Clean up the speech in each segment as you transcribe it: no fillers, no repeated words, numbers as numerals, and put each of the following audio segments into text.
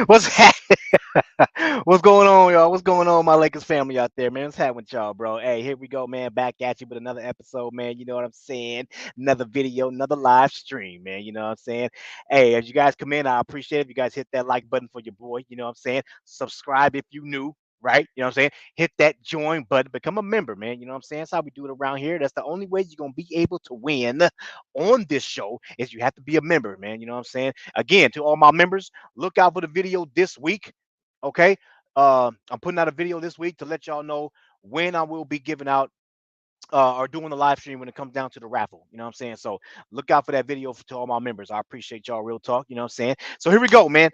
What's what's going on, y'all? What's going on, my Lakers family out there, man? What's happening with y'all, bro? Hey, here we go, man. Back at you with another episode, man. You know what I'm saying? Another video, another live stream, man. You know what I'm saying? Hey, as you guys come in, I appreciate it. If you guys hit that like button for your boy, you know what I'm saying? Subscribe if you new. Right, you know what I'm saying? Hit that join button, become a member, man. You know what I'm saying? That's how we do it around here. That's the only way you're gonna be able to win on this show is you have to be a member, man. You know what I'm saying? Again, to all my members, look out for the video this week. Okay. I'm putting out a video this week to let y'all know when I will be giving out or doing the live stream when it comes down to the raffle. You know what I'm saying? So look out for that video to all my members. I appreciate y'all, real talk. You know what I'm saying? So here we go, man.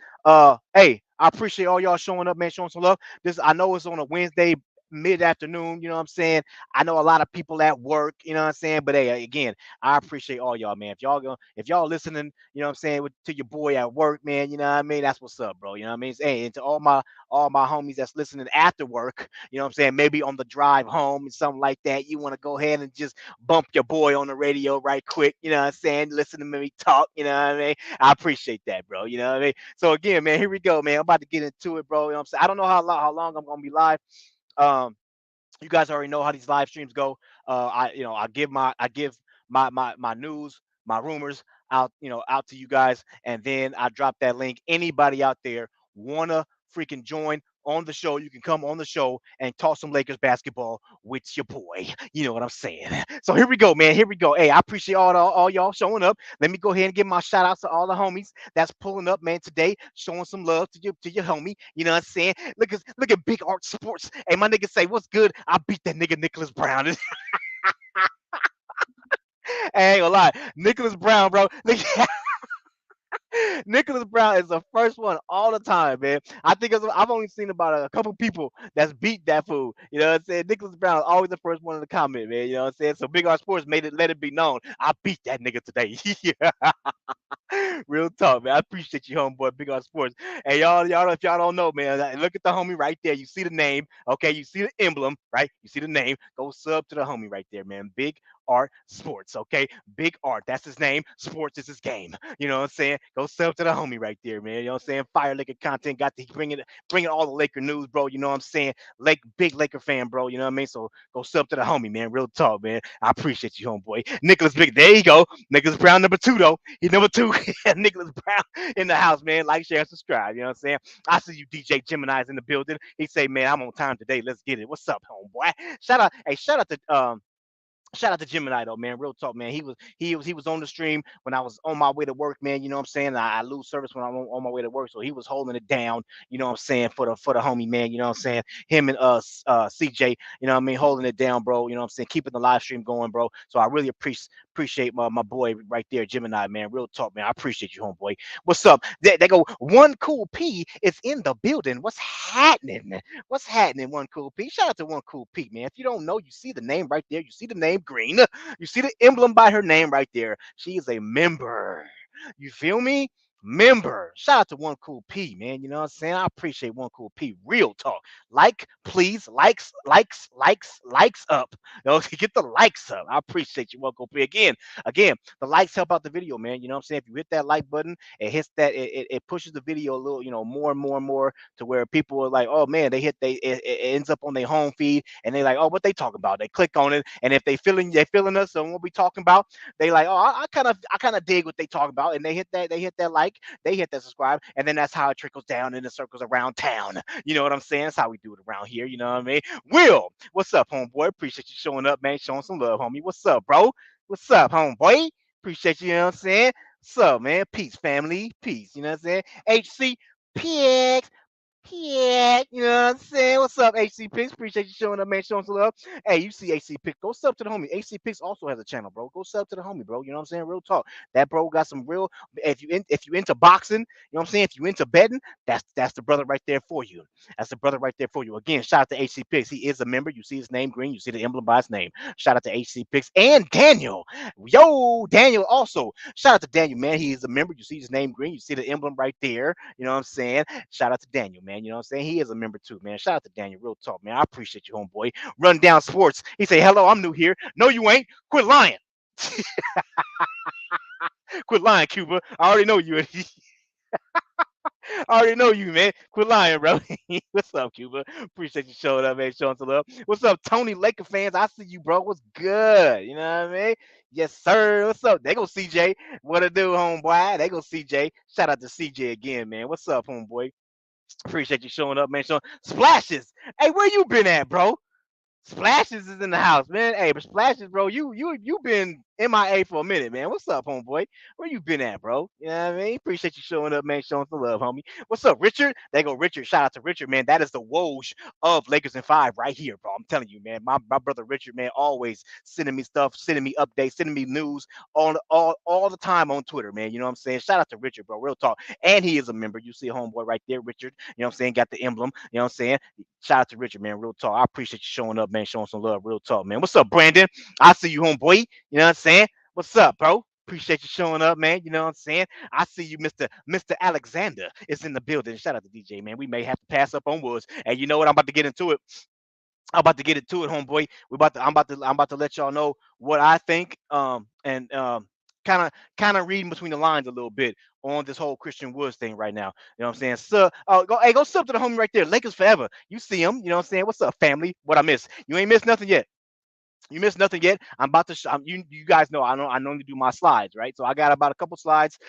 Hey, I appreciate all y'all showing up, man, showing some love. This I know it's on a Wednesday mid-afternoon, you know what I'm saying? I know a lot of people at work, you know what I'm saying? But hey, again, I appreciate all y'all, man. If y'all listening, you know what I'm saying, to your boy at work, man, you know what I mean? That's what's up, bro. You know what I mean? Hey, and to all my homies that's listening after work, you know what I'm saying? Maybe on the drive home and something like that. You want to go ahead and just bump your boy on the radio right quick, you know what I'm saying? Listen to me talk, you know what I mean? I appreciate that, bro. You know what I mean? So again, man, here we go, man. I'm about to get into it, bro. You know what I'm saying? I don't know how long I'm gonna be live. Um, you guys already know how these live streams go. I give my news, my rumors out, out to you guys, and then I drop that link. Anybody out there wanna freaking join on the show, you can come on the show and talk some Lakers basketball with your boy. You know what I'm saying? So here we go, man. Here we go. Hey, I appreciate all y'all showing up. Let me go ahead and give my shout outs to all the homies that's pulling up, man, today, showing some love to your homie. You know what I'm saying? Look at Big Art Sports. Hey, my nigga say, what's good? I beat that nigga Nicholas Brown. I ain't gonna lie. Nicholas Brown, bro. Nicholas Brown is the first one all the time, man. I think I've only seen about a couple people that's beat that fool. You know what I'm saying? Nicholas Brown is always the first one in the comment, man. You know what I'm saying? So Big R Sports let it be known. I beat that nigga today. Yeah. Real talk, man. I appreciate you, homeboy, Big R Sports. Hey, y'all, if y'all don't know, man, look at the homie right there. You see the name, okay? You see the emblem, right? You see the name. Go sub to the homie right there, man. Big Art Sports, okay? Big Art, that's his name. Sports is his game. You know what I'm saying? Go sub to the homie right there, man. You know what I'm saying? Fire Laker content, got to bringing all the Laker news, bro. You know what I'm saying? Big Laker fan, bro. You know what I mean? So go sub to the homie, man. Real talk, man. I appreciate you, homeboy. Nicholas Big, there you go. Nicholas Brown number two though. He number two. Nicholas Brown in the house, man. Like, share, subscribe. You know what I'm saying? I see you, DJ Gemini's in the building. He say, man, I'm on time today. Let's get it. What's up, homeboy? Shout out to Gemini though, man. Real talk, man. He was on the stream when I was on my way to work, man. You know what I'm saying? I lose service when I'm on my way to work, so he was holding it down. You know what I'm saying, for the homie, man. You know what I'm saying? Him and CJ. You know what I mean, holding it down, bro. You know what I'm saying, keeping the live stream going, bro. So I really appreciate my boy right there, Gemini, man. Real talk, man. I appreciate you, homeboy. What's up? They go, one cool P is in the building. What's happening? What's happening, One Cool P? Shout out to One Cool P, man. If you don't know, you see the name right there. You see the name green. You see the emblem by her name right there. She is a member. You feel me? Member. Shout out to One Cool P, man. You know what I'm saying? I appreciate One Cool P. Real talk. Like, please, likes up. You know, get the likes up. I appreciate you, One Cool P. Again, the likes help out the video, man. You know what I'm saying? If you hit that like button, it hits that, it pushes the video a little, more and more and more to where people are like, oh man, it ends up on their home feed and they like, oh, what they talking about? They click on it, and if they feeling us and what we talking about, they like, oh, I kind of dig what they talk about, and they hit that like, they hit that subscribe, and then that's how it trickles down in the circles around town. You know what I'm saying? That's how we do it around here. You know what I mean? Will, what's up, homeboy? Appreciate you showing up, man. Showing some love, homie. What's up, bro? What's up, homeboy? Appreciate you. You know what I'm saying? What's up, man? Peace, family. Peace. You know what I'm saying? HC, PX. Yeah, you know what I'm saying? What's up, AC Picks? Appreciate you showing up, man. Showing some love. Hey, you see AC Picks? Go sub to the homie. AC Picks also has a channel, bro. Go sub to the homie, bro. You know what I'm saying? Real talk. That bro got some real. If you into boxing, you know what I'm saying. If you into betting, that's the brother right there for you. That's the brother right there for you. Again, shout out to AC Picks. He is a member. You see his name green. You see the emblem by his name. Shout out to AC Picks and Daniel. Yo, Daniel also. Shout out to Daniel, man. He is a member. You see his name green. You see the emblem right there. You know what I'm saying? Shout out to Daniel, man. You know what I'm saying? He is a member too, man. Shout out to Daniel. Real talk, man. I appreciate you, homeboy. Run down sports. He say, hello, I'm new here. No, you ain't. Quit lying. Quit lying, Cuba. I already know you. I already know you, man. Quit lying, bro. What's up, Cuba? Appreciate you showing up, man. Showing some love. What's up, Tony Laker fans? I see you, bro. What's good? You know what I mean? Yes, sir. What's up? They go CJ. What to do, homeboy? They go CJ. Shout out to CJ again, man. What's up, homeboy? Appreciate you showing up, man. Showing splashes. Hey, where you been at, bro? Splashes is in the house, man. Hey, but Splashes, bro, you been MIA for a minute, man. What's up, homeboy? Where you been at, bro? You know what I mean? Appreciate you showing up, man. Showing some love, homie. What's up, Richard? There go Richard. Shout out to Richard, man. That is the Woj of Lakers in 5 right here, bro. I'm telling you, man. My brother Richard, man, always sending me stuff, sending me updates, sending me news all the time on Twitter, man. You know what I'm saying? Shout out to Richard, bro. Real talk. And he is a member. You see a homeboy right there, Richard. You know what I'm saying? Got the emblem. You know what I'm saying? Shout out to Richard, man. Real talk. I appreciate you showing up, man. Showing some love. Real talk, man. What's up, Brandon? I see you, homeboy. You know what I'm saying? What's up, bro? Appreciate you showing up, man. You know what I'm saying? I see you, Mr. Alexander is in the building. Shout out to DJ, man. We may have to pass up on Woods. And you know what? I'm about to get into it. I'm about to get into it, homeboy. I'm about to let y'all know what I think. And kind of reading between the lines a little bit on this whole Christian Woods thing right now. You know what I'm saying? So, go sub to the homie right there. Lakers forever. You see him? You know what I'm saying? What's up, family? What I miss? You ain't missed nothing yet. You missed nothing yet. I'm about to. You guys know I normally do my slides, right? So I got about a couple slides,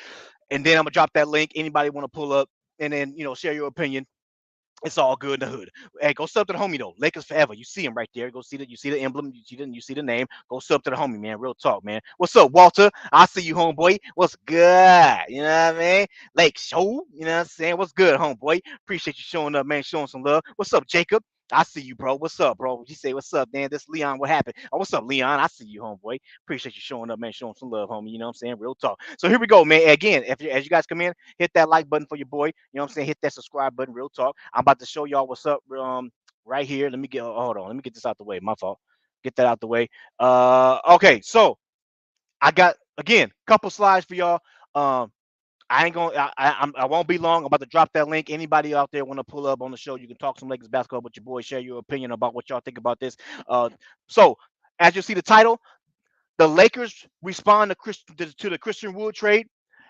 and then I'm gonna drop that link. Anybody want to pull up, and then share your opinion. It's all good in the hood. Hey, go sub to the homie though. Lakers forever. You see him right there. Go see that. You see the emblem. You see the name. Go sub to the homie, man. Real talk, man. What's up, Walter? I see you, homeboy. What's good? You know what I mean? Lake Show. You know what I'm saying? What's good, homeboy? Appreciate you showing up, man. Showing some love. What's up, Jacob? I see you, bro. What's up, bro? You say, what's up, man? This Leon, what happened? Oh, what's up, Leon? I see you, homeboy. Appreciate you showing up, man. Showing some love, homie. You know what I'm saying? Real talk. So here we go, man. Again, as you guys come in, hit that like button for your boy. You know what I'm saying? Hit that subscribe button. Real talk. I'm about to show y'all what's up. Right here. Let me get. Hold on. Let me get this out the way. My fault. Get that out the way. Okay. So I got again couple slides for y'all. Um, I ain't gonna. I won't be long. I'm about to drop that link. Anybody out there want to pull up on the show? You can talk some Lakers basketball with your boy. Share your opinion about what y'all think about this. So as you see the title, the Lakers respond to the Christian Wood trade.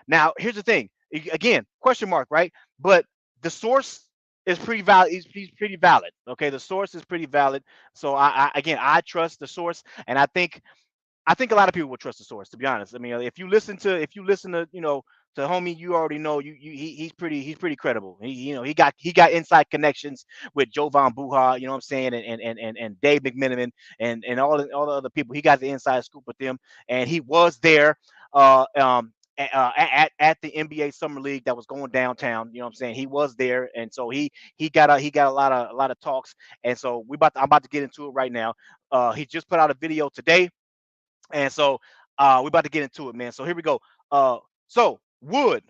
Now, here's the thing. Again, question mark, right? But the source is pretty valid. He's pretty valid. Okay, the source is pretty valid. So again, I trust the source, and I think a lot of people would trust the source. To be honest, I mean, if you listen to to homie, you already know he's pretty credible. He got inside connections with Jovan Buha. You know what I'm saying, and Dave McMenamin and all the other people. He got the inside scoop with them, and he was there. At the NBA Summer League that was going downtown, you know what I'm saying? He was there, and so he got a lot of talks, and so I'm about to get into it right now. He just put out a video today, and so we're about to get into it, man. So here we go. So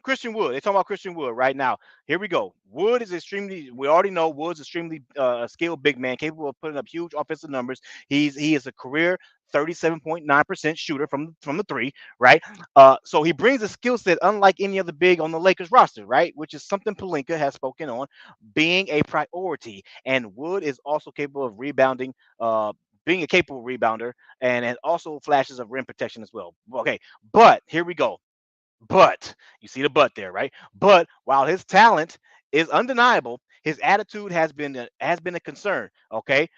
Christian Wood. They're talking about Christian Wood right now. Here we go. Wood is extremely. We already know Wood's extremely skilled big man, capable of putting up huge offensive numbers. He is a career 37.9% shooter from the three, right? So he brings a skill set unlike any other big on the Lakers roster, right? Which is something Pelinka has spoken on being a priority. And Wood is also capable of rebounding, being a capable rebounder, and also flashes of rim protection as well. Okay, but here we go. But you see the but there, right? But while his talent is undeniable, his attitude has been a concern. Okay,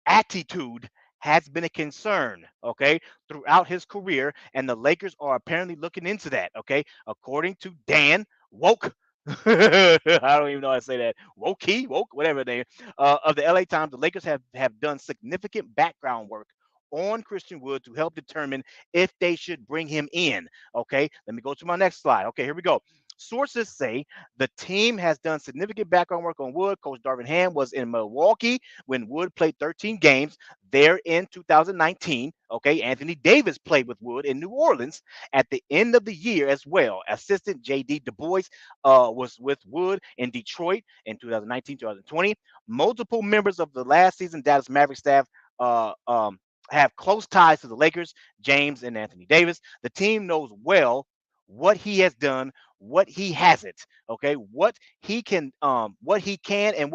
attitude has been a concern, okay, throughout his career, and the Lakers are apparently looking into that, okay, according to Dan Woke. I don't even know how to say that. Woke, whatever they of the LA Times. The Lakers have done significant background work on Christian Wood to help determine if they should bring him in. Okay, let me go to my next slide. Okay, here we go. Sources say the team has done significant background work on Wood. Coach Darvin Ham was in Milwaukee when Wood played 13 games there in 2019. Okay, Anthony Davis played with Wood in New Orleans at the end of the year as well. Assistant J.D. Du Bois was with Wood in Detroit in 2019, 2020. Multiple members of the last season Dallas Maverick staff uh, um, have close ties to the Lakers, James and Anthony Davis. The team knows well what he has done, what he hasn't. Okay, what he can and what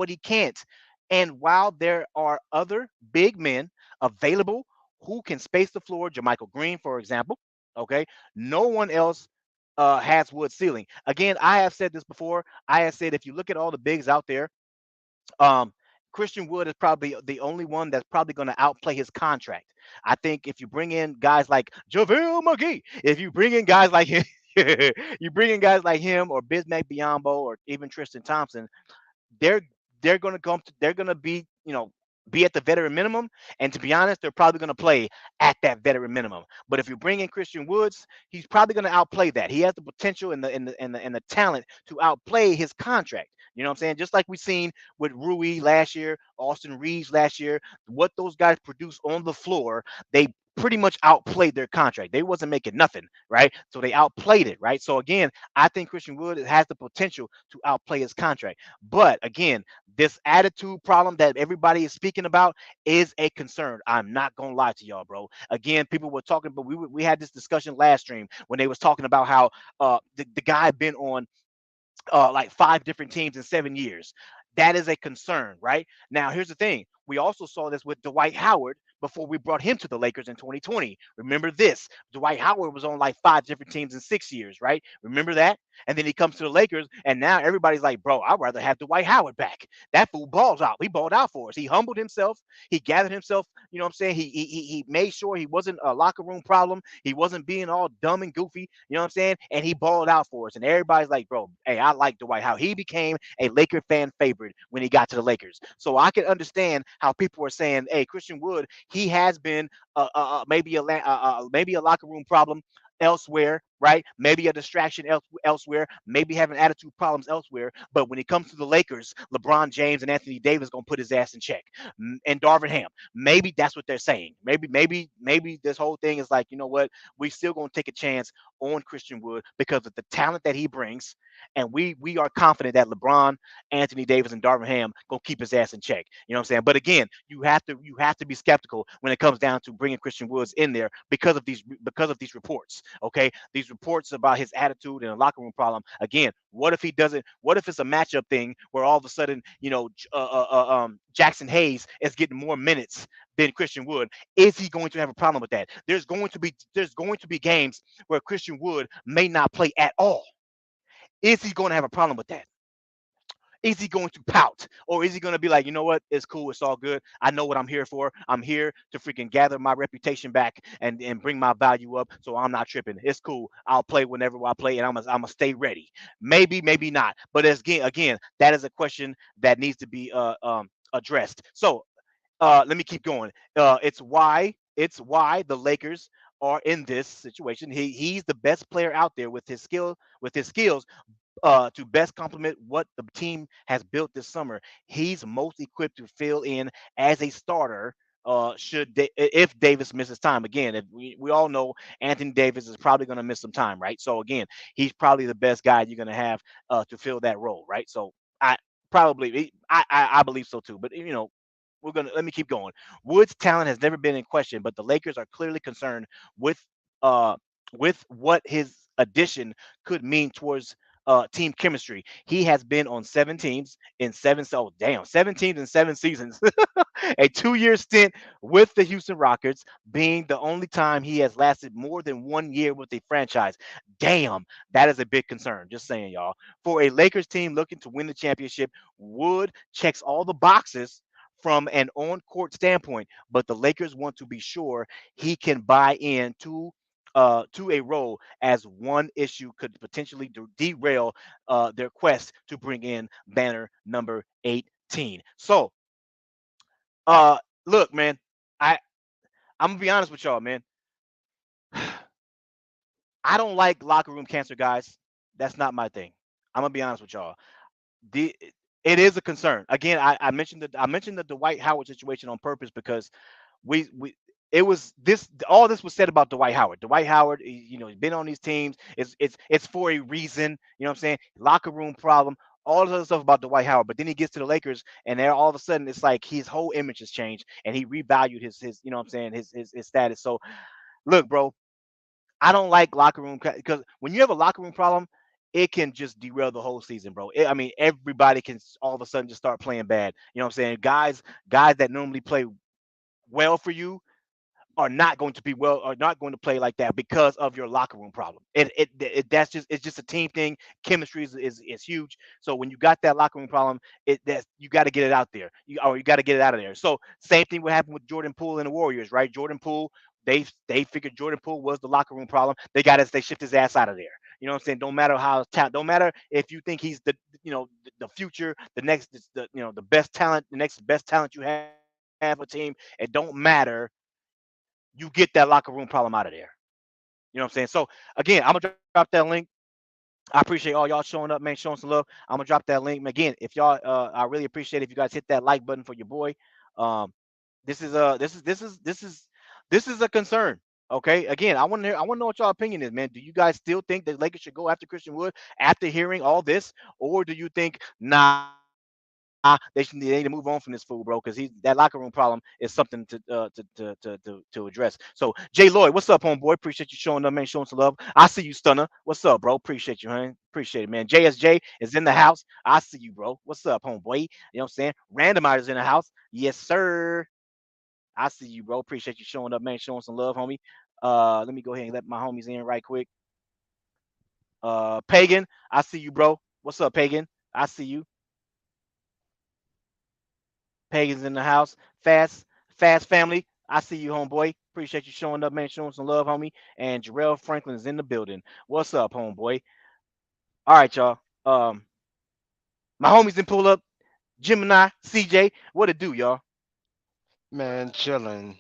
he can't. And while there are other big men available who can space the floor, Jermichael Green, for example, okay, no one else has Wood's ceiling. Again, I have said this before. I have said if you look at all the bigs out there, um, Christian Wood is probably the only one that's probably going to outplay his contract. I think if you bring in guys like JaVale McGee, if you bring in guys like him, you bring in guys like him or Bismack Biyombo or even Tristan Thompson, they're they're going to come to, they're going to be be at the veteran minimum, and to be honest they're probably going to play at that veteran minimum. But if you bring in Christian Woods, he's probably going to outplay that. He has the potential and the talent to outplay his contract. You know what I'm saying? Just like we seen with Rui last year, Austin Reeves last year, what those guys produce on the floor, they pretty much outplayed their contract. They wasn't making nothing, right? So they outplayed it, right? So again, I think Christian Wood has the potential to outplay his contract. But again, this attitude problem that everybody is speaking about is a concern. I'm not gonna lie to y'all, bro. Again, people were talking, but we had this discussion last stream when they was talking about how the guy been on like 5 different teams in 7 years. That is a concern, right? Now, here's the thing. We also saw this with Dwight Howard before we brought him to the Lakers in 2020. Remember this? Dwight Howard was on like 5 different teams in 6 years, right? Remember that? And then he comes to the Lakers, and now everybody's like, bro, I'd rather have Dwight Howard back. That fool balls out. He balled out for us. He humbled himself. He gathered himself. You know what I'm saying? He made sure he wasn't a locker room problem. He wasn't being all dumb and goofy. You know what I'm saying? And he balled out for us. And everybody's like, bro, hey, I like Dwight Howard. He became a Laker fan favorite when he got to the Lakers. So I can understand how people are saying, hey, Christian Wood, he has been maybe a locker room problem elsewhere, right? Maybe a distraction elsewhere, maybe having attitude problems elsewhere. But when it comes to the Lakers, LeBron James and Anthony Davis gonna put his ass in check, and Darvin Ham. Maybe that's what they're saying. Maybe this whole thing is like, you know what? We still gonna take a chance on Christian Wood because of the talent that he brings, and we are confident that LeBron, Anthony Davis, and Darvin Ham gonna keep his ass in check. You know what I'm saying? But again, you have to be skeptical when it comes down to bringing Christian Woods in there because of these reports. Okay, these reports about his attitude and a locker room problem. Again, what if he doesn't? What if it's a matchup thing where all of a sudden, Jackson Hayes is getting more minutes than Christian Wood? Is he going to have a problem with that? There's going to be games where Christian Wood may not play at all. Is he going to have a problem with that? Is he going to pout, or is he going to be like, you know what, it's cool, it's all good, I know what I'm here for, I'm here to freaking gather my reputation back and bring my value up, so I'm not tripping, it's cool, I'll play whenever I play, and I'm gonna stay ready. Maybe not, but again, that is a question that needs to be addressed. So let me keep going. It's why the Lakers are in this situation. He's the best player out there with his skills to best complement what the team has built this summer. He's most equipped to fill in as a starter. If Davis misses time again, if we all know Anthony Davis is probably going to miss some time, right? So again, he's probably the best guy you're going to have to fill that role, right? So I I believe so too. But let me keep going. Wood's talent has never been in question, but the Lakers are clearly concerned with uh what his addition could mean towards team chemistry. He has been on 7 teams in damn, 7 teams in 7 seasons. A 2 year stint with the Houston Rockets being the only time he has lasted more than 1 year with a franchise. Damn, that is a big concern. Just saying, y'all. For a Lakers team looking to win the championship, Wood checks all the boxes from an on-court standpoint, but the Lakers want to be sure he can buy to a role, as one issue could potentially derail their quest to bring in banner number 18. So, uh, look, man, I I'm gonna be honest with y'all, man. I don't like locker room cancer, guys. That's not my thing. I'm gonna be honest with y'all. The It is a concern. Again, I mentioned the Dwight Howard situation on purpose because we it was this all this was said about Dwight Howard. Dwight Howard, he's been on these teams. It's for a reason. You know what I'm saying? Locker room problem. All this other stuff about Dwight Howard, but then he gets to the Lakers, and there all of a sudden it's like his whole image has changed, and he revalued his you know what I'm saying his status. So look, bro, I don't like locker room because when you have a locker room problem, it can just derail the whole season, bro. I mean, everybody can all of a sudden just start playing bad. You know what I'm saying? Guys that normally play well for you are not going to be well are not going to play like that because of your locker room problem. It's just a team thing. Chemistry is huge. So when you got that locker room problem, that's you got to get it out there. You got to get it out of there. So same thing what happened with Jordan Poole and the Warriors, right? Jordan Poole, they figured Jordan Poole was the locker room problem. They shift his ass out of there. You know what I'm saying? Don't matter how don't matter if you think he's the future, the next the best talent, the next best talent you have a team. It don't matter, you get that locker room problem out of there. You know what I'm saying? So again, I'm gonna drop that link. I appreciate all y'all showing up, man, showing some love. I'm gonna drop that link. Again, if y'all I really appreciate if you guys hit that like button for your boy. Um this is a concern. Okay. Again, I want to know what y'all opinion is, man. Do you guys still think that Lakers should go after Christian Wood after hearing all this? Or do you think, nah, they need to move on from this fool, bro, because he that locker room problem is something to address. So Jay Lloyd, what's up, homeboy? Appreciate you showing up, man, showing some love. I see you, Stunner. What's up, bro? Appreciate you, huh? Appreciate it, man. JSJ is in the house. I see you, bro. What's up, homeboy? You know what I'm saying? Randomizer's in the house. Yes, sir. I see you, bro. Appreciate you showing up, man, showing some love, homie. Let me go ahead and let my homies in right quick. Pagan, I see you, bro. What's up, Pagan? I see you. Pagan's in the house. Fast family. I see you, homeboy. Appreciate you showing up, man, showing some love, homie. And Jarrell Franklin is in the building. What's up, homeboy? All right, y'all. My homies didn't pull up. Gemini, CJ, what it do, y'all? Man, chilling.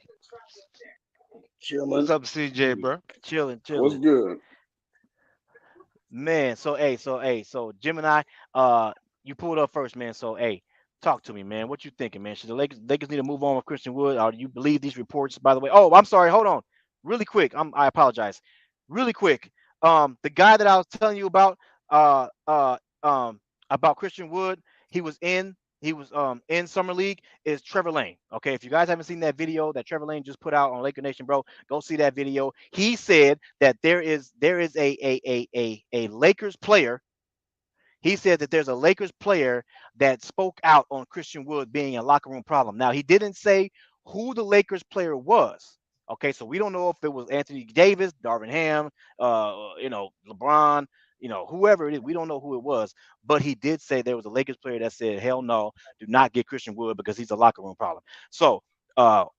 What's Chilling. up, CJ, bro? Chilling, What's chilling. good? Man, so Gemini, you pulled up first, man. So talk to me, man. What you thinking, man? Should the Lakers need to move on with Christian Wood, or do you believe these reports? By the way, oh, I'm sorry. Hold on, really quick. I apologize. Really quick. The guy that I was telling you uh, uh, um, about Christian Wood, he was in. He was in summer league is Trevor Lane. Okay, if you guys haven't seen that video that Trevor Lane just put out on Laker Nation, bro, go see that video. He said that there is a Lakers player. He said that there's a Lakers player that spoke out on Christian Wood being a locker room problem. Now he didn't say who the Lakers player was. Okay, so we don't know if it was Anthony Davis, Darvin Ham, LeBron, whoever it is. We don't know who it was, but he did say there was a Lakers player that said, "Hell no, do not get Christian Wood because he's a locker room problem." So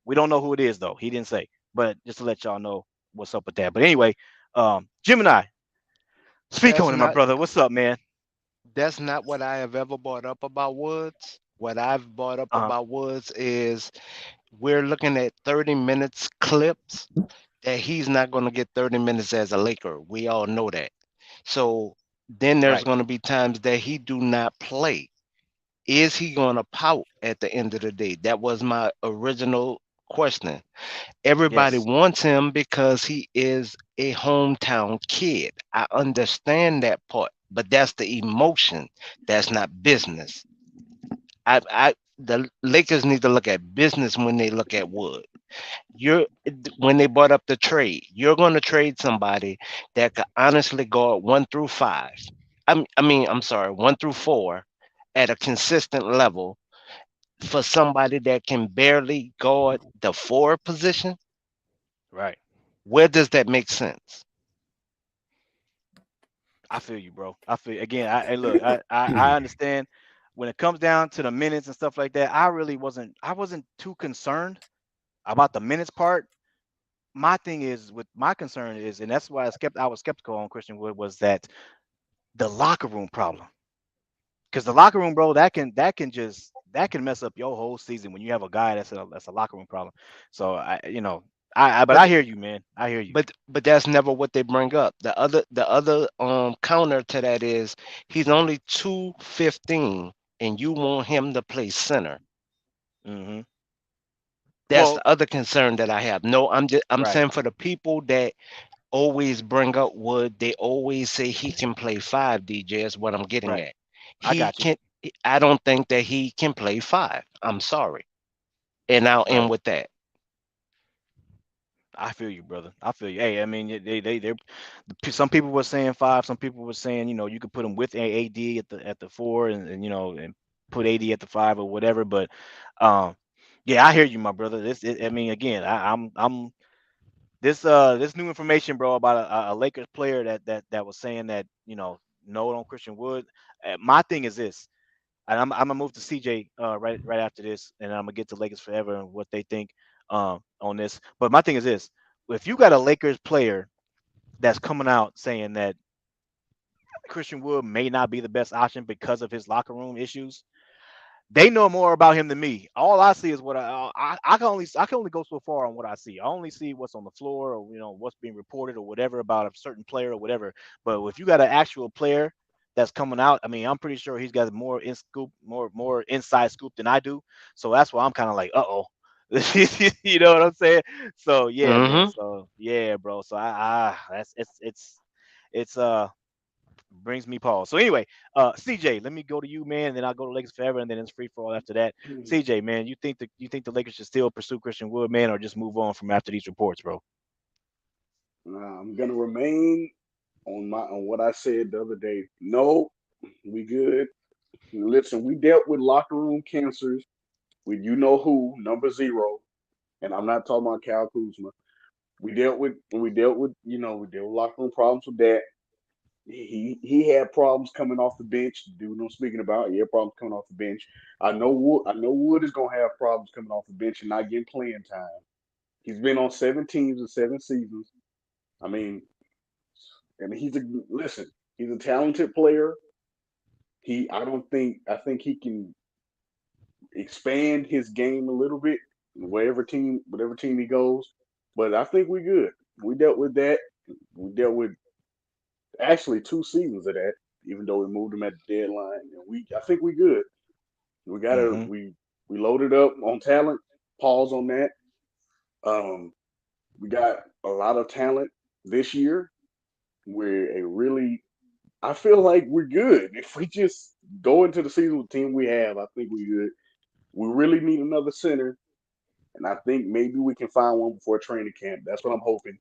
we don't know who it is though. He didn't say, but just to let y'all know what's up with that. But anyway, Gemini, speak That's on it, my not brother. What's up, man? that's not what I have ever brought up about Woods. What I've brought up Uh, about Woods is we're looking at 30 minutes clips that he's not going to get 30 minutes as a Laker. We all know that. So then there's right. going to be times that he do not play. Is he going to pout at the end of the day? That was my original question. Everybody Yes. wants him because he is a hometown kid. I understand that part, but that's the emotion. That's not business. The Lakers need to look at business when they look at Wood. You're when they brought up the trade, you're going to trade somebody that could honestly guard 1 through 5. I'm sorry, 1 through 4 at a consistent level for somebody that can barely guard the 4 position. Right. Where does that make sense? I feel you, bro. I feel again. Look. I understand when it comes down to the minutes and stuff like that. I really wasn't. I wasn't too concerned about the minutes part. My thing is with my concern is, and that's why I was skeptical on Christian Wood was that the locker room problem. Because the locker room, bro, that can mess up your whole season when you have a guy that's a locker room problem. So I But But I hear you, man. I hear you. but that's never what they bring up. The other counter to that is he's only 215 and you want him to play center. Hmm. That's Well, the other concern that I have. No, I'm right, saying for the people that always bring up Wood, they always say he can play five, DJ is what I'm getting right. at. I He got you. can I don't think that he can play five. I'm sorry. And I'll end Right. with that. I feel you, brother. I feel you. Hey, I mean, they're some people were saying five. Some people were saying, you could put him with AD at the four, and and put AD at the five or whatever. But, um, yeah, I hear you, my brother. I mean, again, I'm this new information, bro, about a Lakers player that was saying that no on Christian Wood. My thing is this, and I'm gonna move to CJ right after this, and I'm gonna get to Lakers forever and what they think on this. But my thing is this: if you got a Lakers player that's coming out saying that Christian Wood may not be the best option because of his locker room issues, they know more about him than me. All I see is what I can only go so far on what I see. I only see what's on the floor or what's being reported or whatever about a certain player or whatever. But if you got an actual player that's coming out, I mean, I'm pretty sure he's got more inside scoop than I do. So that's why I'm kind of like, uh-oh. You know what I'm saying? So yeah, man. Hmm. So yeah, bro. So that's it's brings me pause. So anyway, CJ, let me go to you, man, and then I'll go to Lakers forever, and then it's free for all after that. CJ, man, you think the Lakers should still pursue Christian Wood, man, or just move on from after these reports, bro? I'm gonna remain on what I said the other day. No, we good. Listen, we dealt with locker room cancers with you know who, number zero, and I'm not talking about Cal Kuzma. We dealt with locker room problems with that. He had problems coming off the bench. The dude I'm speaking about, he had problems coming off the bench. I know Wood is gonna have problems coming off the bench and not getting playing time. He's been on 7 teams in 7 seasons. I mean, listen. He's a talented player. I think he can expand his game a little bit, whatever team he goes. But I think we good. We dealt with that. We dealt with actually 2 seasons of that, even though we moved him at the deadline. And I think we good. We got to Mm-hmm. we loaded up on talent. Pause on that. Um, we got a lot of talent this year. We're a really I feel like we're good. If we just go into the season with the team we have, I think we're good. We really need another center, and I think maybe we can find one before training camp. That's what I'm hoping.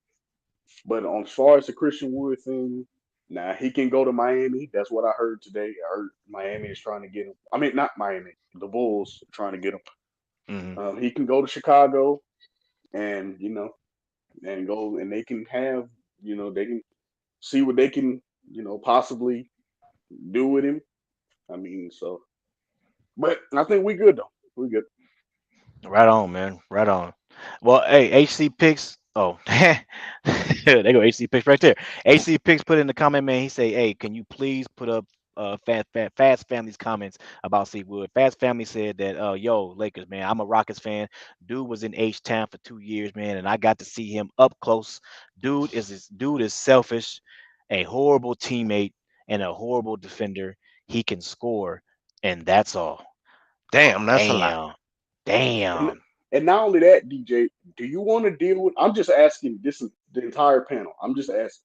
But on as far as the Christian Wood thing, now he can go to Miami. That's what I heard today. I heard Miami is trying to get him. I mean, not Miami. The Bulls are trying to get him. Mm-hmm. He can go to Chicago, and and go, and they can have, they can see what they can, possibly do with him. I mean, so, but I think we good though. We good. Right on, man. Right on. Well, hey, HC Picks. Oh, they go HC Picks right there. HC Picks put in the comment, man. He say, "Hey, can you please put up Fast Family's comments about C Wood?" Fast Family said that, yo, Lakers, man, I'm a Rockets fan. Dude was in H Town for 2 years, man, and I got to see him up close. Dude is selfish, a horrible teammate, and a horrible defender. He can score, and that's all. Damn, that's a lot. Damn. And Damn. and not only that, DJ, do you want to deal with? I'm just asking. This is the entire panel. I'm just asking.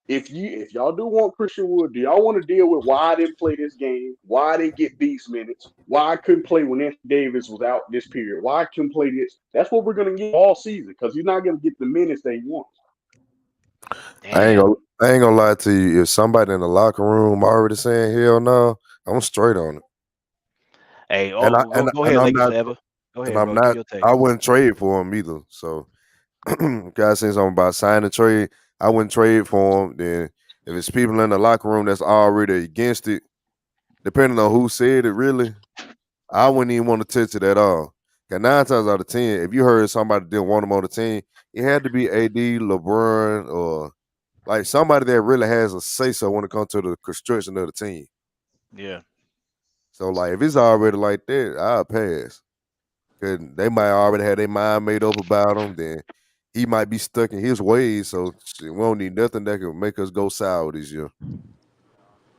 If y'all do want Christian Wood, do y'all want to deal with why I didn't play this game? Why I didn't get these minutes? Why I couldn't play when Anthony Davis was out this period? Why I couldn't play this? That's what we're gonna get all season because he's not gonna get the minutes that he wants. I ain't Damn. gonna I ain't gonna lie to you. If somebody in the locker room already saying hell no, I'm straight on it. Hey, And I oh, go and go and ahead, I'm Lakers not forever. Go and ahead, I'm bro. Give not your take. I wouldn't trade for him either. So guys saying something about sign a trade, I wouldn't trade for him. Then if it's people in the locker room that's already against it, depending on who said it really, I wouldn't even want to touch it at all. Cause 9 times out of 10, if you heard somebody didn't want him on the team, it had to be AD, LeBron, or like somebody that really has a say so when it comes to the construction of the team. Yeah. So like if it's already like that, I'll pass. Cause they might already have their mind made up about him. Then he might be stuck in his ways. So shit, we don't need nothing that can make us go sour this year.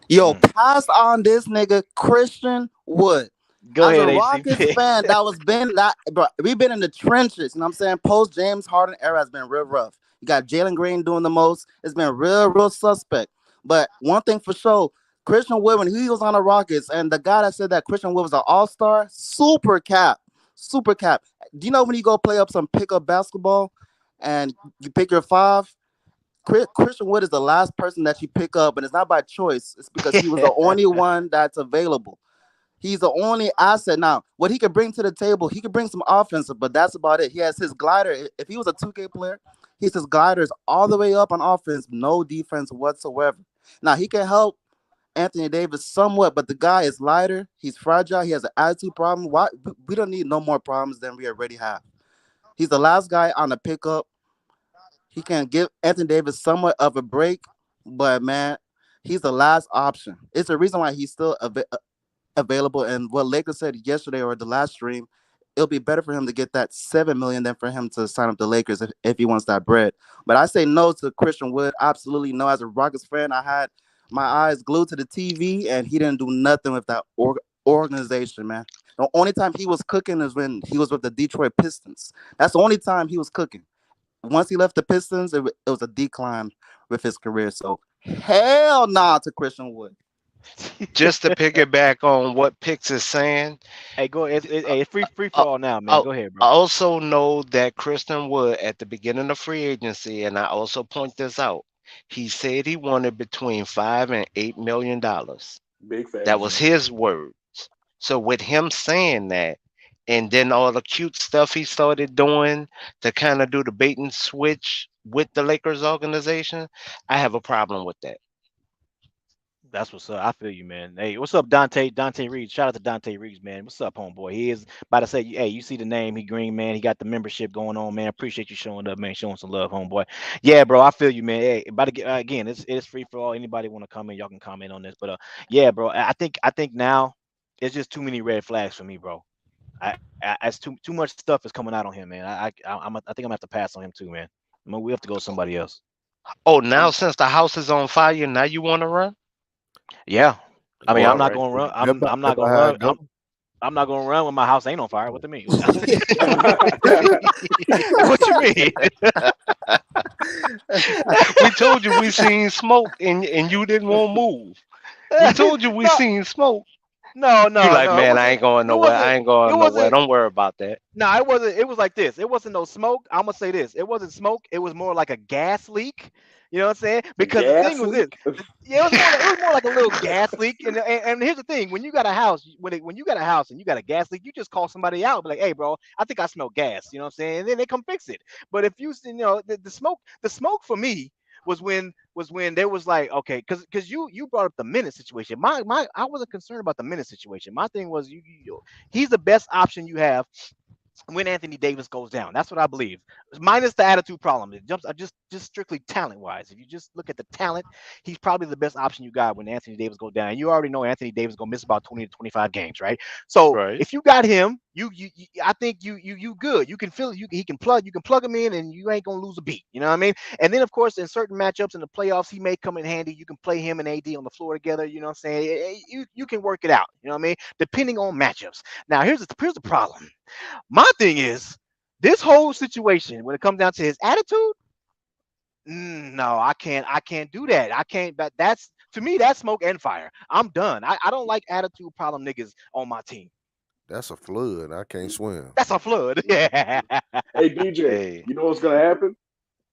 Yo, Mm. pass on this nigga Christian Wood. Go As a ahead, Rockets ACP. fan, that was been that bro, we've been in the trenches. You know what I'm saying? Post James Harden era has been real rough. You got Jalen Green doing the most. It's been real suspect. But one thing for sure, Christian Wood, when he was on the Rockets, and the guy that said that Christian Wood was an all-star, super cap. Super cap. Do you know when you go play up some pickup basketball and you pick your five? Christian Wood is the last person that you pick up, and it's not by choice. It's because he was the only one that's available. He's the only asset now. What he could bring to the table, he could bring some offense, but that's about it. He has his glider. If he was a 2K player, he's his gliders all the way up on offense, no defense whatsoever. Now he can help Anthony Davis somewhat, but the guy is lighter. He's fragile. He has an attitude problem. Why we don't need no more problems than we already have. He's the last guy on the pickup. He can give Anthony Davis somewhat of a break, but man, he's the last option. It's the reason why he's still available. And what Lakers said yesterday or the last stream, it'll be better for him to get that 7 million than for him to sign up the Lakers if he wants that bread. But I say no to Christian Wood. Absolutely no. As a Rockets fan, I had my eyes glued to the TV, and he didn't do nothing with that organization, man. The only time he was cooking is when he was with the Detroit Pistons. That's the only time he was cooking. Once he left the Pistons, it was a decline with his career. So hell nah to Christian Wood. Just to piggyback on what Pix is saying, Hey, go. Hey, it's free for I, all now, man. I Go ahead, bro. also know that Kristen Wood at the beginning of free agency, and I also point this out, he said he wanted between $5 and $8 million. Big That facts. was his words. So with him saying that, and then all the cute stuff he started doing to kind of do the bait and switch with the Lakers organization, I have a problem with that. That's what's up. I feel you, man. Hey, what's up, Dante? Dante Reeves. Shout out to Dante Reeves, man. What's up, homeboy? He is about to say, hey, you see the name? He green, man. He got the membership going on, man. Appreciate you showing up, man. Showing some love, homeboy. Yeah, bro. I feel you, man. Hey, about to get again. It's free for all. Anybody want to comment? Y'all can comment on this. But yeah, bro. I think now it's just too many red flags for me, bro. As too much stuff is coming out on him, man. I think I'm gonna have to pass on him too, man. I mean, we have to go somebody else. Oh, now I'm since the house is on fire, now you want to run? Yeah. I mean, All I'm not right. gonna run. That's I'm not that's gonna how I run. go. I'm not gonna run when my house ain't on fire. What do you mean? What you mean? We told you we seen smoke and you didn't want to move. We told you we No, seen smoke. no, You no, like, no. It man, I wasn't. ain't going It nowhere. wasn't. I ain't It going nowhere. wasn't. Don't worry about that. No, it wasn't. It was like this. It wasn't no smoke. I'm gonna say this. It wasn't smoke. It was more like a gas leak. You know what I'm saying? a Because the thing gas was this. leak. Yeah, it was more like a little gas leak. And here's the thing: when you got a house, when you got a house and you got a gas leak, you just call somebody out, be like, "Hey, bro, I think I smell gas." You know what I'm saying? And then they come fix it. But if the smoke for me was when there was like, okay, because you brought up the minute situation. My I wasn't concerned about the minute situation. My thing was he's the best option you have when Anthony Davis goes down. That's what I believe. Minus the attitude problem. It jumps just strictly talent wise. If you just look at the talent, he's probably the best option you got when Anthony Davis goes down. And you already know Anthony Davis gonna miss about 20 to 25 games, right? So Right. if you got him, I think you good. You can feel you can plug him in and you ain't gonna lose a beat. You know what I mean? And then of course in certain matchups in the playoffs, he may come in handy. You can play him and AD on the floor together. You know what I'm saying? You can work it out. You know what I mean? Depending on matchups. Now here's the problem. My thing is this whole situation when it comes down to his attitude. No, I can't do that. I can't. That's to me that's smoke and fire. I'm done. I don't like attitude problem niggas on my team. That's a flood. I can't swim. That's a flood. Yeah. Hey DJ, Hey, you know what's gonna happen?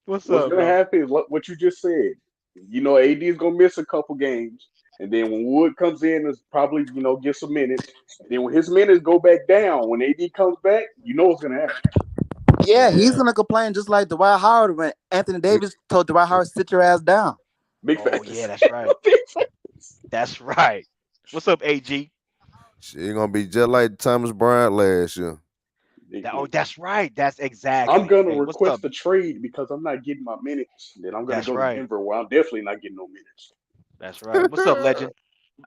What's What's up, gonna bro? happen is what you just said. AD is gonna miss a couple games, and then when Wood comes in, is probably get some minutes. And then when his minutes go back down, when AD comes back, you know what's gonna happen. Yeah, he's Yeah. gonna complain just like Dwight Howard when Anthony Big Davis told Dwight Howard, "Sit your ass down." Big Oh yeah, facts. that's right. Big facts. That's right. What's up, AG? shit gonna be just like Thomas Bryant last year. Big Oh, facts. that's right. That's I'm exactly. gonna Hey, what's up? request a trade because I'm not getting my minutes. Then I'm gonna That's go to right. Denver where I'm definitely not getting no minutes. That's right. What's up, legend?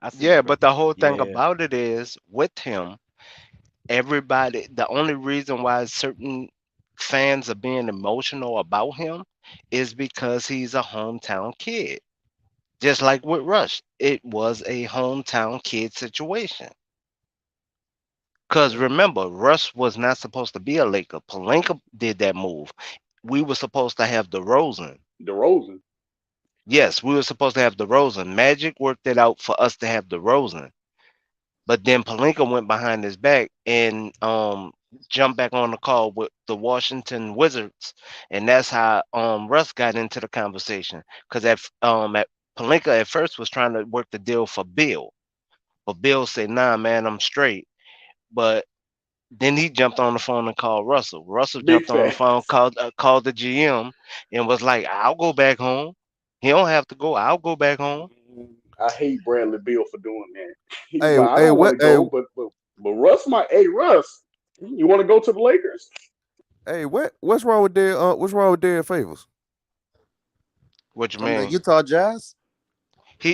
I see you, yeah, bro. but the whole thing Yeah. about it is with him, everybody, the only reason why certain fans are being emotional about him is because he's a hometown kid. Just like with Rush, it was a hometown kid situation. Because remember, Russ was not supposed to be a Laker. Palenka did that move. We were supposed to have DeRozan. DeRozan. Yes, we were supposed to have DeRozan. Magic worked it out for us to have DeRozan. But then Palenka went behind his back and jumped back on the call with the Washington Wizards. And that's how Russ got into the conversation. Because at Palenka at first was trying to work the deal for Bill. But Bill said, nah, man, I'm straight. But then he jumped on the phone and called Russell. Russell Big jumped on the phone, facts. called the GM, and was like, "I'll go back home. He don't have to go. I'll go back home." I hate Bradley Bill for doing that. He's Hey, like, I hey, don't want what? to Hey, go, but Russ might. Hey, Russ, you want to go to the Lakers? hey, what? What's wrong with their? What's wrong with their favors? What you From the mean? Utah Jazz.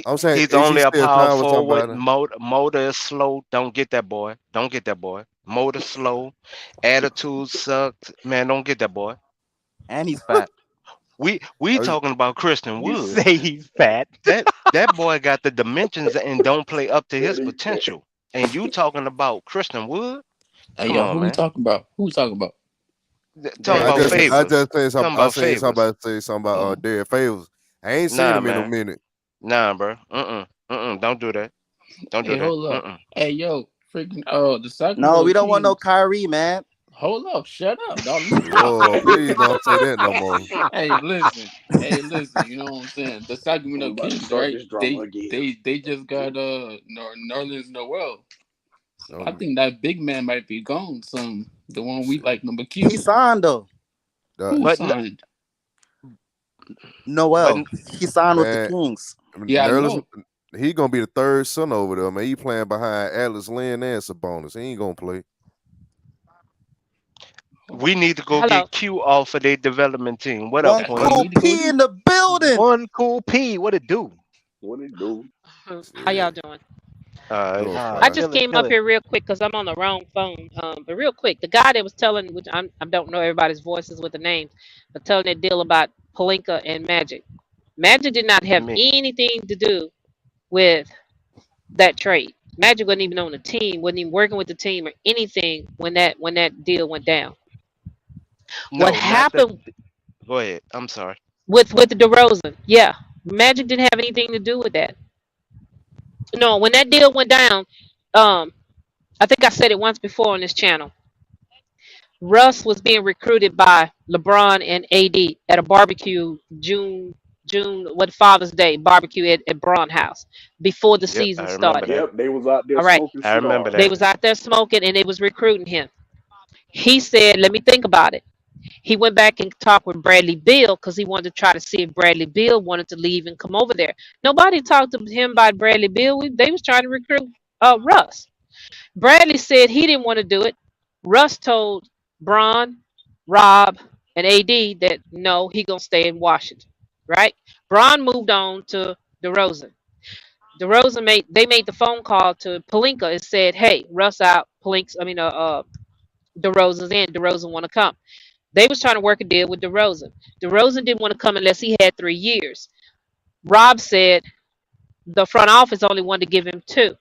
I'm saying, He's is he only a still power trying with forward. somebody? Motor is slow. Don't get that boy. Don't get that boy. Motor slow. Attitude sucked. Man, don't get that boy. And he's fat. We Are you- talking about Christian You Wood. say he's fat. That boy got the dimensions and don't play up to his That he said. potential. And you talking about Christian Wood? Hey, Come yo, on, who we man. talking about? Who we talking about? Talking Derek about I Favors. favors. just say some. Talking I about seen favors. somebody say something about Oh, Derek Favors. I ain't seen Nah, him in a man. minute. Nah, bro. Don't do that. Don't do hey, that. hold up. Hey, yo, freaking, the No, Sacramento we don't want no Kings. Kyrie, man. Hold up, shut up, dog. Let me talk. Lord, please don't say that no more. Hey, listen. Hey, listen. You know what I'm saying? The I'm Sacramento about to Kings, start right? this drama They again. they they just got Nerlens Noel. I Um, think that big man might be gone. Some the one we shit, like, number He Q. signed though. that, Who But signed? but Noel. He signed with the man, Kings. Yeah, I Nerlens, know. he gonna be the third son over there, man. He playing behind Atlas Lynn and Sabonis. He ain't gonna play. we need to go Hello. get Q off of their development team. What up, One We Queen? cool need to go P there. in the building. One cool P. What it do? What they do? How Shit, y'all doing? Uh, doing I fine. just Chilling, came up chilling. here real quick because I'm on the wrong phone. But real quick, the guy that was telling, which I don't know everybody's voices with the names, but telling that deal about Palinka and Magic. Magic did not have me. anything to do with that trade. Magic wasn't even on the team, wasn't even working with the team or anything when that deal went down. What No, not the. happened Go ahead. I'm sorry. with the DeRozan? Yeah, Magic didn't have anything to do with that. No, when that deal went down, um, I think I said it once before on this channel. Russ was being recruited by LeBron and AD at a barbecue June what Father's Day barbecue at Braun House before the Yep, season I remember started. that. Yep, they was out there All right. smoking I remember cigars. They that. was out there smoking and they was recruiting him. He said, "Let me think about it." He went back and talked with Bradley Beal because he wanted to try to see if Bradley Beal wanted to leave and come over there. Nobody talked to him about Bradley Beal. They was trying to recruit Russ. Bradley said he didn't want to do it. Russ told Braun, Rob, and AD that no, he gonna stay in Washington. Right? Braun moved on to DeRozan. DeRozan made the phone call to Palinka and said, "Hey, Russ out. DeRozan's in. DeRozan want to come." They was trying to work a deal with DeRozan. DeRozan didn't want to come unless he had 3 years. Rob said the front office only wanted to give him two.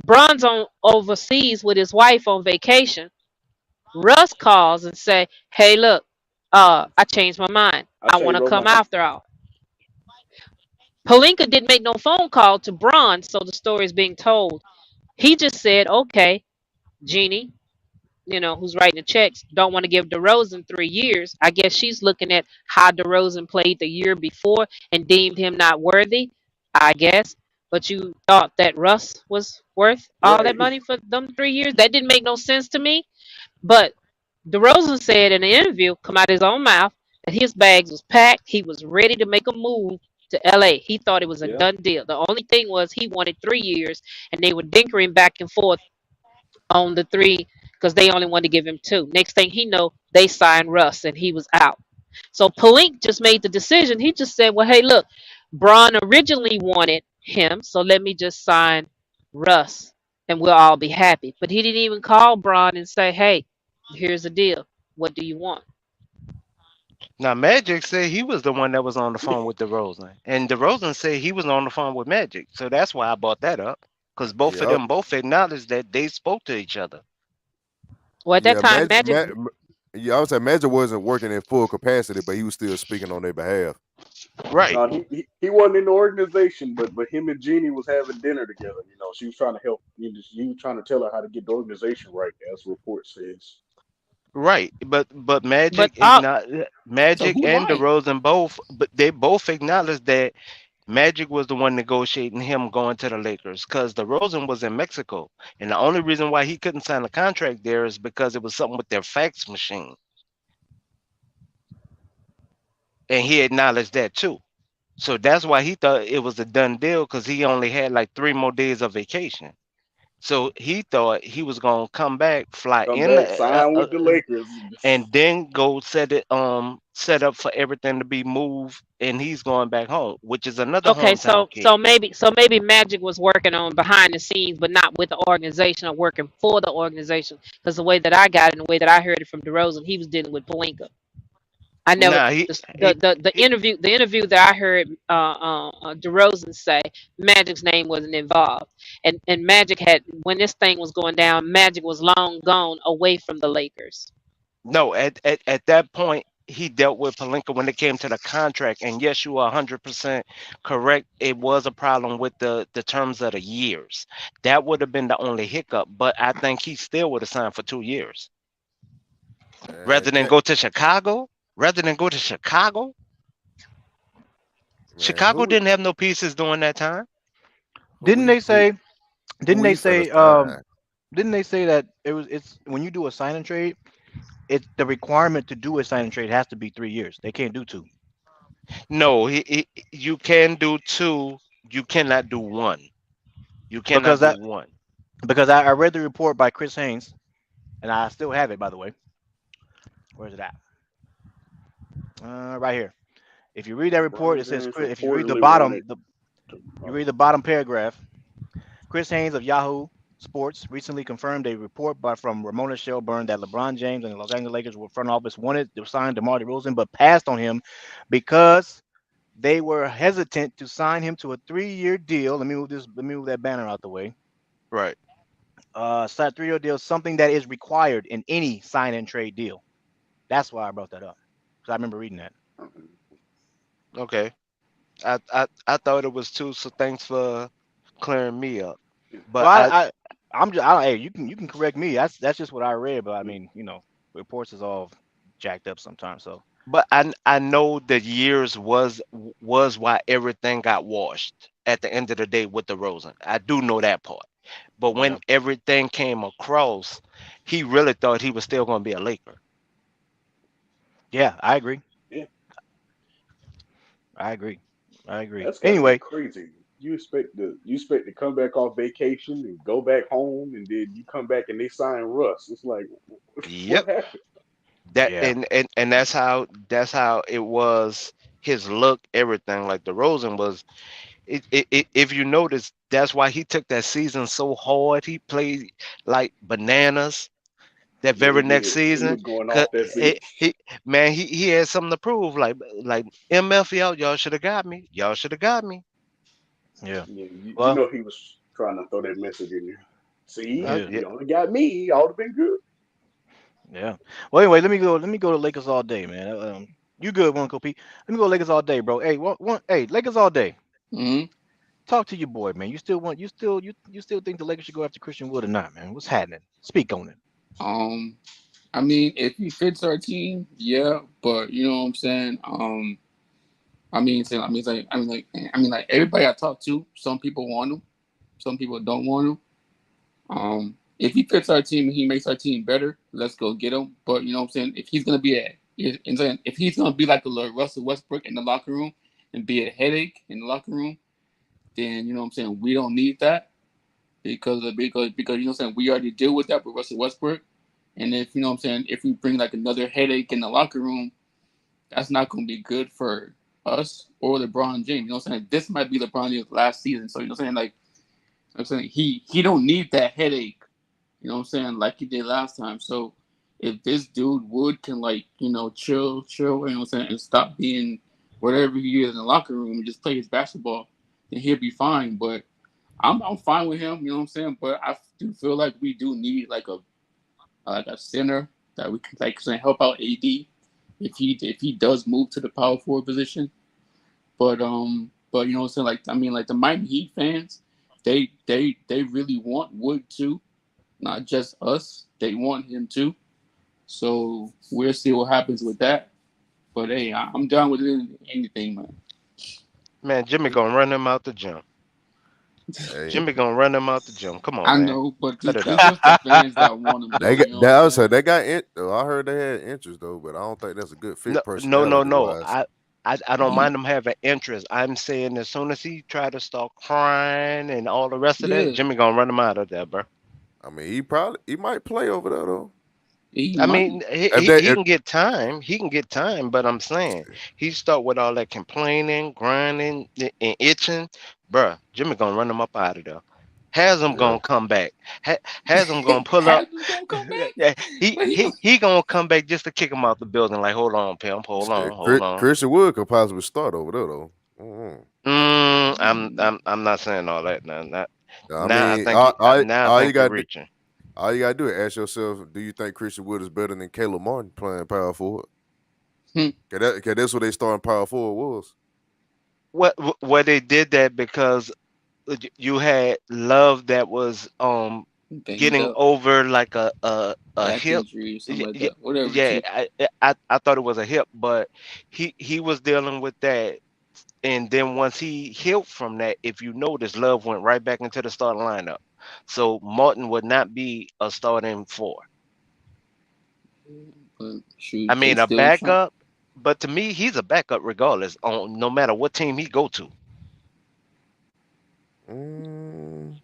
Bron's on overseas with his wife on vacation. Russ calls and say, "Hey, look, I changed my mind. I I want changed to my come mind. after all." Palinka didn't make no phone call to Bron, so the story is being told. He just said, "Okay, Jeannie, who's writing the checks, don't want to give DeRozan 3 years. I guess she's looking at how DeRozan played the year before and deemed him not worthy, I guess. But you thought that Russ was worth all that Right. money for them 3 years? That didn't make no sense to me." But DeRozan said in an interview, come out of his own mouth, that his bags was packed. He was ready to make a move to LA. He thought it was a Yeah. done deal. The only thing was he wanted 3 years, and they were dinkering back and forth on the three because they only wanted to give him two. Next thing he know, they signed Russ and he was out. So Palink just made the decision. He just said, "Well, hey, look, Braun originally wanted him, so let me just sign Russ and we'll all be happy." But he didn't even call Braun and say, "Hey, here's the deal. What do you want?" Now Magic said he was the one that was on the phone with DeRozan, and DeRozan said he was on the phone with Magic. So that's why I brought that up, because both of Yeah, them both acknowledged that they spoke to each other. Well, at that yeah. time, Magic. Yeah, I would say Magic wasn't working in full capacity, but he was still speaking on their behalf. Right, No, he wasn't in the organization, but him and Jeannie was having dinner together. You know, she was trying to help. He was trying to tell her how to get the organization right, as the report says. right. But But So Magic who and lied? DeRozan both, but they both acknowledged that Magic was the one negotiating him going to the Lakers, because DeRozan was in Mexico, and the only reason why he couldn't sign a contract there is because it was something with their fax machine, and he acknowledged that too. So that's why he thought it was a done deal, because he only had like 3 more days of vacation. So he thought he was gonna come back, fly Come in, back, sign with the Lakers. and then go set up for everything to be moved, and he's going back home, which is another okay, hometown so kid. maybe Magic was working on behind the scenes, but not with the organization or working for the organization. Because the way that I got it, and the way that I heard it from DeRozan, he was dealing with Palinka. I never Nah, he the interview that I heard DeRozan say Magic's name wasn't involved, and Magic had when this thing was going down, Magic was long gone away from the Lakers. no at that point he dealt with Palinka when it came to the contract, and yes, you are 100% correct. It was a problem with the terms of the years. That would have been the only hiccup, but I think he still would have signed for 2 years Man, rather than go to Chicago. Rather than go to Chicago, man, Chicago didn't have no pieces during that time. Didn't they who say? Didn't who they he finna say? sign? Didn't they say that it's when you do a sign and trade, it's the requirement to do a sign and trade has to be 3 years. They can't do two No, you can do two. You cannot do one. You cannot because do that one. because I read the report by Chris Haynes and I still have it by the way. Where's it at? Right here. If you read that report, LeBron it says James If you read the reportedly bottom, wanted to. you read the bottom paragraph. Chris Haynes of Yahoo Sports recently confirmed a report from Ramona Shelburne that LeBron James and the Los Angeles Lakers front office wanted to sign DeMar DeRozan, but passed on him because they were hesitant to sign him to a 3-year deal. Let me move that banner out the way. Right. Sign 3-year deal, something that is required in any sign and trade deal. That's why I brought that up because I remember reading that. Okay. I thought it was two, so thanks for clearing me up. Well, But I I'm just, hey, you can correct me. That's just what I read, but I mean, reports is all jacked up sometimes. So I know the years was why everything got washed at the end of the day with the Rosen. I do know that part. But when yeah, everything came across, he really thought he was still going to be a Laker. yeah, I agree. Yeah, I agree. I agree. that's got to be Anyway, crazy. You expect to come back off vacation and go back home, and then you come back and they sign Russ. It's like, what Yep. happened? That yeah, and that's how it was. His look, everything, like the Rosen was. If you notice, that's why he took that season so hard. He played like bananas that Yeah, he very next did. He season. was going 'Cause off that season. man, he had something to prove. Like MF, y'all should have got me. Y'all should have got me. yeah. Yeah, you Well, know he was trying to throw that message in there. See, yeah, Yeah. you only got me. He ought to been good. yeah. Well, anyway, let me go. Let me go to Lakers all day, man. You good, one P? Let me go Lakers all day, bro. Hey, hey, Lakers all day. Hmm. Talk to your boy, man. You still think the Lakers should go after Christian Wood or not, man? What's happening? Speak on it. Um, I mean, if he fits our team, yeah. But you know what I'm saying. Like everybody I talk to, some people want him, some people don't want him. If he fits our team and he makes our team better, let's go get him. But you know what I'm saying. If he's gonna be if he's gonna be like a little Russell Westbrook in the locker room and be a headache in the locker room, then you know what I'm saying we don't need that because you know what I'm saying we already deal with that with Russell Westbrook. And if you know what I'm saying, if we bring like another headache in the locker room, that's not going to be good for us or LeBron James. You know what I'm saying? This might be LeBron James' last season, so you know what I'm saying. Like I'm saying, he don't need that headache. You know what I'm saying? Like he did last time. So if this dude Wood can like chill, you know what I'm saying, and stop being whatever he is in the locker room and just play his basketball, then he'll be fine. But I'm fine with him, you know what I'm saying. But I do feel like we do need like a center that we can like help out AD if he does move to the power forward position. But you know what I'm saying, like I mean like the Miami Heat fans, they really want Wood too, not just us. They want him too. So we'll see what happens with that. But hey, I'm done with anything, man. Man, Jimmy gonna run them out the gym. Hey, Jimmy gonna run them out the gym. Come on, I man. know, but Cut it it's out. just the fans that want him they though. got You know what that I'm also saying? they got in. I heard they had interest though, but I don't think that's a good No, fit no, no, personality no. wise. I don't He, mind him having interest. I'm saying as soon as he try to start crying and all the rest of that, yeah, Jimmy gonna run him out of there, bro. I mean, he might play over there though. he I might. mean, If they he if can get time. He can get time, but I'm saying he start with all that complaining, grinding, and itching, bruh. Jimmy gonna run him up out of there. Has him yeah, gonna come back. Has him gonna pull up. Haslam's gonna come back, Yeah, but he gonna, he gonna come back just to kick him out the building. Like, hold on, pimp, shit, hold on. Christian Wood could possibly start over there though. Mm-hmm. I'm not saying all that now. I mean, all, Now I all you think you're got reaching. all you got to do is ask yourself: do you think Christian Wood is better than Caleb Martin playing power forward? hmm, Cause that's what they starting power forward was. What they did that because you had Love that was banged getting up, over like a back hip. injury or something Y- like y- that. Whatever the Yeah, case. I thought it was a hip, but he was dealing with that. And then once he healed from that, if you notice, Love went right back into the starting lineup. So Martin would not be a starting four. But I shoot, they mean, a still trying. backup, but to me, he's a backup regardless, on no matter what team he go to. Mm,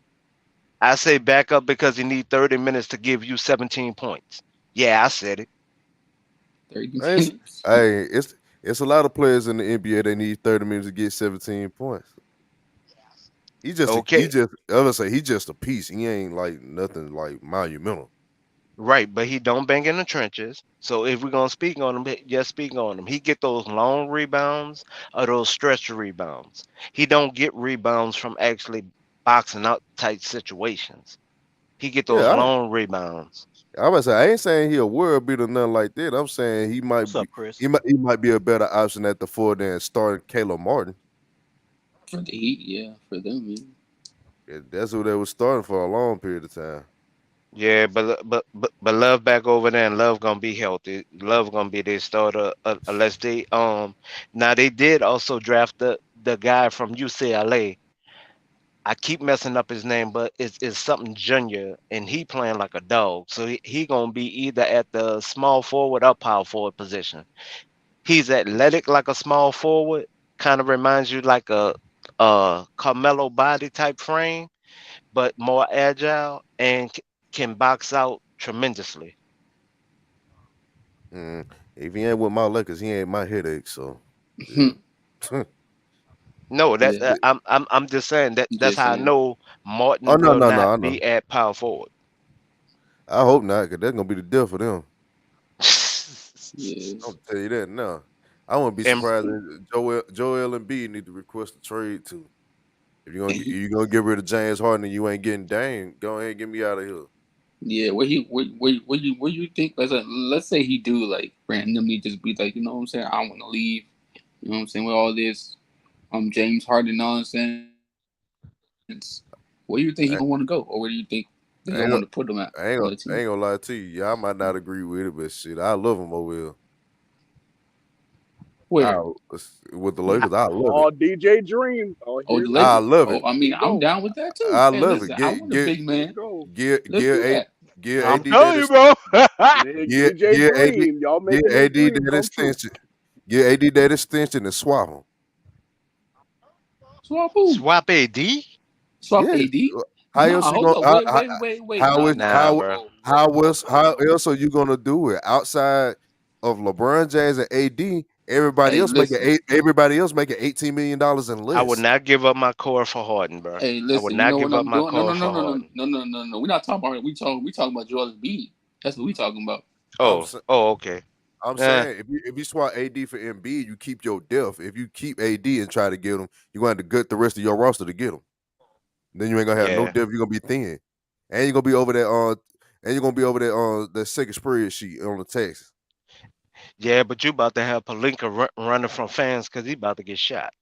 I say backup because he need 30 minutes to give you 17 points. Yeah, I said it. 30 it's, minutes. hey, it's a lot of players in the NBA that need 30 minutes to get 17 points. He Okay, just I would say he just a piece. He ain't like nothing like monumental. right, but he don't bang in the trenches. So if we're gonna speak on him, just speak on him. He get those long rebounds or those stretch rebounds. He don't get rebounds from actually boxing out tight situations. He get those Yeah, long rebounds. I would say I ain't saying he a world beater or nothing like that. I'm saying What's up, Chris? he might be a better option at the four than starting Caleb Martin. For the Heat, yeah, for them, yeah. Yeah, that's who they was starting for a long period of time. Yeah, but Love back over there, and Love gonna be healthy. Love gonna be their starter unless they Now they did also draft the guy from UCLA. I keep messing up his name, but it's something Junior, and he playing like a dog. So he gonna be either at the small forward or power forward position. He's athletic like a small forward, kind of reminds you like a Carmelo body type frame, but more agile and can box out tremendously. Mm. If he ain't with my Lakers, he ain't my headache. So yeah. No, Yeah, I'm just saying I'm that's just how I saying. know Oh Martin no will no no not I know. be at power forward. I hope not, cause that's gonna be the death for them. Yes. I'll tell you that now. I wouldn't be And surprised if Joel and B need to request a trade too. If you gonna get rid of James Harden and you ain't getting Dame, go ahead and get me out of here. Yeah, what you think? Let's say he do like randomly just be like, you know what I'm saying? I want to leave. You know what I'm saying? With all this James Harden nonsense, where do you think he gonna want to go, or where do you think they gonna want I to ain't put gonna, him at on the team? I ain't gonna lie to you. Yeah, I might not agree with it, but shit, I love him over here. Where? With the Lakers, I love it. Oh, DJ Dream. Oh, Oh, the here we I Lakers. go. love Oh, it. I Here mean, we I'm go. down with that too. I Hey, love listen, it. I want a big Let's man. go. Let's do that. Give I'm AD telling you, bro. DJ Dream. Y'all give making his AD dream that come true. extension. Give AD that extension and swap him. Swap who? swap AD? Swap Yes. AD? How else Nah, you hold gonna up. Wait. how Nah, is nah. Nah, how bro. how else are you gonna do it outside of LeBron James and AD? Hey, listen. Everybody else making $18 million and I would less. not give up my core for Harden, bro. Hey, I would listen. You not know what give up I'm my doing? No, core no, no, for no, no, Harden. no, no, no, no. We're not talking about it. We talking about Joel Embiid. That's what we talking about. I'm Oh, sa- oh, okay. I'm Eh, saying if you swap AD for Embiid, you keep your depth. If you keep AD and try to get him, you're going to have to gut the rest of your roster to get him. Then you ain't gonna have no yeah, depth. You're gonna be thin, and you're gonna be over that and you're gonna be over that second spread sheet on the Texas. yeah. But you about to have Palinka running from fans because he about to get shot.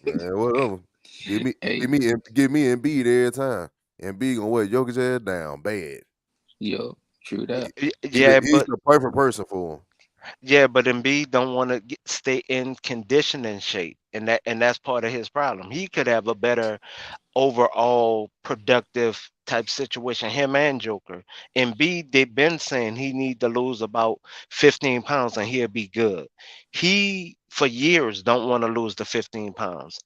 Man, whatever. Give me Hey, give me give me Embiid every time. Embiid gonna wear Jokic ass down bad. yo, true that. Yeah, He's but the perfect person for him. yeah, but Embiid don't want to stay in conditioning shape, and that's part of his problem. He could have a better overall productive type situation. Him and Joker. Embiid, they've been saying he need to lose about 15 pounds and he'll be good. He for years don't want to lose the 15 pounds.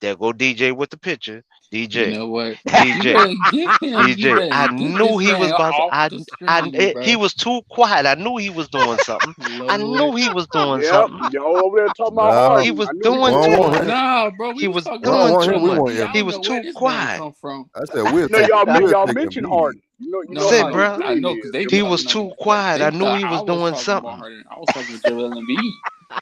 There go DJ with the picture. You DJ. know what? You DJ. better get him. You DJ, I better get knew this he was man about to. off the screen, He bro. was too quiet. I knew he was doing something. I knew Lord. he was doing Yep, something. y'all over there talking about Nah, He Harden. was I knew he we doing was don't too doing want much. him. something. Nah, bro, we He was was talking We about don't doing want too him. We Joel much. want Embiid. I He don't Embiid. was know where too this man quiet. come from. I said we'll No, take we'll y'all take mentioned Embiid. Harden. You know No, how Said, his bro. I thing know is. because they He Everybody was talking too on. quiet. I They knew thought he I was was doing talking about something. Harden. I was talking with Joel Embiid.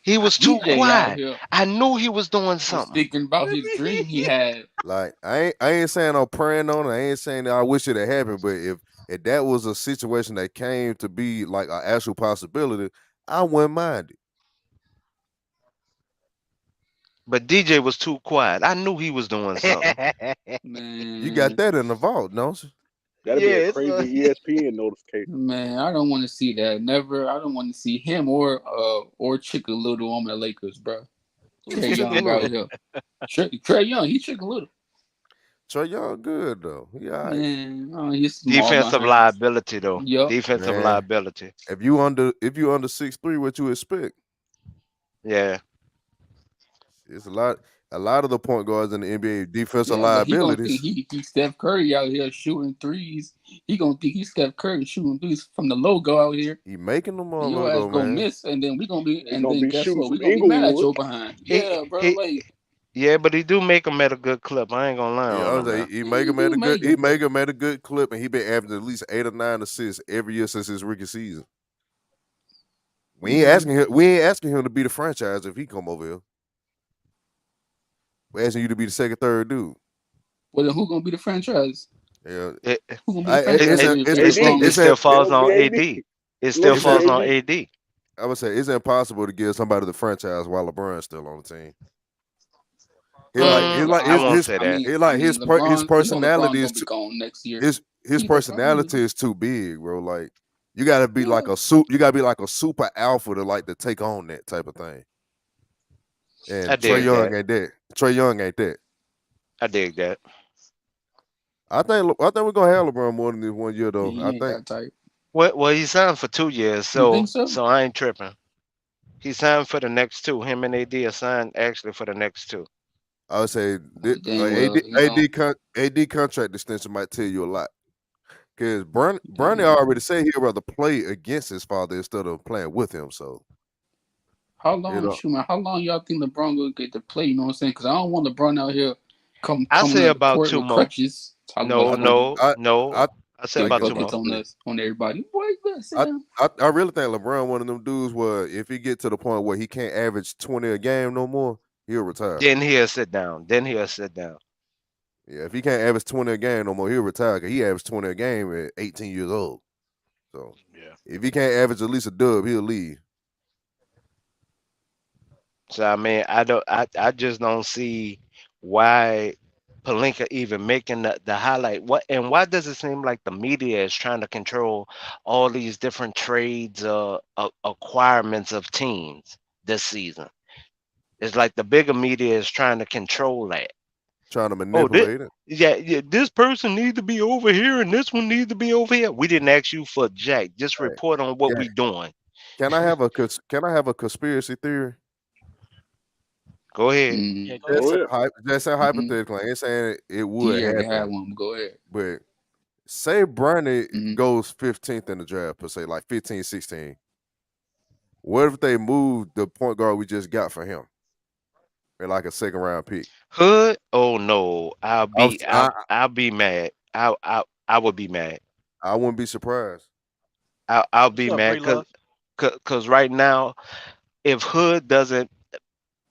He was too DJ out quiet. here I knew he was doing was something. thinking about his dream he had. Like I ain't saying I'm praying on it. I ain't saying that I wish it had happened, but if that was a situation that came to be like an actual possibility, I wouldn't mind it. But DJ was too quiet. I knew he was doing something. You got Man, that in the vault, don't you? That'd be a Yes. crazy ESPN notification. man, I don't want to see that. Never. I don't want to see him or Chicken Little on the Lakers, bro. Who's Trey Chicken Young out Little? here. Trey Young, he Chicken Little. Trey Young good though. He all right. Man, oh, he's small Defensive behind. liability, though. Yup. Defensive Man, liability. if you under 6'3", what you expect? Yeah. It's a lot of the point guards in the NBA defensive Yeah, but he gonna think liabilities. he Steph Curry out here shooting threes. He gonna think he's Steph Curry shooting threes from the logo out here. He making them And your motherfucker ass though, gonna man. miss, and then we gonna be, They're and gonna then be guess shooting what? We from gonna be mad at Inglewood. your behind. He Yeah, bro. he Like, yeah, but he do make them at a good clip. I ain't gonna lie Yeah, on I was him like, now. he yeah, make you him at do a good make he him. make him at a good clip, and he been averaging at least 8 or 9 assists every year since his rookie season. Mm-hmm. We ain't asking him to be the franchise if he come over here. We're asking you to be the second, third dude. Well, then who gonna be the franchise? Yeah, It Who gonna be the I it franchise it's it, if it, LeBron it AD. leave? still it's falls It'll be on AD. AD. It still Looking it's for falls it's on AD. AD. I would say it's impossible to give somebody the franchise while LeBron's still on the team. He like he like I I won't don't. his say that. I mean, his LeBron. You know, personality LeBron is gonna be too gone next year. his He LeBron. personality is too big, bro. Like you gotta be Yeah. like a super alpha to like to take on that type of thing. I And Trey dig Yeah. Young that. ain't that. Trey Young ain't that. I dig that. I think we're gonna have LeBron more than this one year though. He I ain't think that type. Well, he signed for 2 years, You think so so? I ain't tripping. He signed for the next two. Him and AD are signed actually for the next two. I would say Dang well, you know. AD contract extension might tell you a lot. Because Bernie Dang. already said he'd rather play against his father instead of playing with him. So How you long, know, shoot, man? How long y'all think LeBron gonna get to play? You know what I'm saying? Because I don't want LeBron out here I coming say on the about court two with more. crutches, talking about No, he I gonna no, I no. I I say get think about it's two buckets more. on possible. us, on everybody. Boy, you better sit I, down. I really think LeBron one of them dudes where if he get to the point where he can't average 20 a game no more, he'll retire. Then he'll sit down. Then he'll sit down. Yeah, if he can't average 20 a game no more, he'll retire. 'Cause he averaged 20 a game at 18 years old. So Yeah. if he can't average at least a dub, he'll leave. So I mean, I just don't see why Palinka even making the highlight. What and why does it seem like the media is trying to control all these different trades, acquirements of teams this season? It's like the bigger media is trying to control that. Trying to Oh, this, manipulate it. yeah, this person needs to be over here and this one needs to be over here. We didn't ask you for Jack. Just Right. report on what Can, we doing. can I have a conspiracy theory? Go ahead. Mm-hmm. Yeah, go ahead. Go ahead. Just say Mm-hmm. hypothetically. I ain't saying it would He already had happen, one. Go ahead. but say Bronny Mm-hmm. goes 15th in the draft, per se, like 15, 16. What if they move the point guard we just got for him in like a second round pick? Hood? Oh no, I was, I'll be mad. I would be mad. I wouldn't be surprised. I'll What's be up, mad Bree Love? because right now, if Hood doesn't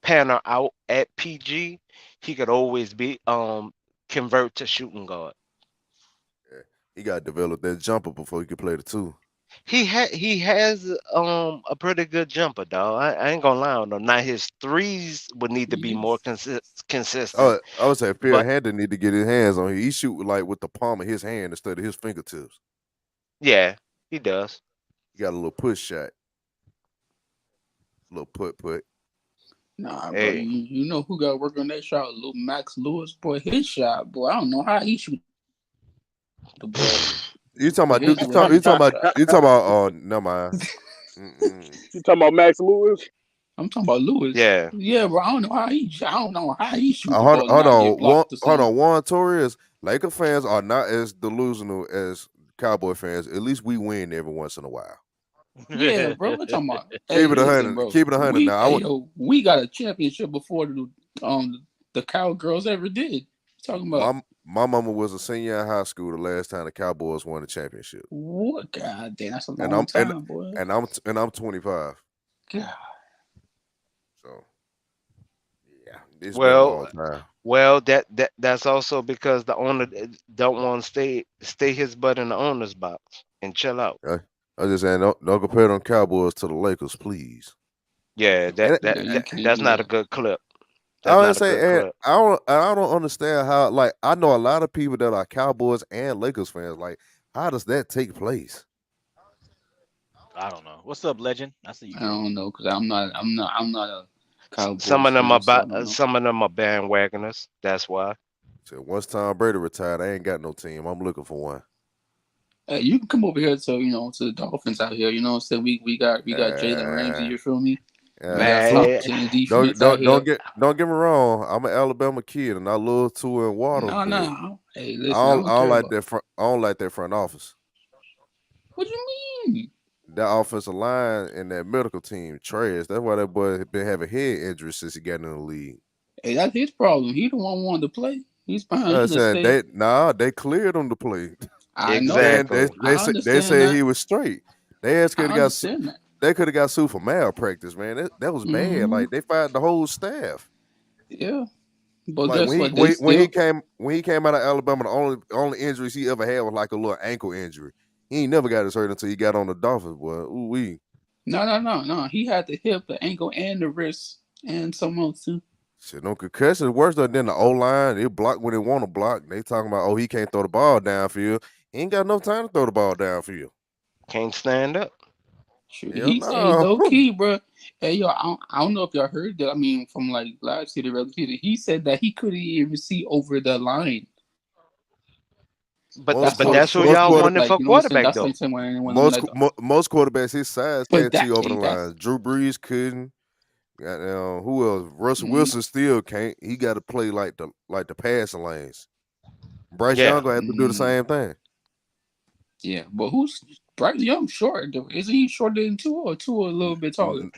pan her out at PG, he could always be convert to shooting guard. Yeah. He got to develop that jumper before he could play the two. He has a pretty good jumper, dog. I ain't gonna lie on him. Now his threes would need to be more Yes. consistent, I would say Phil but Handon need to get his hands on it. He shoot like with the palm of his hand instead of his fingertips. yeah, he does. He got a little push shot, little put. Nah, bro, Hey, you know who got to work on that shot? Little Max Lewis, boy, his shot, boy. I don't know how he shoot the ball, You talking but about Duke? his boy, his jump shot. You talking about? Oh, never mind. Mm-mm. You talking about Max Lewis? I'm talking about Lewis. yeah. Yeah, bro. I don't know how he shoot the ball and Hold not get on, blocked or hold something. on. Juan Torres, Laker fans are not as delusional as Cowboy fans. At least we win every once in a while. Yeah, bro. We're talking about. Hey, listen, bro. Keep it 100 now. We got a championship before the Cowgirls ever did. Talking about My mama was a senior in high school the last time the Cowboys won the championship, what? God damn, that's a and long time, boy. I'm 25. God. So yeah, it's been a long Well, time. that's also because the owner don't want to stay his butt in the owner's box and chill out. I was just saying, don't compare them Cowboys to the Lakers, please. Yeah, And Yeah, you can't that's do not a that. good clip. I That's would not a say, good and clip. I don't understand how. Like, I know a lot of people that are Cowboys and Lakers fans. Like, how does that take place? I don't know. What's up, Legend? I see you, I bro. don't know because I'm not a Some Cowboys of them fan, are so I don't know. some of them are bandwagoners. That's why. So once Tom Brady retired, I ain't got no team. I'm looking for one. Hey, you can come over here to the Dolphins out here. You know what I'm saying? We got Jalen Ramsey. Uh, You feel me? We got Man, Tua, top 10 defense out here. don't get me wrong. I'm an Alabama kid, and I love Tua and Waddle, No, but no. Hey, listen, I don't I don't care like about. that front. I don't like that front office. What do you mean? That offensive line and that medical team trash. That's why that boy been having head injuries since he got in the league. Hey, that's his problem. He the one wanted to play. He's behind. I He just said stay. they cleared him to play. I know. Then exactly. I they understand said that. he was straight. They asked could I have got understand that. they could have got sued for malpractice, man. That was bad. Hmm. Like they fired the whole staff. Yeah, but Like guess what? They still. when he came out of Alabama, the only injuries he ever had was like a little ankle injury. He ain't never got his hurt until he got on the Dolphins, boy. Ooh wee. No. He had the hip, the ankle, and the wrist, and something else too. Shit, no concussions worse than the O line. They block when they want to block. They talking about he can't throw the ball downfield. He ain't got enough time to throw the ball downfield. Can't stand up. Shoot, Hell he say no. low key, bro. Hey, yo, I don't know if y'all heard that. I mean, from like last year to regular season, he said that he couldn't even see over the line. But That's but how that's who short. most y'all wanted Like for you know what I'm saying. quarterback That's like though. saying when one of them like. Most quarterbacks his size But can't see over the that's line. Drew Brees couldn't. Goddamn, who else? Russell mm, Wilson still can't. He got to play like the passing lanes. Bryce Young Yeah. gonna have to do the mm, same thing. yeah. But who's Bryce Young short? Though? Isn't he shorter than Tua or Tua a little bit taller?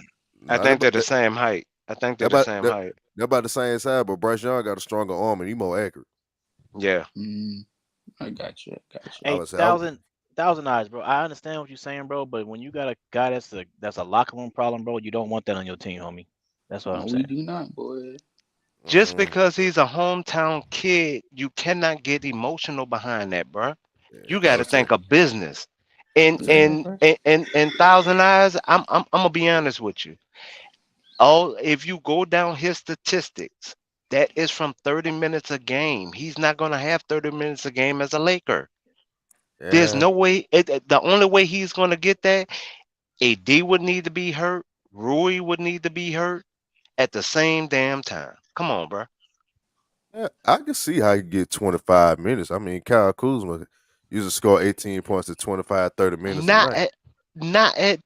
N- I Not think they're about the that. same height. I think they're They're the about same they're, height. they're about the same side, but Bryce Young got a stronger arm and he more accurate. Yeah. Mm, I got you. I Hey, would say, thousand eyes, bro. I understand what you're saying, bro. But when you got a guy that's a locker room problem, bro, you don't want that on your team, homie. That's what No, I'm we saying. do not, boy. Just mm-mm. because he's a hometown kid, you cannot get emotional behind that, bruh. Yeah, You I got to would say, think of business. And Yeah, yeah, and bro. and Thousand Eyes, I'm gonna be honest with you. All if you go down his statistics, that is from 30 minutes a game. He's not gonna have 30 minutes a game as a Laker. There's yeah. no way. The only way he's gonna get that, AD would need to be hurt. Rui would need to be hurt at the same damn time. Come on, bruh. Yeah, I can see how you get 25 minutes. I mean, Kyle Kuzma used to score 18 points to 25, 30 minutes a Not night. at not at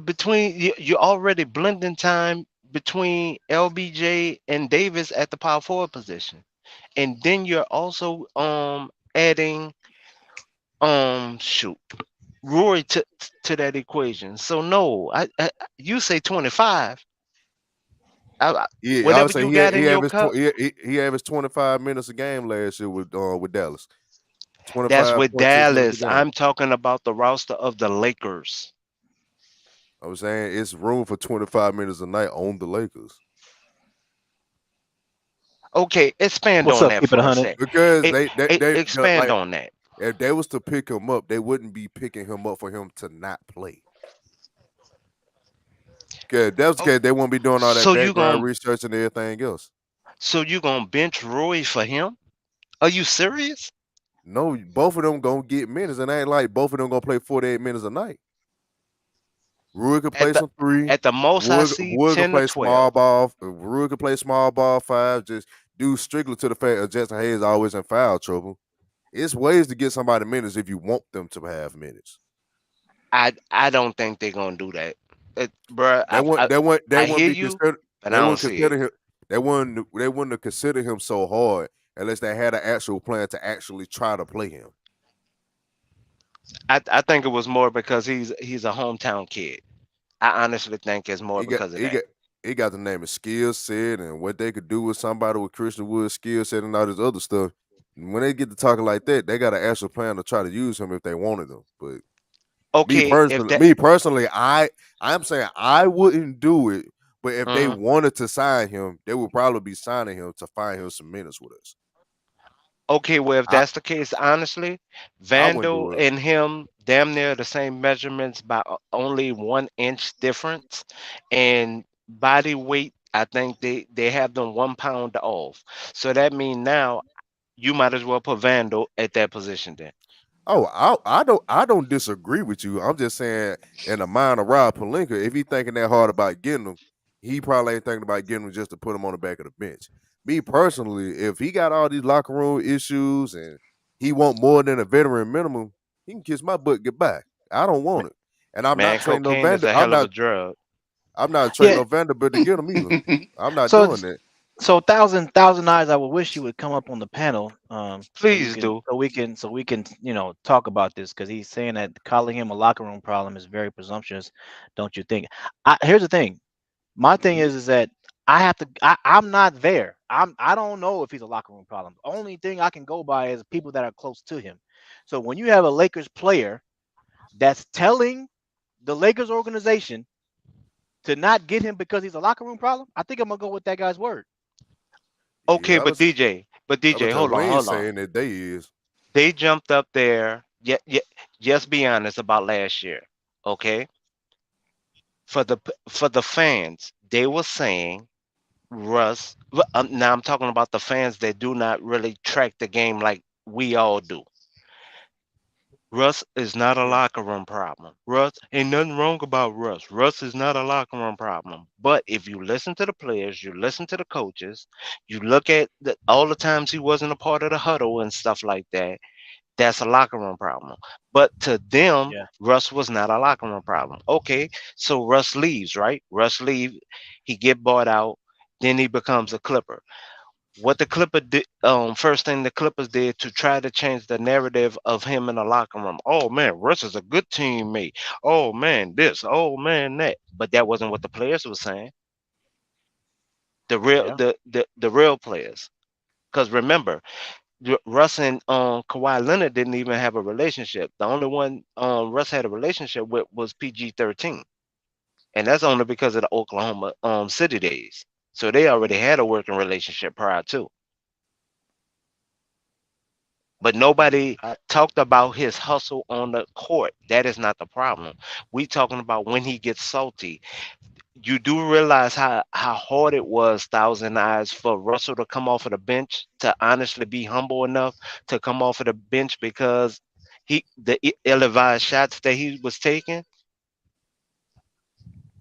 between you already blending time between LBJ and Davis at the power forward position, and then you're also adding shoot Rory to that equation. So no, you say 25. Yeah, I would Whatever say you got in your cup. he averaged 25 minutes a game last year with Dallas. That's 25 with point 6 minutes a Dallas. game. I'm talking about the roster of the Lakers. I was saying it's room for 25 minutes a night on the Lakers Okay, expand What's on up? that Keep it for a 100. sec. because they Expand like on that. if they was to pick him up, they wouldn't be picking him up for him to not play. Okay, if that's the Oh, case, they won't be doing all that so you background gonna research and everything else. so you gonna bench Roy for him? Are you serious? No, both of them gonna get minutes, and ain't like both of them gonna play 48 minutes a night. Rui could At play the some three. at the most I see Wood could 10 to play small 12. ball. Rui could play small ball five. Just due strictly to the fact that Justin Hayes always in foul trouble. It's ways to get somebody minutes if you want them to have minutes. I don't think they're gonna do that. Bruh, They wouldn't. They I wouldn't hear be you, considered. but They I don't wouldn't see it. consider him. They wouldn't. They wouldn't have considered him so hard unless they had an actual plan to actually try to play him. I think it was more because he's a hometown kid. I honestly think it's more He got. because of He that. got. He got the name of skill set and what they could do with somebody with Christian Wood's skill set and all this other stuff. And when they get to talking like that, they got an actual plan to try to use him if they wanted him. But Okay, if that me personally, I'm saying I wouldn't do it. But if they mhm. wanted to sign him, they would probably be signing him to find him some minutes with us. Okay, well, if I that's the case, honestly, I wouldn't Vandal do it. and him damn near the same measurements by only 1 inch difference, and body weight. I think they have them 1 pound off. So that means now you might as well put Vandal at that position then. Oh, I don't disagree with you. I'm just saying in the mind of Rob Pelinka, if he thinking that hard about getting him, he probably ain't thinking about getting him just to put him on the back of the bench. Me personally, if he got all these locker room issues and he want more than a veteran minimum, he can kiss my butt goodbye. I don't want it. And I'm not Man, trading no cocaine is Vander. a hell of a drug. I'm not trading Yeah. no Vanderbilt to get him either. I'm not So doing that. so thousand eyes. I would wish you would come up on the panel, Please do. so we can talk about this because he's saying that calling him a locker room problem is very presumptuous, don't you think? Here's the thing. My thing is that I have to. I'm not there. I don't know if he's a locker room problem. The only thing I can go by is people that are close to him. So when you have a Lakers player that's telling the Lakers organization to not get him because he's a locker room problem, I think I'm gonna go with that guy's word. Okay, Yeah, but I would tell we ain't hold on. saying that they is. They jumped up there. Yeah, yeah. Just be honest about last year. Okay, for the fans, they were saying Russ. Now I'm talking about the fans that do not really track the game like we all do. Russ is not a Yeah. locker room problem. Russ ain't nothing wrong about Russ. Russ is not a locker room problem. But if you listen to the players, you listen to the coaches, you look at all the times he wasn't a part of the huddle and stuff like that. That's a locker room problem. But to them, Yeah. Russ was not a locker room problem. Okay, so Russ leaves, right? Russ leave, he get bought out, then he becomes a Clipper. What the Clipper did, first thing the Clippers did to try to change the narrative of him in the locker room. Oh man, Russ is a good teammate. Oh man, this. Oh man, that. But that wasn't what the players were saying. The real, Yeah. the real players. Because remember, Russ and Kawhi Leonard didn't even have a relationship. The only one Russ had a relationship with was PG-13, and that's only because of the Oklahoma City days. So they already had a working relationship prior to. But nobody I, talked about his hustle on the court. That is not the problem. We talking about when he gets salty. You do realize how hard it was, Thousand Eyes, for Russell to come off of the bench to honestly be humble enough to come off of the bench because the ill-advised shots that he was taking,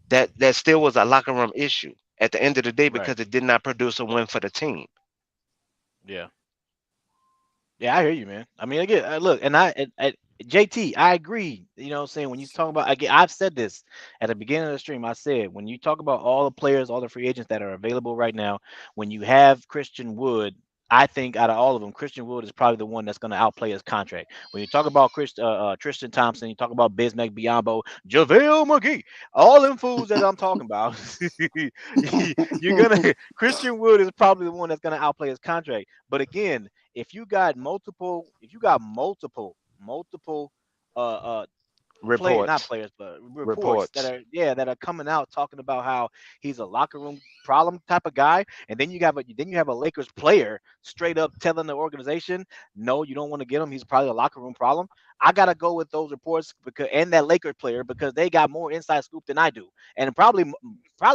that still was a locker room issue at the end of the day right. because it did not produce a win for the team. Yeah. Yeah, I hear you, man. I mean, again, look, and JT, I agree. You know what I'm saying? When you talk about, again, I've said this at the beginning of the stream. I said, when you talk about all the players, all the free agents that are available right now, when you have Christian Wood, I think out of all of them, Christian Wood is probably the one that's going to outplay his contract. When you talk about Tristan Thompson, you talk about Bismack Biyombo, JaVale McGee, all them fools that I'm talking about, you're gonna Christian Wood is probably the one that's going to outplay his contract. But again, if you got multiple not Reports. players, but reports that Reports. are that are coming out talking about how he's a locker room problem type of guy, and then you have a Lakers player straight up telling the organization, no, you don't want to get him. He's probably a locker room problem. I gotta go with those reports because and that Lakers player because they got more inside scoop than I do, and probably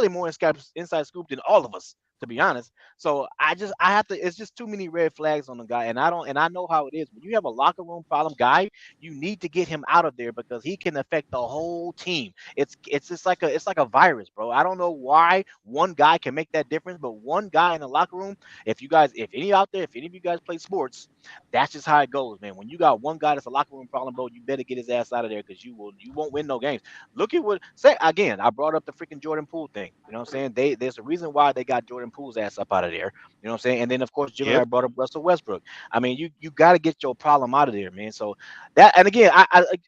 more inside scoop than all of us. To be honest, so I have to. It's just too many red flags on the guy, and I know how it is when you have a locker room problem guy. You need to get him out of there because he can affect the whole team. It's just like a virus, bro. I don't know why one guy can make that difference, but one guy in the locker room. If any of you guys play sports, that's just how it goes, man. When you got one guy that's a locker room problem, bro, you better get his ass out of there because you won't win no games. Look at what say again. I brought up the freaking Jordan Poole thing. You know what I'm saying? There's a reason why they got Jordan Poole's ass up out of there. You know what I'm saying? And then of course Jimmy and I Yep. brought up Russell Westbrook. I mean, you got to get your problem out of there, man. So that and again,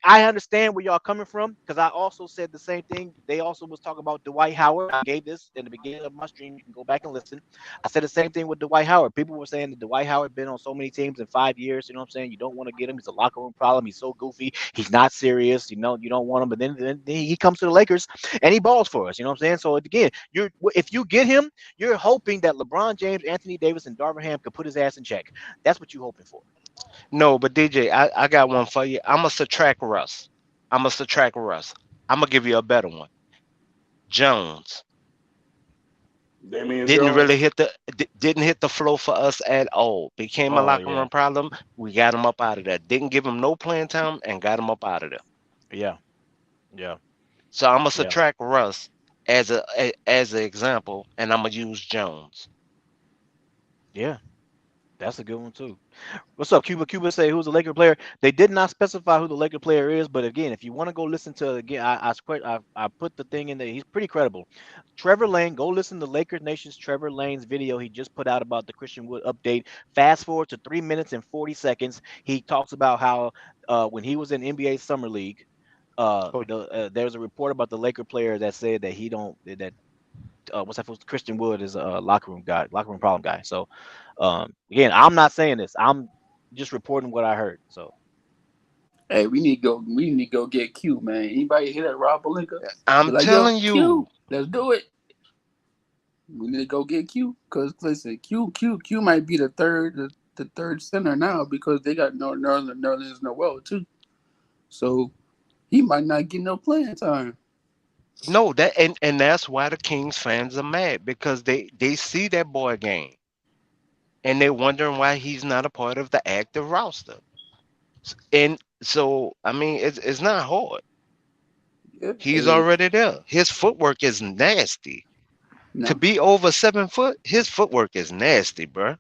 I understand where y'all coming from because I also said the same thing. They also was talking about Dwight Howard. I gave this in the beginning of my stream. You can go back and listen. I said the same thing with Dwight Howard. People were saying that Dwight Howard been on so many teams in 5 years. You know what I'm saying? You don't want to get him. He's a locker room problem. He's so goofy. He's not serious. You don't want him. But then he comes to the Lakers and he balls for us. You know what I'm saying? So again, if you get him, you're hoping that LeBron James, Anthony Davis, and Darvin Ham could put his ass in check. That's what you're hoping for. No, but DJ, I got one for you. I'm gonna subtract Russ. I'm gonna subtract Russ. I'm gonna give you a better one. Jones Damian didn't Jones. really didn't hit the flow for us at all. Became a Oh locker yeah, room problem. We got him up out of there. Didn't give him no playing time and got him up out of there. yeah, yeah, So I'm gonna yeah, subtract Russ as an example, and I'm gonna use Jones. yeah. That's a good one too. What's up, Cuba? Cuba say who's the Laker player. They did not specify who the Laker player is, but again, if you want to go listen to again, I put the thing in there. He's pretty credible. Trevor Lane, go listen to Lakers Nation's Trevor Lane's video he just put out about the Christian Wood update. Fast forward to 3 minutes and 40 seconds. He talks about how when he was in NBA Summer League, Oh, there's a report about the Laker player that said that he don't that what's that? Christian Wood is a locker room guy, locker room problem guy. So, again, I'm not saying this. I'm just reporting what I heard. So, Hey, we need to go. We need to go get Q, man. Anybody hear that Rob Palinka? Be I'm like, yo, telling you, Q, let's do it. We need to go get Q because listen, Q might be the third center now because they got Nerlens Noel too. So he might not get no playing time. no, and that's why the Kings fans are mad because they see that boy game and they're wondering why he's not a part of the active roster. And so, I mean, it's not hard. Yeah, He's hey, already there. His footwork is nasty. To no, be over 7 foot, his footwork is nasty, bruh.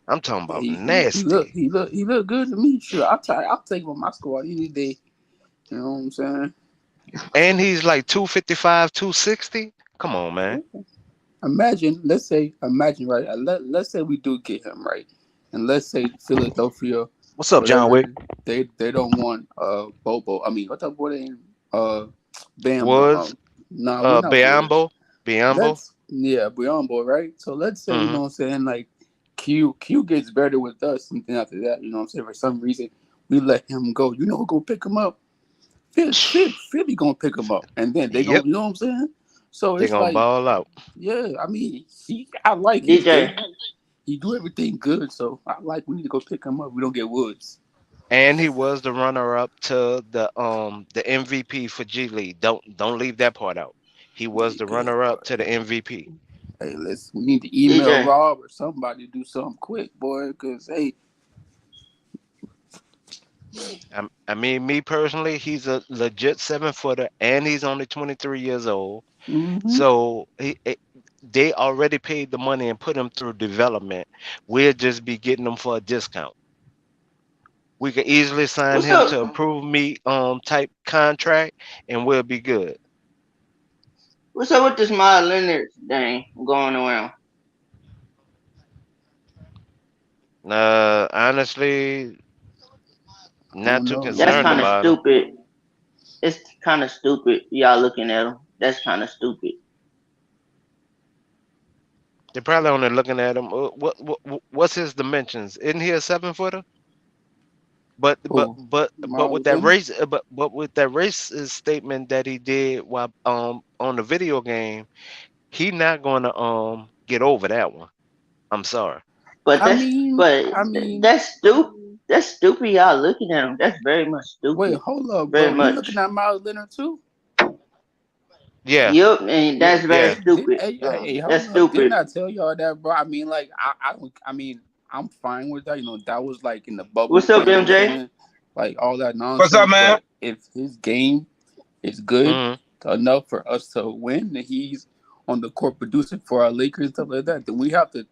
I'm talking yeah, about he nasty. look good to me. Sure, I'll take him on my squad any day. You know what I'm saying? And he's like 255, 260. Come on, man. Imagine, imagine, right? Let's say we do get him, right? And let's say Philadelphia, what's up, John whatever, Wick? they don't want Bobo. I mean, what the boy name? Bam. Woods, Nah, we're not Woods. Biombo. Briambo, right? So let's say, you Hmm. know what I'm saying, like Q gets better with us, and then after that, you know what I'm saying, for some reason, we let him go. You know who gonna pick him up? Philly gonna pick him up, and then they gonna, Yep, you know what I'm saying? So they're it's gonna like, ball out. yeah, I mean, I like his DJ, game. He do everything good, so I like. We need to go pick him up. We don't get Woods. And he was the runner up to the MVP for G League. Don't leave that part out. He was the Yeah, runner up but to the MVP. hey, we need to email DJ, Rob or somebody to do something quick, boy. Because hey, I mean, me personally, he's a legit 7 footer, and he's only 23 years old. mm-hmm. So they already paid the money and put him through development. We'll just be getting him for a discount. We could easily sign what's him to up? a prove me type contract, and we'll be good. What's up with this Miles Leonard thing going around? Honestly, I not don't too know, That's concerned man. kind of about him. stupid. It's kind of stupid. Y'all looking at him. That's kind of stupid. They're probably only looking at him. What's his dimensions? Isn't he a 7 footer? Who? But with Miles that Leonard? race, but with that racist statement that he did while on the video game, he not gonna get over that one. I'm sorry. But I that's mean, but I mean, that's stupid. That's stupid. Y'all looking at him. That's very much wait, stupid. hold up, Very bro. You looking much. at Miles Leonard too? Yeah, Yup, and Yeah, that's very yeah. stupid, bro. hey, That's hold up. Didn't stupid. I tell y'all that, bro? I mean, like, I mean, I'm fine with that. You know, that was like in the bubble. What's up, You know what I'm MJ? saying? Like all that What's up, nonsense. man? But if his game is good hmm enough for us to win, and he's on the court producing for our Lakers and stuff like that, then we have to, you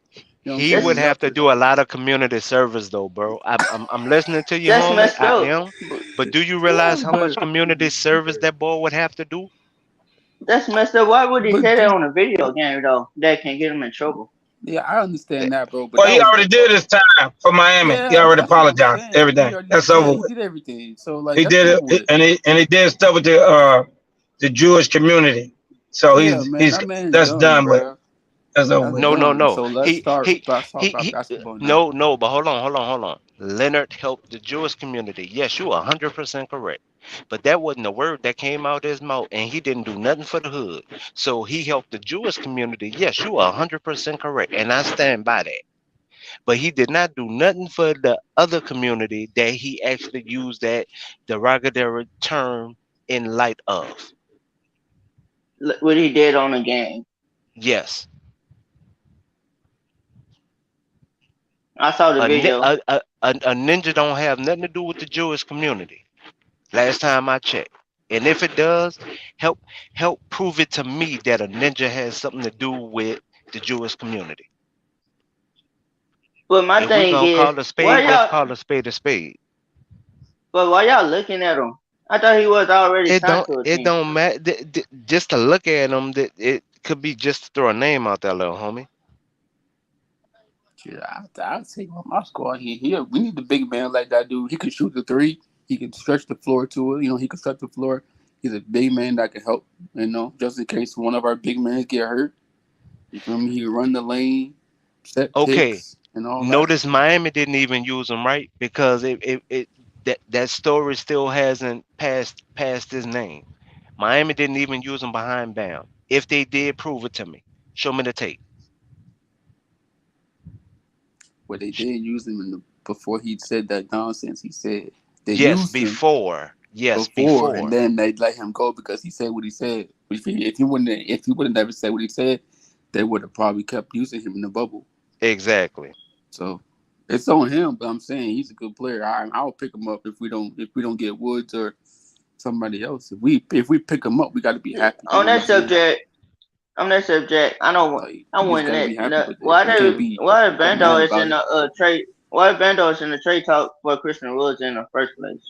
know what I'm He saying? would That's We have have to to. do a lot of community service though, bro. I'm listening to you, that's homie. messed I up. am. But do you Yeah, realize how much but community service that boy would have to do? That's messed up. Why would he but say that do on a video game though? That can get him in trouble. yeah, I Eh, understand that, bro. But Well, that he was in the already did bubble. his time for Miami. He Yeah, already that's what I'm apologized. saying. He Everything. already, That's yeah, over he with. did everything. So like He that's did over it, with. and he did stuff with the Jewish community. So Yeah, man, he's that man's that's done, done with. bro. That's over That's with. No, no, done. no. So let's talk about He basketball now. no, no, but hold on. Leonard helped the Jewish community. Yes, you are 100% correct. But that wasn't a word that came out of his mouth, and he didn't do nothing for the hood. So he helped the Jewish community. Yes, you are 100% correct, and I stand by that. But he did not do nothing for the other community that he actually used that derogatory term in light of. What he did on the game. Yes, I saw the video. a ninja don't have nothing to do with the Jewish community. Last time I checked. And if it does, help prove it to me that a ninja has something to do with the Jewish community. But my If we thing gonna is, call a why spade, let's y'all? call a spade a spade. But why y'all looking at him? I thought he was already signed to a It team. don't matter. Just to look at him, that it could be just to throw a name out there, little homie. Shit, I'll take him on my squad. We need the big man like that dude. He can shoot the three. He can stretch the floor to it. You know, he can stretch the floor. He's a big man that can help. You know, just in case one of our big men get hurt. You feel me? He can run the lane, set Okay, picks, and all that. notice Miami didn't even use him, right? Because it that story still hasn't passed his name. Miami didn't even use him behind Bam. If they did, prove it to me. Show me the tape. But they Sh- did use him before he said that nonsense. He said they Yes, used him before. Yes, before, and before. then they let him go because he said what he said. If he would have never said what he said, they would have probably kept using him in the bubble. Exactly. So it's on him. But I'm saying he's a good player. I'll pick him up if we don't get Woods or somebody else. If we pick him up, we got to be happy. You On know what that I'm saying? subject, I don't. Like I we just wouldn't got to let. be happy with it. Why We can't do be why Bando mad is about in it. the trade? Why Bando is in the trade talk for Christian Woods in the first place?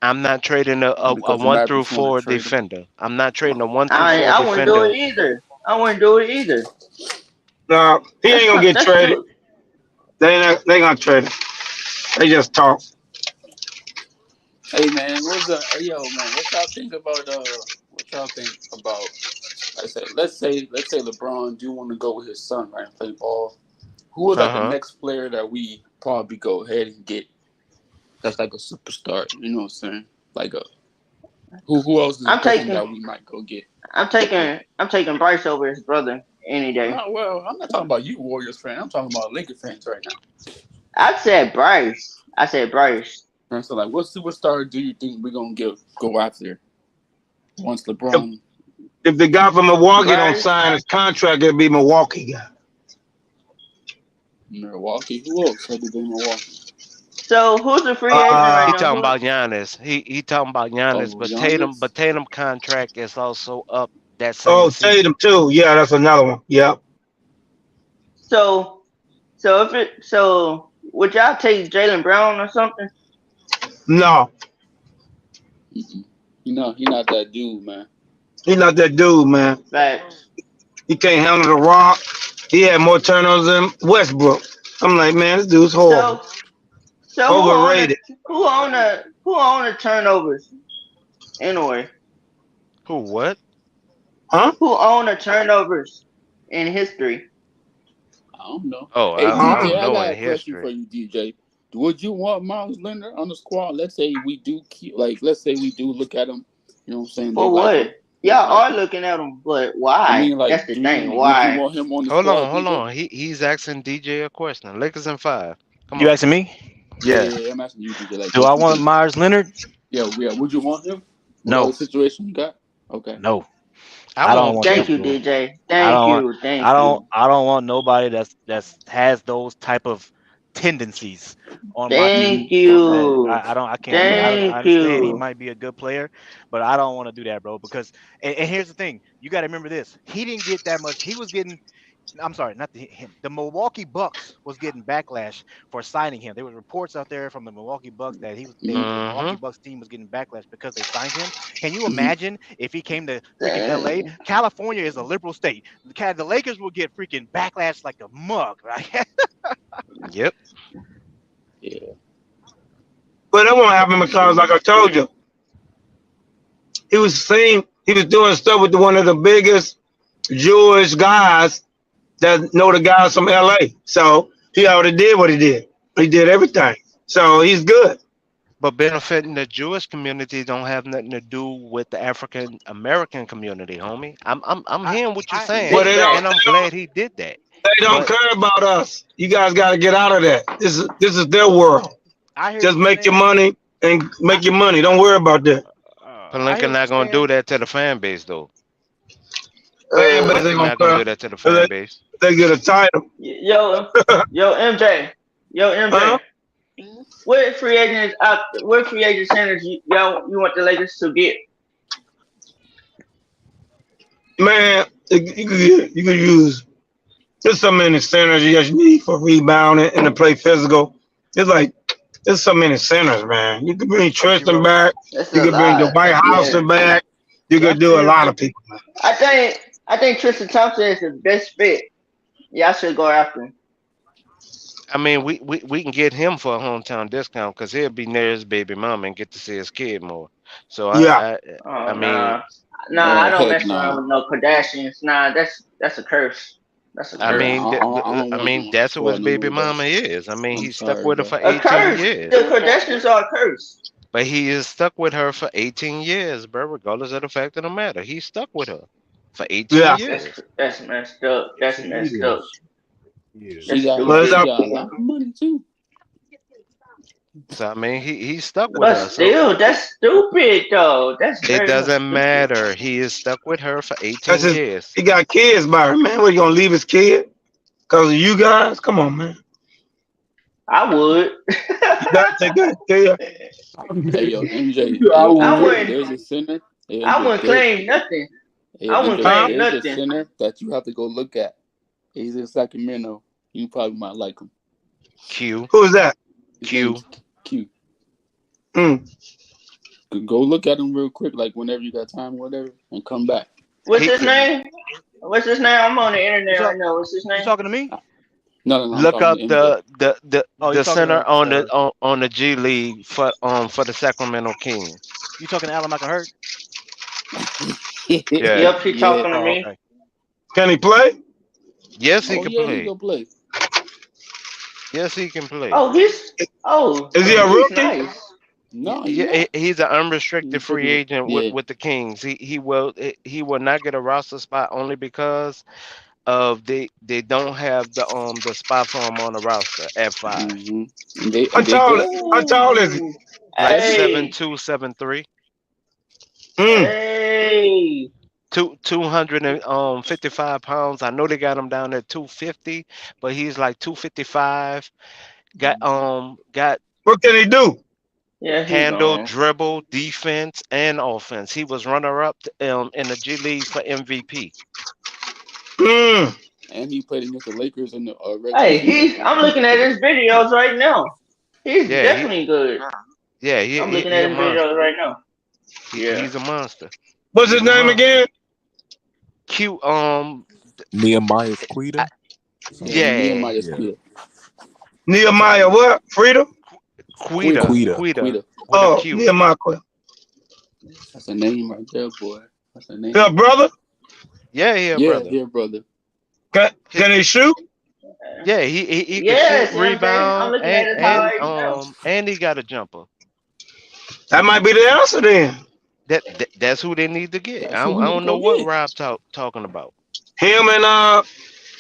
I'm not trading a Because the one through Mavericks want to four trade him. defender. I'm not trading a one through I four I wouldn't do defender. it either. I wouldn't do it either. No, he ain't gonna get That's traded. too. They gonna trade him. They just talk. Hey man, hey yo man, what y'all think about let's say LeBron do want to go with his son, right, and play ball. Who is Uh like the huh. next player that we probably go ahead and get that's like a superstar, you know what I'm saying? Like a who else is a I'm person taking that we might go get? I'm taking Bryce over his brother any day. Well, I'm not talking about you Warriors fan. I'm talking about Lakers fans right now. I said Bryce. I said Bryce. And so like what superstar do you think we're gonna go after once If, LeBron if the guy from Milwaukee don't Bryce. sign his contract, it'll be Milwaukee guy. Milwaukee? Who else other than Milwaukee? So who's the free agent right He Uh, now? talking Who? about Giannis. He talking about Giannis, Oh, but Giannis? Tatum contract is also up that same oh, season. Tatum too. Yeah, that's another one. Yeah. So so would y'all take Jalen Brown or something? No, Mm-mm. He not that dude, man. he not that dude, man. Facts. He can't handle the rock. He had more turnovers than Westbrook. I'm like, man, this dude's horrible. So so Overrated. who own the turnovers anyway? Who what? Huh? Who own the turnovers in history? don't know. Oh, Hey, I DJ, don't I know got in a question for history. you, DJ. Would you want Miles Leonard on the squad? Let's say we do keep, like, let's say we do look at him. You know what I'm saying? They For like what? him. Y'all Like, are looking at him, but I why? mean, like, That's the thing. would you Why? want him on the Hold squad, on, hold DJ? on. He's asking DJ a question. Lakers in 5. Come You on. asking me? Yeah. Yeah. I'm asking you, DJ. Like, Do what I you want think? Myers Leonard? Yeah. Would you want him with all No, the situation you got? Okay. no. I I don't want want Thank that, Q. you, bro. DJ. I Thank don't want. you. Thank you. I don't want nobody that's has those type of tendencies on my Mm-hmm. team. Thank Man, you. I don't. I can't do it. I Thank understand he you. might be a good player, but I don't want to do that, bro. Because and here's the thing: you got to remember this. He didn't get that much. He was getting. I'm sorry, not him. The Milwaukee Bucks was getting backlash for signing him. There was reports out there from the Milwaukee Bucks that the Milwaukee Mm-hmm. Bucks team was getting backlash because they signed him. Can you Mm-hmm. imagine if he came to freaking LA? Dang. California is a liberal state. The Lakers will get freaking backlash like a mug, right? Yep. Yeah. But that won't happen because, like I told you, he was doing stuff with one of the biggest Jewish guys that know the guys from LA. So he already did what he did. He did everything. So he's good. But benefiting the Jewish community don't have nothing to do with the African American community, homie. I'm I hearing what you're I saying, Well, they don't and I'm Exactly. glad he did that. they don't But care about us. You guys got to get out of that. This is their world. I hear what Just you're make your saying. money and I make your money. Don't worry about that. I hear Palinka what not you're gonna do saying. that to the fan base though. Fan base Palinka ain't gonna not gonna care. do that to the If fan they, base. they get a title. Yo, yo, MJ. Yo, Huh? MJ. What free agent centers you want the Lakers to get? Man, you could use there's so many centers you just need for rebounding and to play physical. It's like there's so many centers, man. You could bring Hey, Tristan Shiro. back. That's You a could bring lot. Dwight Yeah. Howard back. You Yeah, I could can do see a it. lot of people, man. I think Tristan Thompson is the best fit. Y'all should go after him. I mean, we can get him for a hometown discount because he'll be near his baby mama and get to see his kid more. So Yeah. I Oh mean, nah, I don't Heck mess around nah. with no Kardashians. Nah, that's a curse. That's a I curse. mean, I don't want them on the that's who his squad no baby more, though. mama is. I mean, I'm he stuck sorry, with her bro. for A 18 curse. The years, Kardashians are a curse. but he is stuck with her for 18 years, bro. Regardless of the fact of the matter, he's stuck with her for 18 Yeah. years. That's messed up. That's messed up. She That's got Well, it's stupid. she up. got a lot of money too. So I mean, he's stuck with But her. So still, that's stupid though. That's it very much doesn't stupid. matter. He is stuck with her for That's 18 his. years. He got kids by her, man. What, you gonna leave his kid because of you guys? Come on, man. I would. You gotta take good care. Hey yo, MJ. Hey I yo, I MJ. would. wouldn't. There's a center. Hey I MJ. wouldn't claim nothing. Hey yo, I wouldn't MJ. Huh? claim There's a nothing. center that you have to go look at. He's in Sacramento. You probably might like him. Q Who is that? His Q. name's Q. Mm. Go look at him real quick, like whenever you got time, whatever, and come back. What's He his name? What's his name? I'm on the You internet talk, right now. What's his you name? talking to me? No, I'm look talking up to MJ. Oh, you the talking center to on the G League for the Sacramento Kings. you talking to Alan Michael Hurt? Yeah. Yep, he Yeah. talking to Oh, me. okay. Can he play? Yes, he Oh can yeah, he play. go play. Yes, he can play. Oh, Is he a he's rookie? nice. No, he's Yeah, not. he's an unrestricted He's free taking. agent Yeah. with the Kings. He will not get a roster spot only because of they don't have the spot for him on the roster at 5. Mm-hmm. How And they tall? just How tall is he? Ooh. Like Hey, 7'2", 7'3". Mm. hey. 255 pounds. I know they got him down at 250, but he's like 255. Got What can he do? Yeah, he handle, gone. dribble, defense, and offense. He was runner up in the G League for MVP. Mm. and he played against the Lakers in the regular Hey, season. I'm looking at his videos right now. He's Yeah, definitely good. I'm looking he at a his videos monster. right now. Yeah. He's a monster. What's his He's a name monster. again? Cute. Nehemiah I, Squeeder, Yeah, something like that. yeah, Nehemiah Yeah, Squid. Nehemiah what? Frida? Quita. Quita. Quita. With a Oh, Q. Nehemiah. That's a name right there, boy. That's a Yeah, name. brother. Yeah, Yeah, brother. here, brother. Can His he shoot? Yeah, he can shoot, Yes, MJ. I'm rebound, looking at his highlights now. and he got a jumper. That might be the answer then. That's who they need to get. That's what I we need to don't know go what get. Rob talking about. Him and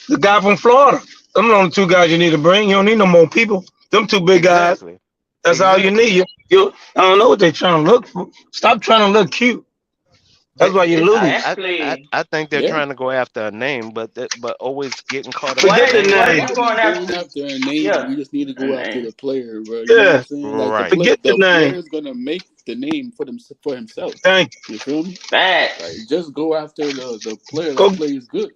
the guy from Florida. Them are the only two guys you need to bring. You don't need no more people. Them two big guys. Exactly. That's all you need. I don't know what they're trying to look for. Stop trying to look cute. That's why you It's lose. actually. I think they're Yeah. trying to go after a name, but always getting caught up Forget the in the Why name. you Nobody going going after? after a name. Yeah, We just need to a go after name. the player, bro. You know what Yeah. I'm saying? name. Like Right. Forget the the name. player's gonna make the name for himself. Thank You feel me? Facts. Like just go after the player you. Go. that plays good.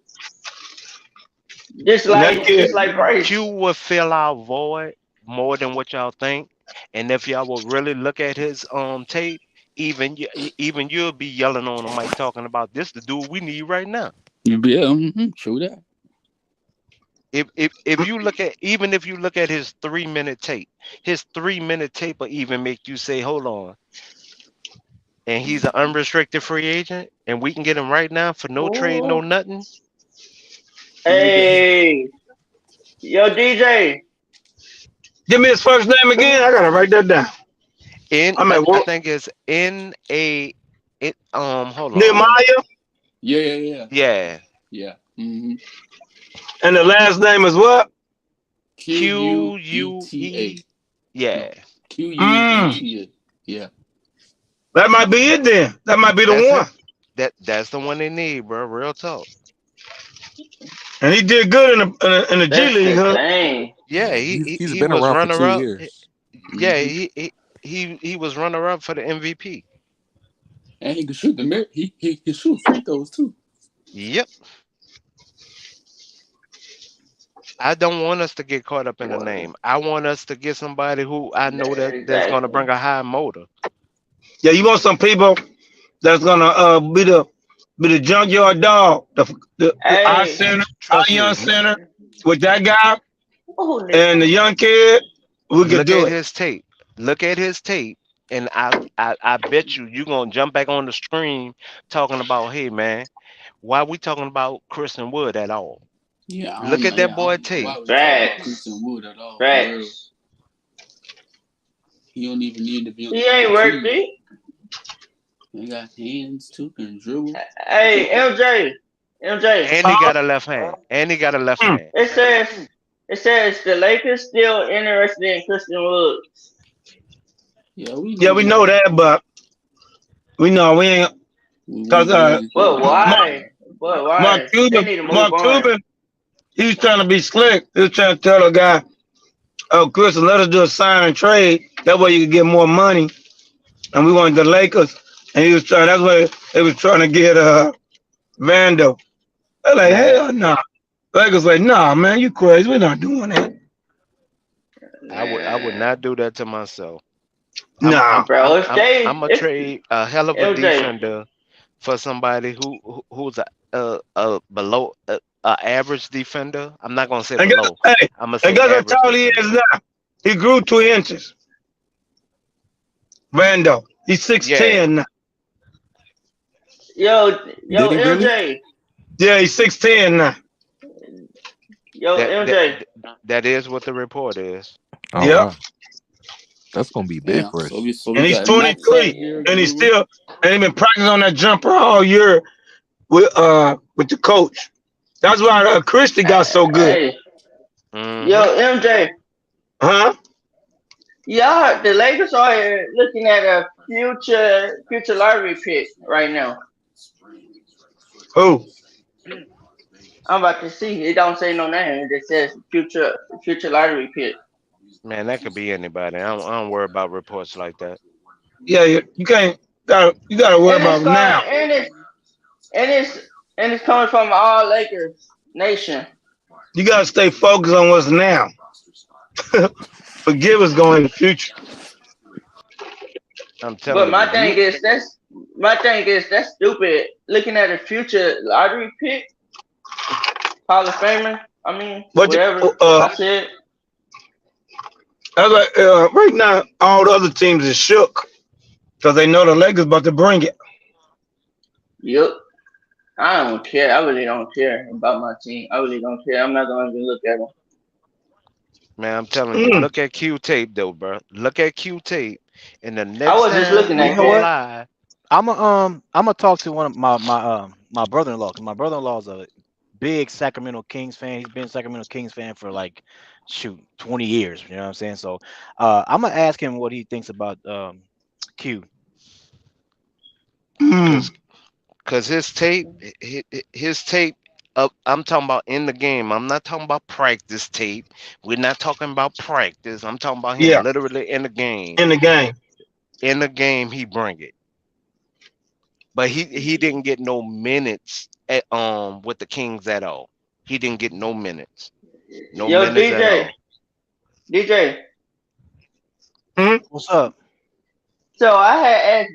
Just That's like it. Bryce. Q will fill our void more than what y'all think. And if y'all will really look at his tape, even you'll be yelling on the mic talking about this the dude we need right now. Yeah, true that. If you look at even if you look at his 3 minute tape, his 3 minute tape will even make you say, hold on. And he's an unrestricted free agent, and we can get him right now for no trade, no Ooh. nothing. Hey, yo, DJ. Give me his first name again. I gotta write that down. I'm at I work. think it's hold on. Nehemiah. Yeah. Yeah. And the last name is what? QUETA. Yeah. QUETA. Yeah. That might be it then. That might be the That's one. it. That's the one they need, bro. Real talk. And he did good in the G That's League, the huh? thing. Yeah, He's he been was around for runner 2 up. years. Yeah, he was runner up for the MVP. And he can shoot the mirror. He can shoot free throws too. Yep. I don't want us to get caught up in the name. I want us to get somebody who I know that's gonna Exactly. bring a high motor. Yeah, you want some people that's gonna be the junkyard dog, the our Hey, center, our Trust young me. center with that guy oh, and the young kid. We could Look do at it. his tape. Look at his tape, and I bet you're gonna jump back on the stream talking about, hey man, why we talking about Christian Wood at all? Yeah, I Look don't at know. that Yeah, I boy don't know tape. why we talking about facts. Christian Wood at all. For real. Facts. He don't even need to be on He the ain't worth team. it. He got hands too, can dribble. Hey, MJ. And he got a left hand. And he got a left hand. It says the Lakers still interested in Christian Woods. Yeah, we know Yeah, we that. know that, but we know we ain't We because waiting But for why? But Mark why? They Cuban, need to move Mark on. Cuban, he was trying to be slick. He was trying to tell the guy, "Oh, Chris, let us do a sign and trade. That way you can get more money." And we wanted the Lakers, and he was trying. That's why they was trying to get Vando. They're like, Man, hell no. Lakers like, nah, man, you crazy. We're not doing that. I would not do that to myself. Nah. Bro, if they I'm gonna if trade a hell of a MJ, defender for somebody who's a below a average defender. I'm not gonna say And below. hey, I'm gonna and say guess how average tall he is defender. now? He grew 2 inches. Vando. He's 6'10 now. yo Did he really? MJ, Yeah, he's 6'10 now. yo That MJ. that is what the report is. Oh Yep. wow, that's gonna be big yeah. for us. So we And he's got Max out 23. here. And he's Dribble. he been practicing on that jumper all year with the coach. That's why Christie got so good. Hey, Mhm. yo MJ. Huh? Yeah, the Lakers are looking at a future lottery pick right now. Who? I'm about to see. It don't say no name. It just says future lottery pick. Man, that could be anybody. I don't worry about reports like that. Yeah, you can't you gotta worry And it's about going now. and it's coming from all Lakers nation. You gotta stay focused on what's now. Forgive us going in the future. I'm But telling my you, thing is that's stupid. Looking at a future lottery pick, Hall of Famer. I mean, But whatever I said. that's like, right now, all the other teams is shook because they know the Lakers about to bring it. Yep. I don't care. I really don't care about my team. I really don't care. I'm not gonna even look at them. Man, I'm telling you, Mm. look at Q tape though, bro. Look at Q tape, and the I next was just time looking You at know you that. what? lie, I'm gonna talk to one of my brother-in-law. 'Cause my brother-in-law is a big Sacramento Kings fan. He's been a Sacramento Kings fan for like shoot 20 years. You know what I'm saying? So I'm gonna ask him what he thinks about Q. Mm. cause cause his tape. I'm talking about in the game. I'm not talking about practice tape. We're not talking about practice. I'm talking about him Yeah, literally in the game. in the game. In the game, he bring it. But he didn't get no minutes with the Kings at all. He didn't get no minutes. No Yo, minutes at all. DJ. Hmm? What's up? So I had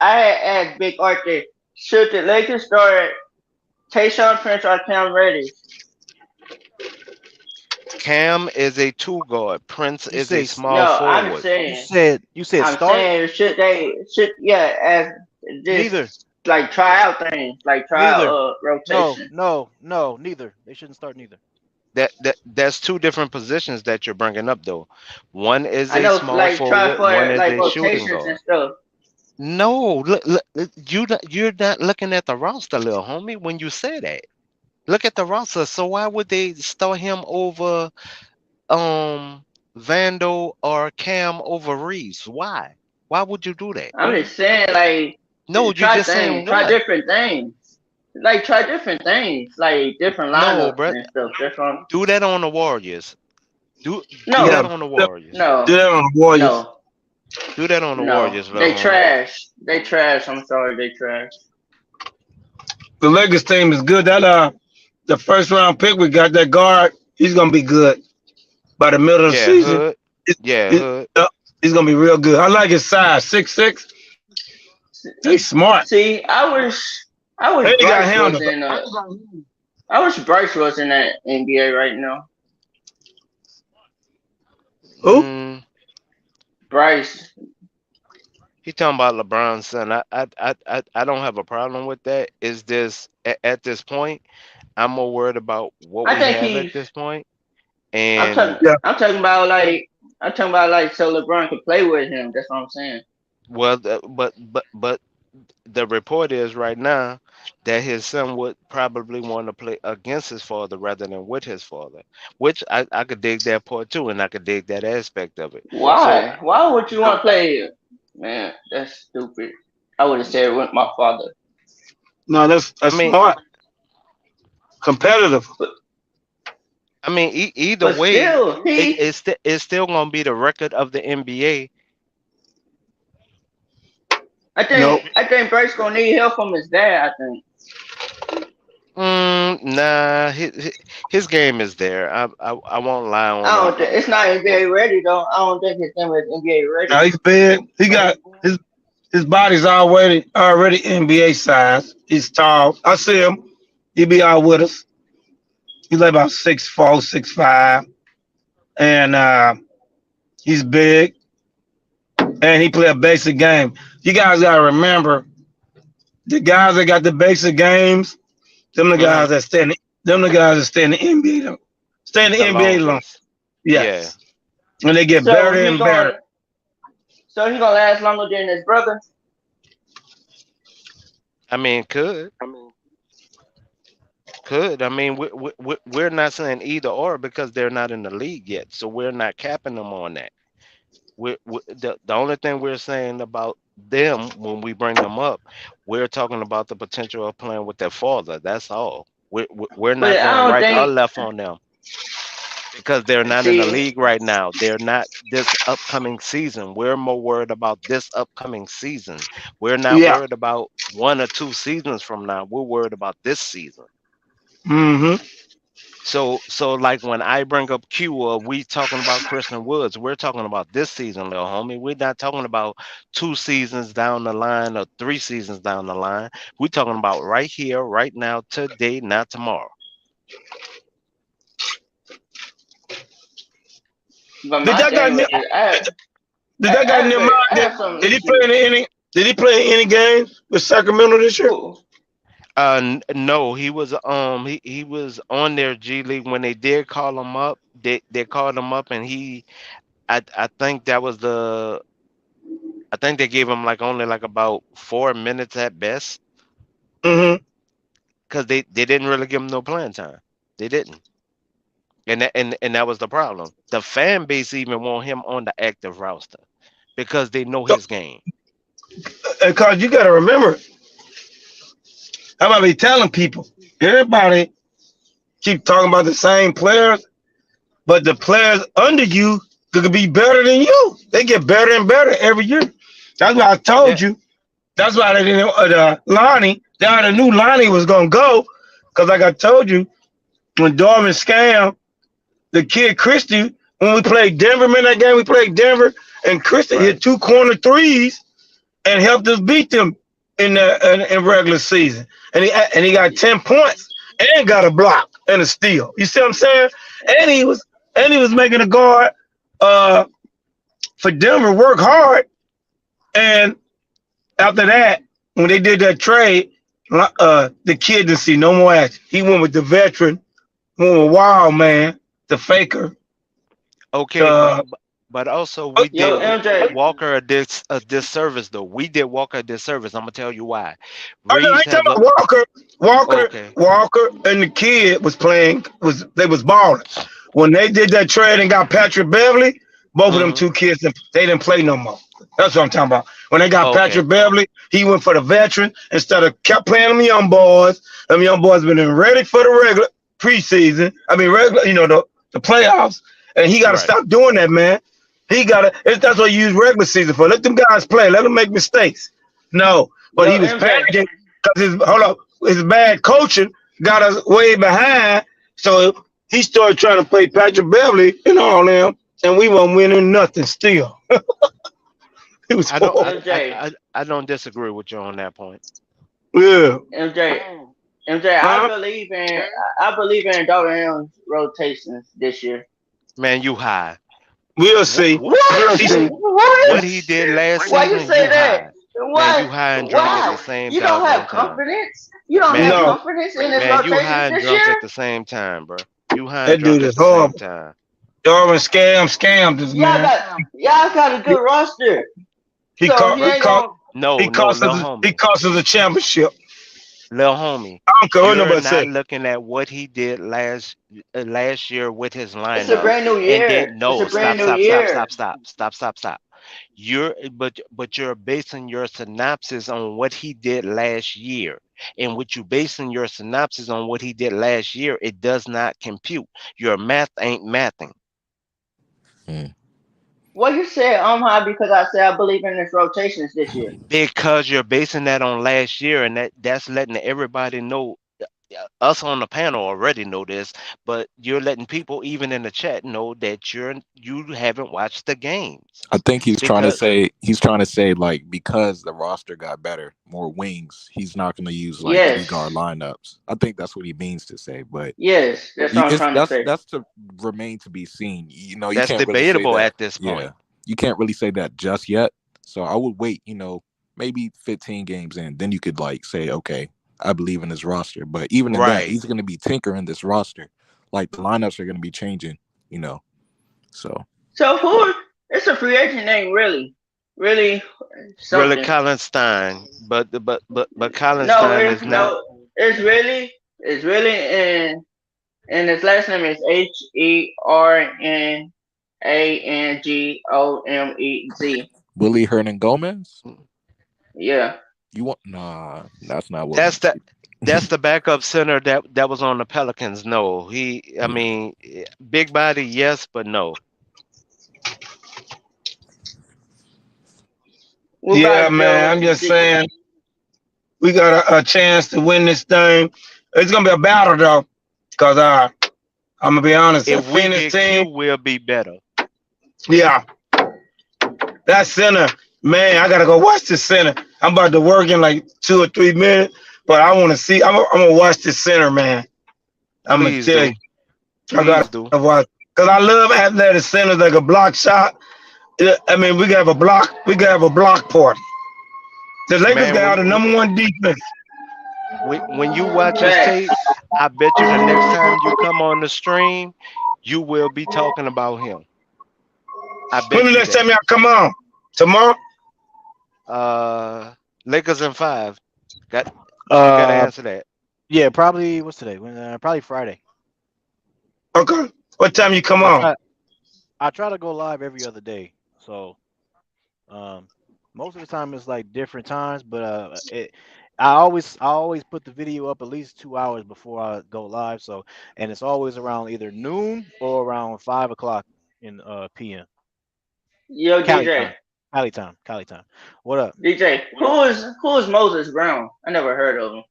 asked Big Arthur, should the Lakers start Tayshaun Prince or Cam Reddish? Cam is a two guard. Prince You is a say small No, I'm forward. saying, you said I'm start? saying, should yeah, as just Neither. like try out things, like try out Neither. No, rotation. no, no, neither. They shouldn't start neither. That's two different positions that you're bringing up though. One is I a know, small like try forward. One for is like a shooting rotations and guard. stuff. No, you're not looking at the roster, little homie. When you say that, look at the roster. So why would they start him over Vando or Cam over Reeves? Why? Why would you do that? I'm just saying, like No, you're try just things, saying try what? different things, like try different things, like different No, lineups bruh. and stuff. That's what. Do that on the Warriors. Do Yeah, that No, on the do Warriors. no, that on the Warriors. no, Do that on the no. Warriors, little They homie. trash. They trash. I'm sorry, they trash. The Lakers team is good. That the first round pick we got, that guard, he's gonna be good by the middle of the Yeah, season. Hood. It, Yeah, it, Hood. he's gonna be real good. I like his size, 6'6". He's smart. See, I wish And he got Bryce was handles. in. I wish Bryce was in that NBA right now. Who? Mm, Bryce. he talking about LeBron's son. I don't have a problem with that. Is this at this point? I'm more worried about what I we think have at he's. this point. I'm And talking. Yeah. I'm talking about like. I'm talking about like so LeBron could play with him. That's what I'm saying. well, but the report is right now that his son would probably want to play against his father rather than with his father, which I could dig that part too, and I could dig that aspect of it. So Why? Why would you want to play? Man, that's stupid. I would have said with my father. No, I that's mean, smart. Competitive. But either but way, still, it's still gonna be the record of the NBA. Nope. I think Bryce gonna need help from his dad. I think. Nah, his game is there. I won't lie on I that. don't think it's not NBA ready though. I don't think his team is NBA Now ready. he's big. He got his body's already NBA size. He's tall. I see him. He be out with us. He's like about 6'4", 6'5", and he's big. And he play a basic game. You guys gotta remember the guys that got the basic games. Them the Hmm. guys that stay. Them the guys that stay in the NBA. Stay in the The NBA long. longest. Yeah. Yes, and they get So better he and better. gonna so he gonna last longer than his brother. I mean, could. I mean, we're not saying either or because they're not in the league yet, so we're not capping them on that. The only thing we're saying about them when we bring them up, we're talking about the potential of playing with their father. That's all. We're But not I going don't right or think. left on them because they're not in the See, league right now. They're not this upcoming season. We're more worried about this upcoming season. We're not Yeah. worried about 1 or 2 seasons from now. We're worried about this season. Mm-hmm. So like when I bring up Q, we talking about Christian Woods. We're talking about this season, little homie. We're not talking about 2 seasons down the line or 3 seasons down the line. We're talking about right here, right now, today, not tomorrow. but Did my that guy? thing is, Did that guy Nehemiah? I have some Did he play issues. in any? Did he play in any games with Sacramento this year? Who? No, he was on their G League when they did call him up. They called him up, and I think that was I think they gave him like only like about 4 minutes at best, Mm-hmm. because they didn't really give him no playing time. They didn't, and that was the problem. The fan base even want him on the active roster because they know his game. Because you got to remember, I'm gonna be telling people, everybody keep talking about the same players, but the players under you could be better than you. They get better and better every year. That's why I Yeah, told you. That's why they didn't. Lonnie, they already knew Lonnie was gonna go, because like I told you, when Darvin scam the kid Christie, when we played Denver, man, that game we played Denver, and Christie right, hit 2 corner threes and helped us beat them in regular season. And he got 10 points and got a block and a steal. You see what I'm saying? And he was making a guard uh for Denver work hard. And after that, when they did that trade, the kid didn't see no more action. He went with the veteran, went with Wild Man, the faker. okay, Uh, but also we Yo, did MJ. Walker a disservice though. We did Walker a disservice. I'm gonna tell you why. I Reeves ain't talking has a about Walker. Walker, okay. Walker, and the kid was playing. They was balling. When they did that trade and got Patrick Beverly, both of them Hmm. two kids they didn't play no more. That's what I'm talking about. When they got Okay. Patrick Beverly, he went for the veteran instead of kept playing them young boys. Them young boys been ready for the regular preseason. I mean regular, the playoffs. And he got to Right. stop doing that, man. He got to. That's what you use regular season for. Let them guys play. Let them make mistakes. No, but Yo, he was MJ. panicking because his bad coaching got us way behind. So he started trying to play Patrick Beverly and all them, and we weren't winning nothing still. It was I don't horrible. MJ. I don't disagree with you on that point. Yeah. MJ. MJ. I Huh? believe in. I believe in Darvin rotations this year. Man, you high. We'll What see. what We'll What? see. what What? he did last Why you season, say you that? high. Man, you What? high and drunk at the Why? same You don't have doggone time. confidence. You don't Man, have you No, confidence in his man, you rotations high and this drunk year. at the same time, bro. You high and that drunk dude at is the same horrible. time. Darwin scammed this man. Y'all got a He, good roster. he So cost he he ain't cost gonna. he No, cost lil us he homie. cost us a championship. Lil homie. I don't care what You're nobody not say. looking at what he did last year with his It's a lineup, brand new and year. then It's a no, brand stop, new stop, stop, year. stop, stop, stop, stop, stop. But you're basing your synopsis on what he did last year. And what you basing your synopsis on what he did last year, it does not compute. Your math ain't mathing. Mm. Well, you said I'm high because I said I believe in his rotations this year. Because you're basing that on last year, and that's letting everybody know. Us on the panel already know this, but you're letting people even in the chat know that you haven't watched the games. I think Because he's trying to say like because the roster got better, more wings, he's not going to use like three guard Yes. lineups. I think that's what he means to say, but Yes. That's what I'm it's trying to say. that's to remain to be seen. You that's can't really say debatable that. at this Yeah, point. you can't really say that just yet. So I would wait. Maybe 15 games in, then you could like say, okay, I believe in his roster. But even in that, Right. he's going to be tinkering this roster. Like the lineups are going to be changing. You know, so. So who? It's a free agent name, really, really Really, something. Colin Stein, but Colin No, Stein it's is not. no. It's really, and his last name is HERNANGOMEZ. Willie Hernan Gomez? Yeah. You want Nah, that's not That's Willie. the that's the backup center that was on the Pelicans. No, I Yeah. mean, big body, yes, but no. What Yeah, about man. Joe? I'm just saying we got a chance to win this thing. It's gonna be a battle though, cause I'm gonna be honest. That If we Phoenix get Q, team, we'll be better. yeah, that center, man. I gotta go watch this center. I'm about to work in like 2 or 3 minutes, but I want to see. I'm gonna watch this center, man. I'm gonna Please tell you. do. I Please gotta do. watch, cause I love athletic centers like a block shot. Yeah, I mean, we can have a block. We can have a block party. The Lakers Man, got the number one defense. when you watch his Facts. tape, I bet you the next time you come on the stream, you will be talking about him. I When the bet you next that. time y'all come on? Tomorrow? Uh, Lakers in 5. Got you got to Uh, answer that. yeah, probably what's today? Probably Friday. Okay. What time you come I on? try I try to go live every other day. So um, most of the time it's like different times, but I always put the video up at least 2 hours before I go live. So and it's always around either noon or around 5 o'clock in PM. Yo, Cali DJ, time. Cali time. Cali time. What up? DJ, who is Moses Brown? I never heard of him.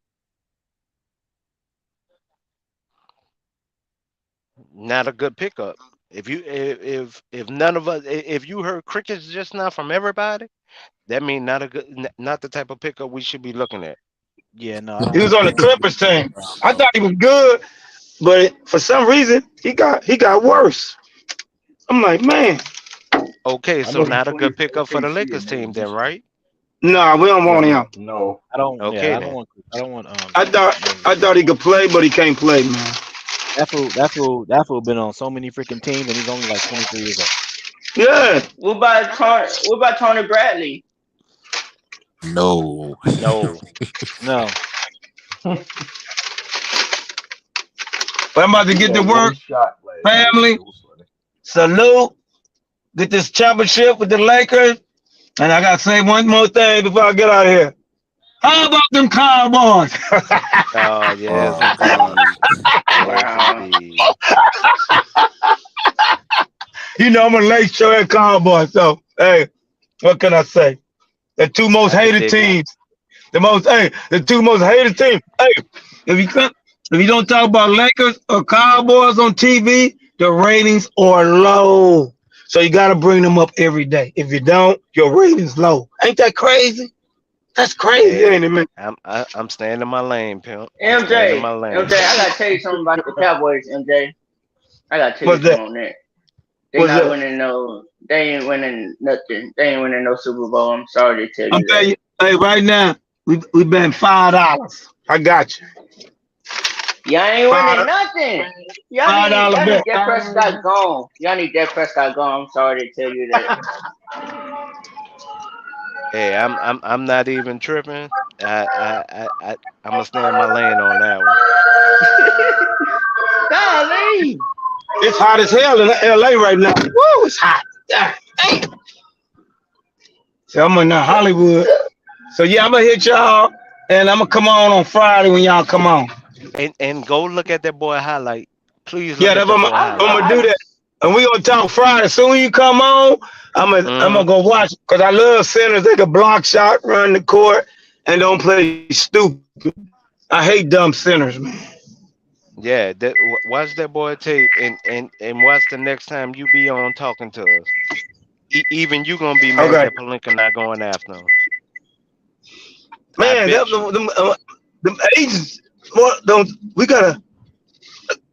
Not a good pickup. If none of us if you heard crickets just now from everybody, that means not a good not the type of pickup we should be looking at. Yeah, no, I He don't was think on the he's a Clippers good team. Brown, I bro. thought he was good, but for some reason he got worse. I'm like, man, Okay, I so know he not a good played for pickup for the OKC Lakers and they team was then, decent. right? no, we don't want him. No. Okay I don't then. want I thought Moses I Brown. thought he could play, but he can't play, man. That fool been on so many freaking teams and he's only like 23 years old. Yeah. What about Tony Bradley? No. No. No. But I'm about to He get had to one work. shot last year. Family, It was funny. salute. Get this championship with the Lakers. And I gotta say one more thing before I get out of here. How about them Cowboys? Oh yes Oh God. indeed. Yes Wow. indeed. You know I'm a late show at Cowboys, so hey, what can I say? The two most I could hated dig it. teams. The two most hated teams. Hey, if you don't talk about Lakers or Cowboys on TV, the ratings are low. So you gotta bring them up every day. If you don't, your ratings low. Ain't that crazy? That's crazy, Hey, ain't it, man? I'm staying in my lane, pimp. I'm staying in MJ, my MJ, lane. I gotta tell you something about the Cowboys, MJ. I gotta tell you What's that? something on that. They What's not that? winning no. They ain't winning nothing. They ain't winning no Super Bowl. I'm sorry to tell I'm you that. telling you, hey, right now, we been $5. I got you. Y'all ain't Five winning nothing. Y'all five need dollar y'all need bet. Dak Prescott gone. Y'all need Dak Prescott gone. I'm sorry to tell you that. Hey, I'm not even tripping. I'm gonna stay in my lane on that one. Golly. It's hot as hell in LA right now. Woo, it's hot. God damn. So I'm in Hollywood. So yeah, I'm gonna hit y'all, and I'm gonna come on Friday when y'all come on. And go look at that boy highlight. Please look Yeah, at that's that what boy I I'm highlight. gonna I do that. And we gonna talk Friday. Soon as you come on, I'm gonna Hmm. go watch because I love centers. They can block shot, run the court, and don't play stupid. I hate dumb centers, man. Yeah, watch that boy tape and watch the next time you be on talking to us. Even you gonna be mad Okay, that Palinka not going after him. I man. bet you. Them agents. What don't we gotta?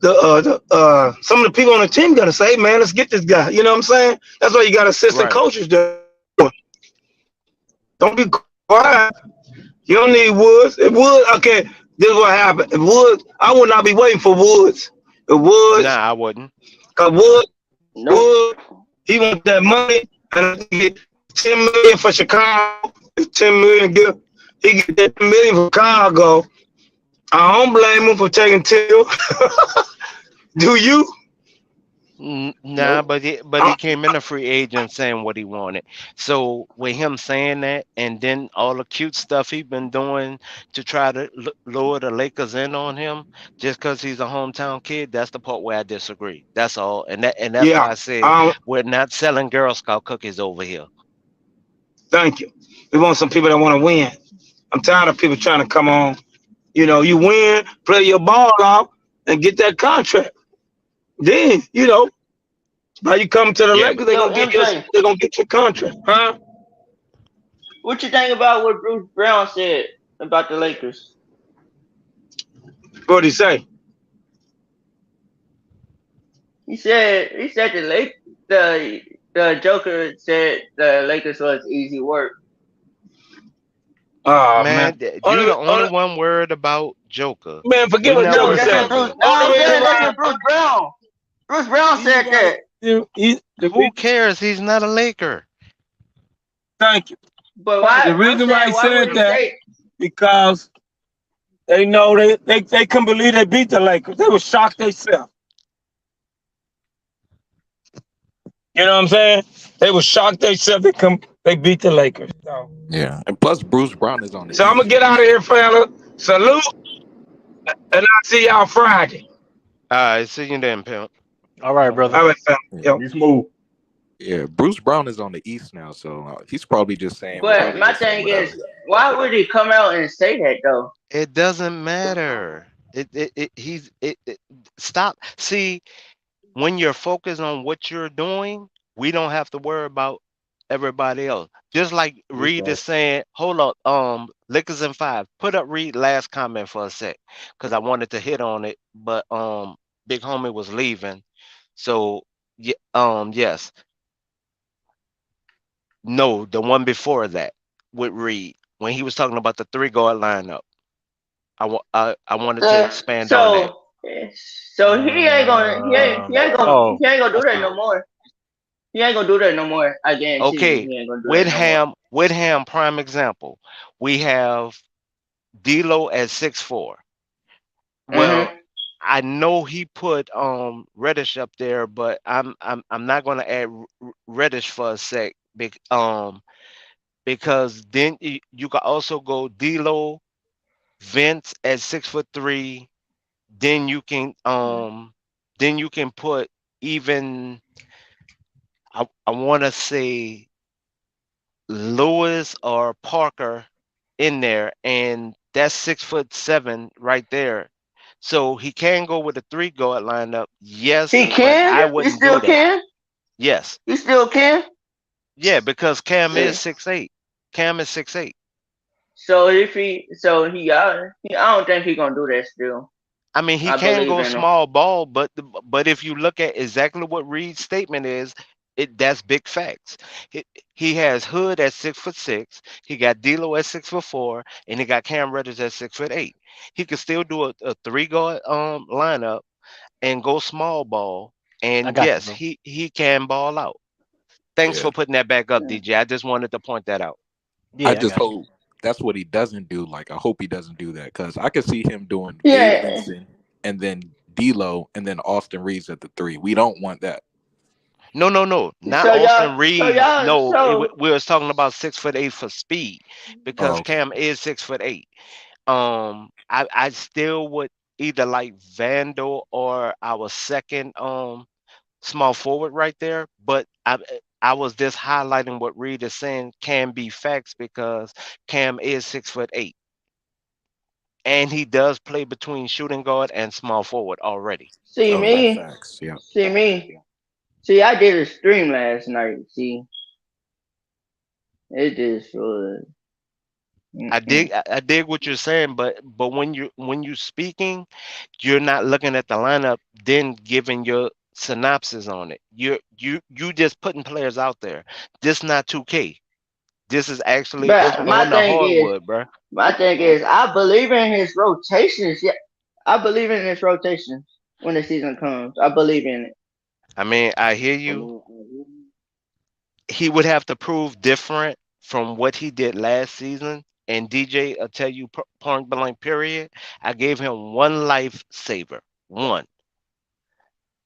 Some of the people on the team gotta say, man, let's get this guy. You know what I'm saying? That's why you got assistant Right. coaches there. Don't be quiet. You don't need Woods. If Woods, okay, this is what happened. If Woods, I would not be waiting for Woods. If Nah, Woods, I wouldn't. cause nope. He want that money, and he get 10 million for Chicago. 10 million, he get that 10 million for Chicago. I don't blame him for taking two. Do you? Nah, Nope. but he came in a free agent saying what he wanted. So with him saying that, and then all the cute stuff he been doing to try to lure the Lakers in on him, just because he's a hometown kid, that's the part where I disagree. That's all, and that's Yeah. why I said Um, we're not selling Girl Scout cookies over here. Thank you. We want some people that want to win. I'm tired of people trying to come on. You win, play your ball off, and get that contract. Then, now you come to the Yeah, Lakers, Yo, MJ, they're gonna get your contract, huh? what you think about what Bruce Brown said about the Lakers? What do you say? He said the Joker said the Lakers was easy work. Oh man. Man, you the only Only, one worried about Joker. man, forget We what not No, Joker worried that's said. what about Bruce. Joker. No, Only I'm reason saying that's why what Bruce Brown. Bruce Brown he said right. that. The Who cares? He's not a Laker. thank you. But The why? I'm reason why saying he why would said he that say? because they know they couldn't believe they beat the Lakers. They were shocked themselves. You know what I'm saying? They were shocked themselves. They beat the Lakers. So, Yeah, and plus Bruce Brown is on the so I'm gonna East get now, out of so here, fella. Salute, and I'll see y'all Friday. All right, see you then, pimp. All right, All right. brother. All right, fella. yeah, Yo. Be smooth. yeah. Bruce Brown is on the East now, so he's probably just saying what he But need my to say, thing is, whatever. why would he come out and say that though? It doesn't matter. Stop. See, when you're focused on what you're doing, we don't have to worry about everybody else. Just like Big Reed is fact. saying, hold up, Liquors and Five. Put up Reed last comment for a sec. Cause I wanted to hit on it, but Big Homie was leaving. So yes. No, the one before that with Reed. When he was talking about the three guard lineup. I wanted to So, expand on that. so, so he ain't gonna, Oh, he ain't gonna I do that see. no more. He ain't gonna do that no more. I guarantee you, Okay, he ain't gonna do that no more. With Ham, prime example. We have D'Lo at 6'4". Well, Mhm. I know he put Reddish up there, but I'm not gonna add Reddish for a sec. Because then you can also go D'Lo, Vince at 6'3". Then you can put even I want to say Lewis or Parker in there, and that's 6'7" right there. So he can go with a three guard lineup, yes, He but can. I He wouldn't do still that. can. Yes, He still can. yeah, because Cam is See. 6'8". Cam is 6'8". So if I don't think he gonna do that still. I mean, he I can believe go in him. small ball, but if you look at exactly what Reed's statement is, that's big facts. He has Hood at 6'6". He got D'Lo at 6'4", and he got Cam Reddish at 6'8". He could still do a three guard lineup and go small ball. I And got you, yes, bro. he can ball out. Thanks Yeah, for putting that back up, DJ. I just wanted to point that out. I Yeah, I just got you. hope that's what he doesn't do. Like, I hope he doesn't do that because I could see him doing Gabe Yeah. Vincent and then D'Lo and then Austin Reeves at the three. We don't want that. No, no, no, not So y'all. Austin So Reeves. y'all. No, So we was talking about 6'8" for speed Oh, because okay. Cam is 6'8". I still would either like Vandal or our second small forward right there, but I was just highlighting what Reed is saying can be facts because Cam is 6'8", and he does play between shooting guard and small forward already. see Oh yeah, me. facts. Yeah. See me. See, I did a stream last night. See, it just was. Mm-mm. I dig what you're saying, but when you speaking, you're not looking at the lineup, then giving your synopsis on it. You just putting players out there. This not 2K. This is actually But on the hardwood, bro. my thing is, I believe in his rotations. Yeah, I believe in his rotations when the season comes. I believe in it. I mean, I hear you. He would have to prove different from what he did last season. And DJ, I'll tell you point blank period. I gave him one lifesaver, one.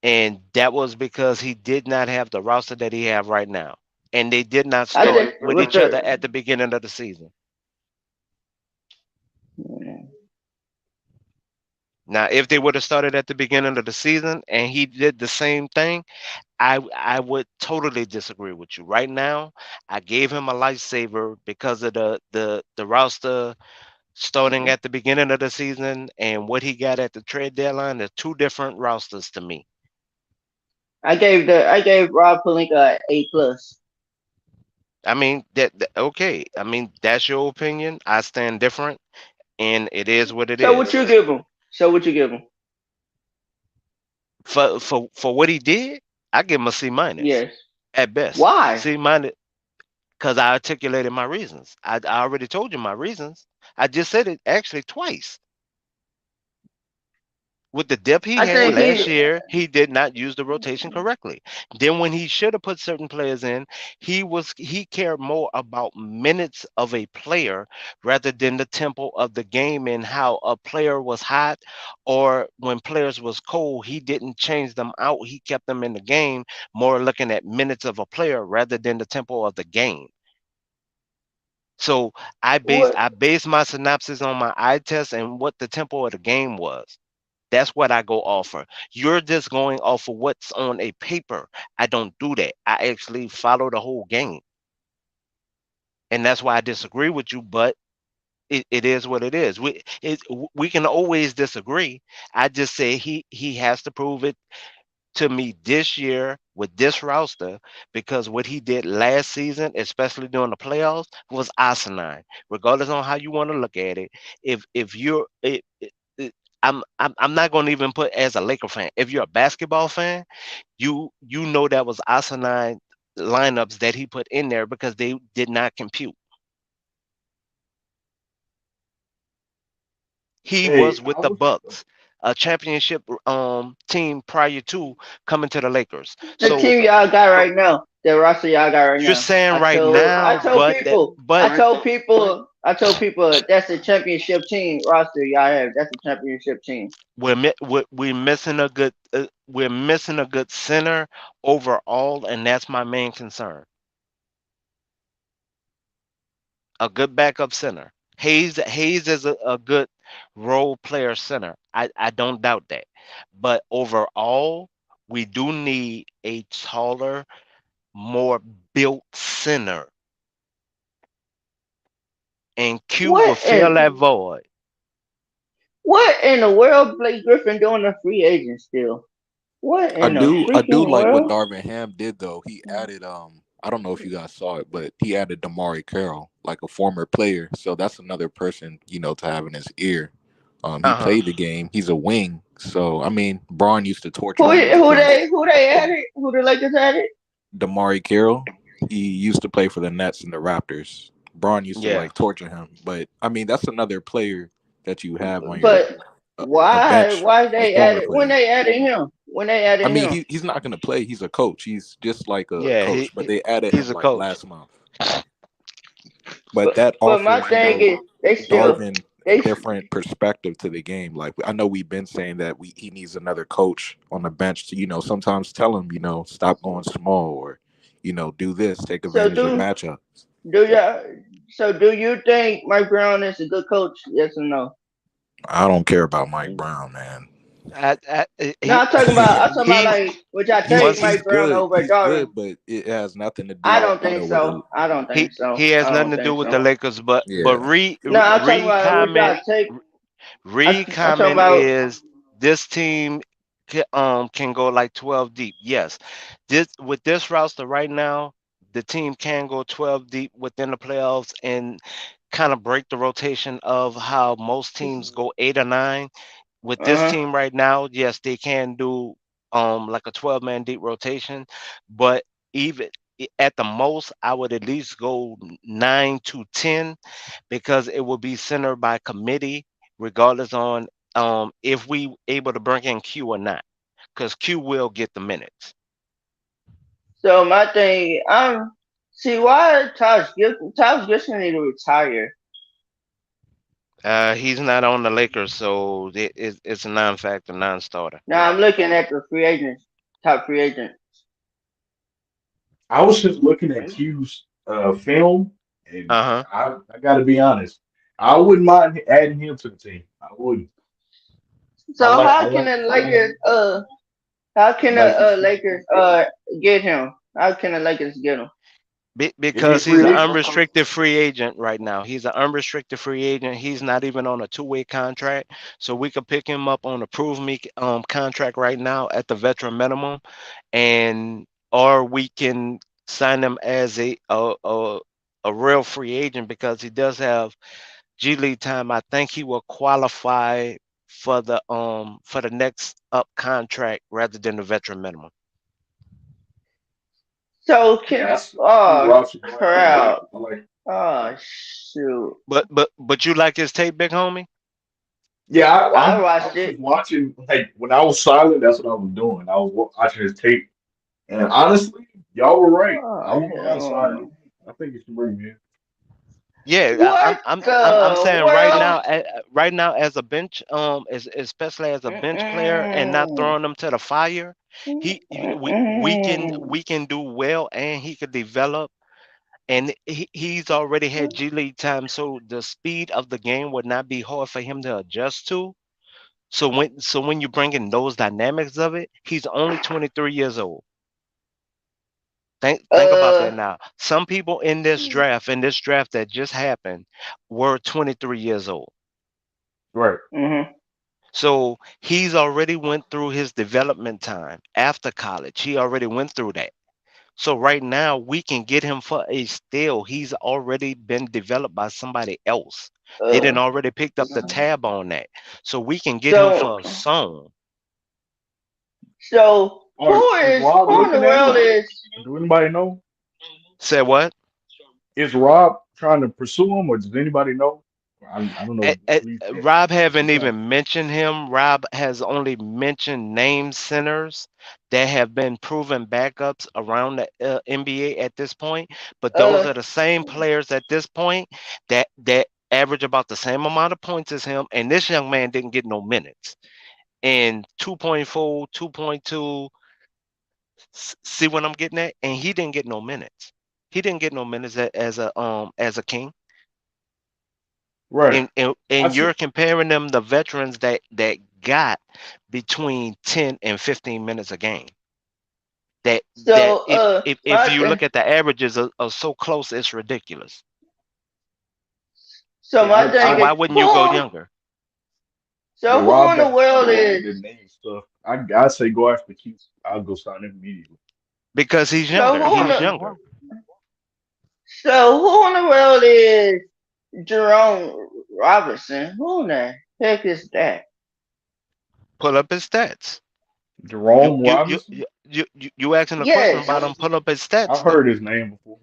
And that was because he did not have the roster that he have right now. And they did not I start just with with each other the at the beginning of the season. Now, if they would have started at the beginning of the season and he did the same thing, I would totally disagree with you. Right now, I gave him a lifesaver because of the roster starting at the beginning of the season and what he got at the trade deadline. They're two different rosters to me. I gave Rob Palinka an A+. I mean okay. I mean that's your opinion. I stand different, and it is what it So what is. you give him? So what you give him? For what he did, I give him a C minus Yes. at best. Why? C minus. because I articulated my reasons. I already told you my reasons. I just said it actually twice. With the depth he I had think last he. year, he did not use the rotation correctly. Then when he should have put certain players in, he cared more about minutes of a player rather than the tempo of the game and how a player was hot or when players was cold, he didn't change them out. He kept them in the game, more looking at minutes of a player rather than the tempo of the game. So What? I based my synopsis on my eye test and what the tempo of the game was. That's what I go off of. You're just going off of what's on a paper. I don't do that. I actually follow the whole game. And that's why I disagree with you, but it is what it is. We can always disagree. I just say he has to prove it to me this year with this roster because what he did last season, especially during the playoffs, was asinine. Regardless on how you want to look at it, if you're it- I'm not going to even put as a Laker fan. If you're a basketball fan, you know that was asinine lineups that he put in there because they did not compute. He Hey, was I with the was Bucks, a championship team prior to coming to the Lakers. The So team y'all got right now, the roster y'all got right you're now. saying I right told I now, told people but I told people that's a championship team roster y'all have. That's a championship team. we're missing a good we're missing a good center overall, and that's my main concern. A good backup center. Hayes is a good role player center. I don't doubt that. But overall, we do need a taller, more built center. And Q will What fill that in void. what in the world Blake Griffin doing a free agent still? What I in the do I do freaking like what world? Darvin Ham did though. He added I don't know if you guys saw it, but he added Damari Carroll, like a former player. So that's another person, to have in his ear. He Uh-huh. played the game. He's a wing. So I mean, Braun used to torture Who him as a point. who they added? Who the Lakers added? Damari Carroll, he used to play for the Nets and the Raptors. Braun used to Yeah. like torture him. But I mean, that's another player that you have on your But a bench, why a they former added when player. they added him? When they I added mean, him? he's not going to play. He's a coach. He's just like a Yeah, coach, but they added he's him a like coach. last month. But that But my offers, thing is they still Darvin a they different perspective to the game. Like I know we've been saying that he needs another coach on the bench to, sometimes tell him, stop going small or, do this, take so advantage of matchup. do y'all do you think Mike Brown is a good coach? Yes or no? I don't care about Mike Brown, man. No, I'm talking about He's like would y'all He's take once he's Mike Brown good. over He's Darvin? good, but it has nothing to do I with, don't think with so. I don't think so. he has I nothing don't to do think with the so. Lakers, but yeah. No, I'm talking re about would y'all comment take I'm talking comment about is this team can go like 12 deep. Yes. This with this roster right now, the team can go 12 deep within the playoffs and kind of break the rotation of how most teams go 8 or 9. With this uh-huh. team right now, yes, they can do like a 12-man deep rotation, but even at the most, I would at least go 9 to 10 because it will be centered by committee, regardless on if we able to bring in Q or not, because Q will get the minutes. So my thing, see why Taj Gibson need to retire. He's not on the Lakers, so it's a non-factor, non-starter. Now I'm looking at the free agents, top free agent. I was just looking at Q's film, and Uh huh. I got to be honest, I wouldn't mind adding him to the team. I wouldn't. So how I can the like his film. Lakers get him? How can the Lakers get him? Is he a Because he's free an agent? unrestricted free agent right now. He's an unrestricted free agent. He's not even on a two-way contract, so we could pick him up on a prove me contract right now at the veteran minimum, and or we can sign him as a real free agent because he does have G League time. I think he will qualify for the next up contract rather than the veteran minimum. So can Yes, I think Rob should go after him. crowd. I like. Oh shoot! But you like his tape, Big Homie? Yeah, I I watched was just it. watching. Like when I was silent, that's what I was doing. I was watching his tape, and honestly, y'all were right. I Oh won't go outside. hell! I think you should bring me in. Yeah, What I'm the saying world? right now as a bench, especially as a bench player and not Mm-mm. throwing them to the fire, Mm-mm. we can do well and he could develop, and he's already had G League time, so the speed of the game would not be hard for him to adjust to. So when you bring in those dynamics of it, he's only 23 years old. Think about that Uh. now. Some people in this draft that just happened, were 23 years old. Right. Mm-hmm. So he's already went through his development time after college. He already went through that. So right now we can get him for a steal. He's already been developed by somebody else. They didn't Uh. already picked up the tab on that. So we can get him So for a song. so Is Rob who in the looking at world him? is Do anybody know? Said what? Is Rob trying to pursue him, or does anybody know? I don't know. Please. Rob haven't Okay. even mentioned him. Rob has only mentioned name centers that have been proven backups around the NBA at this point. But those uh are the same players at this point that average about the same amount of points as him. And this young man didn't get no minutes. And 2.4, 2.2, see what I'm getting at? And he didn't get no minutes. He didn't get no minutes as a king. Right. I And see. you're comparing them the veterans that got between 10 and 15 minutes a game. That so if you look at the averages are so close, it's ridiculous. Yeah, my So thing is why wouldn't you go younger? yeah, who Rob in the got world all is the name stuff. I say go after Q. I'll go sign him immediately. Because he's so younger. who in He's the younger. who in the world is Jerome Robinson? Who in the heck is that? Pull up his stats. You Jerome you you Robinson. you you asking a question Yes, about him? Pull up his I've stats heard though. his name before.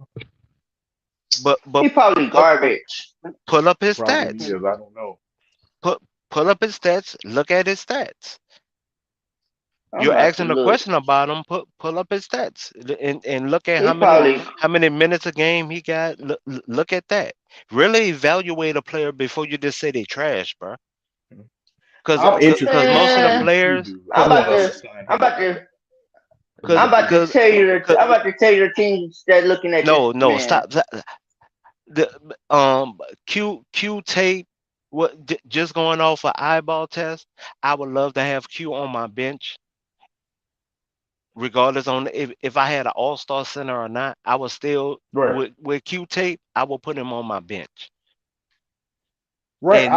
he But probably pu- garbage. pull up He his probably stats. is. I don't know. Put pull up his stats. Look at his stats. I'm You're about to asking a look. question about him. Pull up his stats and look at He probably how many minutes a game he got. Look at that. Really evaluate a player before you just say they trash, bro. I'm Cause interested in most of the seeing man. what Q players, do. I I'm cause want about us cause to to sign I'm him. about to What do cause I'm you about think? to cause, tell you cause I'm about to tell you the teams that looking at this no man. stop. The Q tape. What just going off an eyeball test? I would love to have Q on my bench regardless on if I had an all-star center or not. I would still Right. with Q tape, I will put him on my bench. Right.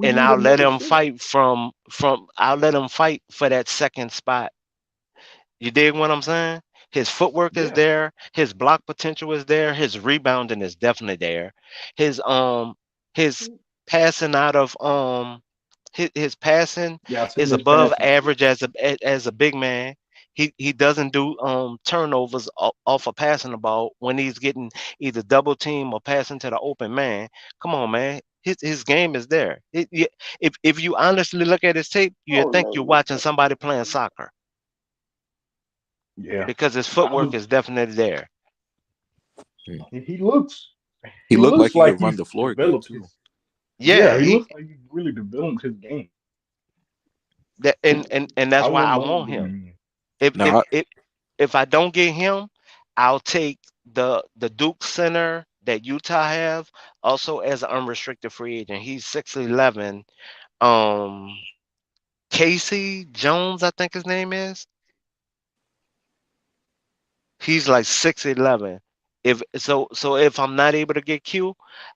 We And need I'll let another him center. fight I'll let him fight for that second spot. You dig what I'm saying? His footwork is Yeah. there, his block potential is there, his rebounding is definitely there. His his passing out of his passing Yeah. I seen is this above passing pretty average good. as a big man. He doesn't do turnovers off of passing the ball when he's getting either double team or passing to the open man. Come on, man. His game is there. If you honestly look at his tape, you Oh think you're no. watching somebody playing soccer Yeah. because his I footwork was. is definitely there. Hmm. He looks. He He looked like looks he like could run he's the floor good developed too. his. Yeah, Yeah. He he looks like he's really developed his game. that and that's I why wouldn't I mind want getting him. him in. If if Now, if if I don't get him, I'll take the Duke center that Utah have also as an unrestricted free agent. He's 6'11". Um Casey Jones, I think his name is. He's like 6'11". So if I'm not able to get Q,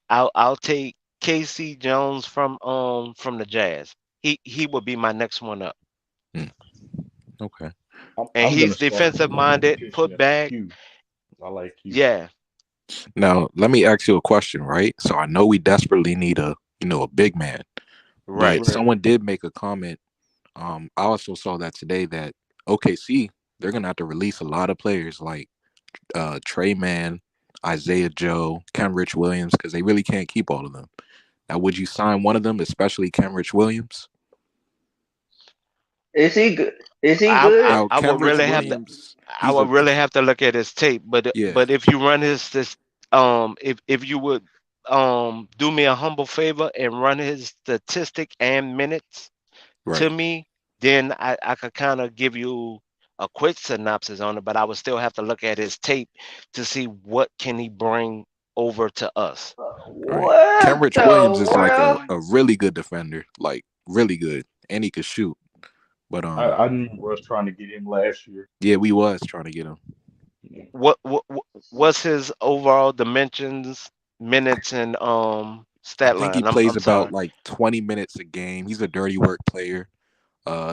I'll take Casey Jones from the Jazz. He would be my next one up. hmm, okay. And I'm gonna he's start defensive minded, put petitioning for back. Q. I like Q. Yeah, Now, let me ask you a question, right? So I know we desperately need a big man, but right. Right. someone did make a comment. I also saw that today that OKC they're gonna have to release a lot of players like Trey Man, Isaiah Joe, Kenrich Williams, because they really can't keep all of them. Now, would you sign one of them, especially Kenrich Williams? Is he good? Is he I, I good? Well, I would Kenrich really have to Williams, I he's would a really have to look at his tape, yeah, but if you run his this if you would do me a humble favor and run his statistic and minutes right. to me, then I could kind of give you a quick synopsis on it, but I would still have to look at his tape to see what can he bring over to us. Right. What Kenrich Williams the is like world? a really good defender, like really good, and he could shoot. But I knew Russ trying to get in last year. yeah, we was trying to get him. What's his overall dimensions, minutes, and I stat think he line? plays I'm about sorry. like 20 minutes a game. He's a dirty work player.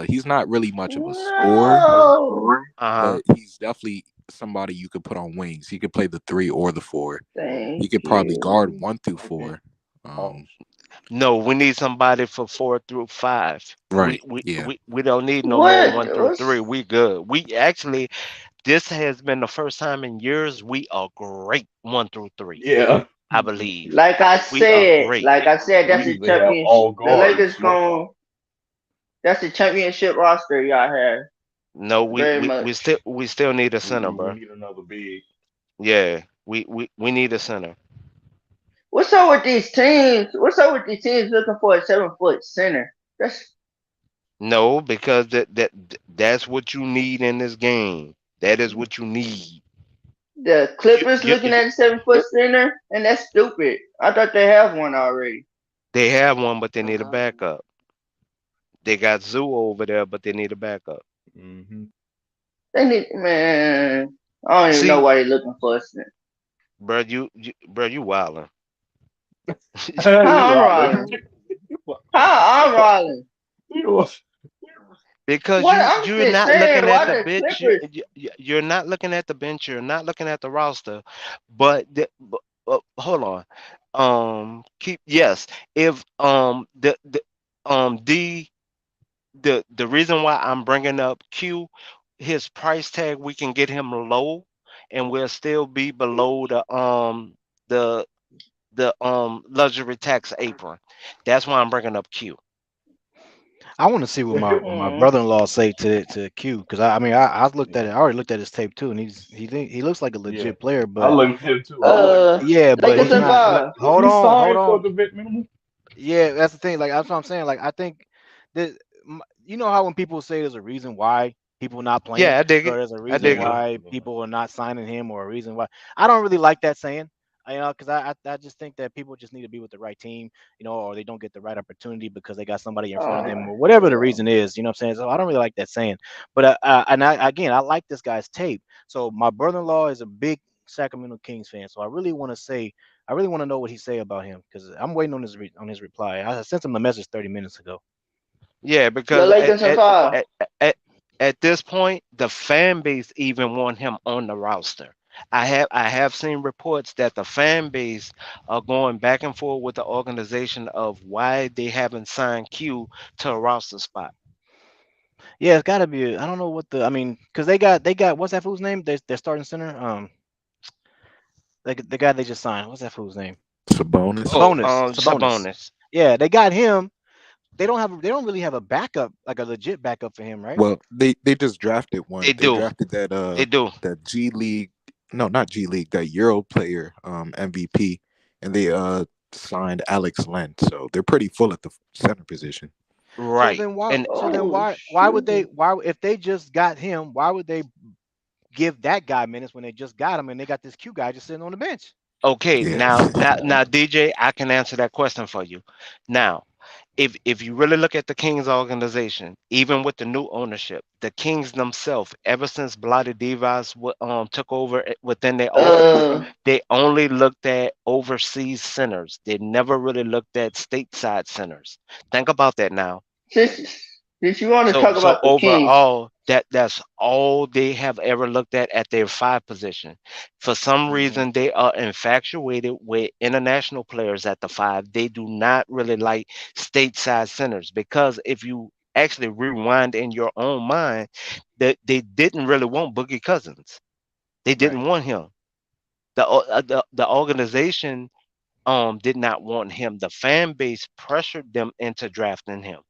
He's not really much of a scorer, No. Uh-huh. but he's definitely somebody you could put on wings. He could play the 3 or the 4. He Thank could probably guard you. 1 through Okay. 4. Pause. No, we need somebody for 4 through 5. Right. Yeah. We don't need no more What? 1 through 3. We good. We actually, this has been the first time in years we are great 1 through 3. Yeah. I believe we are great. Like I said, We that's the usually have championship. all The guards Lakers smoke going. out. That's the championship roster y'all have. No, Very much. we still need a center, We bro. need another big. Yeah, we need a center. What's up with these teams? What's up with these teams looking for a 7 foot center? That's No, because that's what you need in this game. That is what you need. the You, Clippers you, looking at a 7 foot center, and that's stupid. I thought they have one already. they have one, but they need a backup. They got Zoo over there, but they need a backup. Mm-hmm. They need man. I don't even know See, why they're looking for a center. bro, you wildin'. You How I'm are. rolling? How I'm rolling? You are. Because What I'm you're just not saying, looking at why the the bench. Clippers? You're not looking at the bench. You're not looking at the roster. But hold on. Keep yes. If the the reason why I'm bringing up Q, his price tag we can get him low, and we'll still be below the the luxury tax apron. That's why I'm bringing up Q. I want to see what my Mm, brother-in-law say to Q, because I mean I looked at Yeah. it. I already looked at his tape too, and he looks like a Yeah. legit player, I but looked at him too. I'm like, yeah, but Lakers he's was in he not like. five. was Hold he on, hold signed for on. the vet minimum? Yeah, that's the thing. Like that's what I'm saying. Like I think that you know how when people say there's a reason why people not playing, Yeah, I dig or it. there's a I reason dig it. Yeah. why people are not signing him, or a reason why I don't really like that saying. You know, because I just think that people just need to be with the right team, you know, or they don't get the right opportunity because they got somebody in front of Oh them, my or whatever the god. reason is. You know what I'm saying? So I don't really like that saying. But and again, I like this guy's tape. So my brother-in-law is a big Sacramento Kings fan, so I really want to say I really want to know what he say about him because I'm waiting on on his reply. I sent him a message 30 minutes ago. Yeah, The because Lakers in five. at at at this point, the fan base even want him on the roster. I have seen reports that the fan base are going back and forth with the organization of why they haven't signed Q to a roster spot. Yeah, it's got to be. I don't know what the. I mean, because they got what's that fool's name? They're starting center. The guy they just signed. What's that fool's name? Sabonis. Oh, Sabonis. Sabonis. Yeah, they got him. They don't really have a backup, like a legit backup for him, right? Well, they just drafted one. They They do. drafted They do. that G League, no, not G League, that Euro player, MVP, and they signed Alex Len. So they're pretty full at the center position. So Right. then why? And So then Oh why would they? shoot. Why if they just got him? Why would they give that guy minutes when they just got him and they got this Q guy just sitting on the bench? okay, Yeah. now DJ, I can answer that question for you. Now, if you really look at the Kings organization, even with the new ownership, the Kings themselves, ever since Bloody Divas took over within their office, Uh, they only looked at overseas centers. They never really looked at stateside centers. Think about that now. since since you want to So talk so about the Kings, overall, that's all they have ever looked at their 5 position. For some Hmm. reason, they are infatuated with international players at the 5. They do not really like stateside centers because if you actually rewind in your own mind, that they didn't really want Boogie Cousins. They Right. didn't want him. The organization did not want him. The fan base pressured them into drafting him.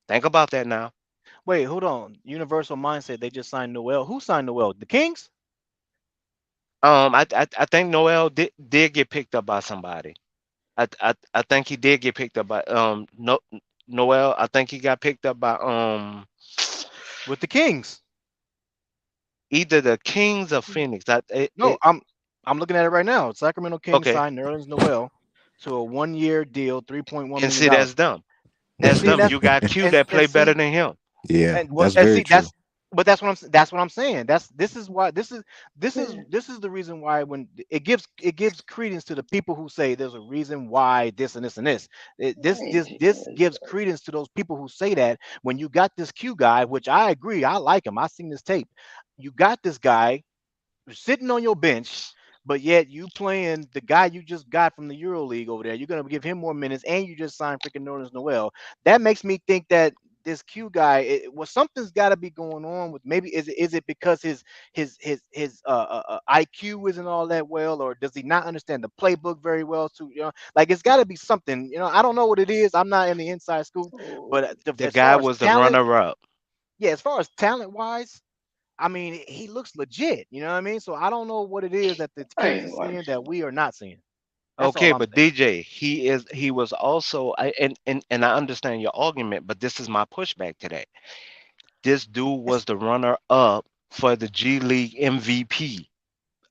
Think about that now. Wait, hold on. Universal Mindset. They just signed Noel. Who signed Noel? The Kings? I think Noel did get picked up by somebody. I think he did get picked up by no Noel. I think he got picked up by With the Kings. either the Kings or Phoenix. No, I'm looking at it right now. Sacramento Kings Okay, signed Nerlens Noel to a 1 year deal, $3.1 and million see dollars. that's dumb. And That's see dumb. that's You got Q and that and play better see than him. Yeah, and what that's and very see true. but that's what I'm saying. This is why this is the reason why when it gives credence to the people who say there's a reason why this and this and this. This gives credence to those people who say that when you got this Q guy, which I agree, I like him. I seen this tape. You got this guy sitting on your bench, but yet you playing the guy you just got from the Euro League over there. You're gonna give him more minutes, and you just signed freaking Nerlens Noel. That makes me think that this Q guy, well, something's got to be going on with. Maybe is it because his IQ isn't all that well, or does he not understand the playbook very well? Too, like it's got to be something. I don't know what it is. I'm not in the inside scoop, but The as guy far as was the talent, runner up. yeah, as far as talent wise, I mean, he looks legit. You know what I mean? So I don't know what it is that the I Kings are ain't watching. seeing that we are not seeing. That's all Okay, I'm but saying. DJ, he was also and I understand your argument, but this is my pushback to that. This dude It's, was the runner up for the G League MVP.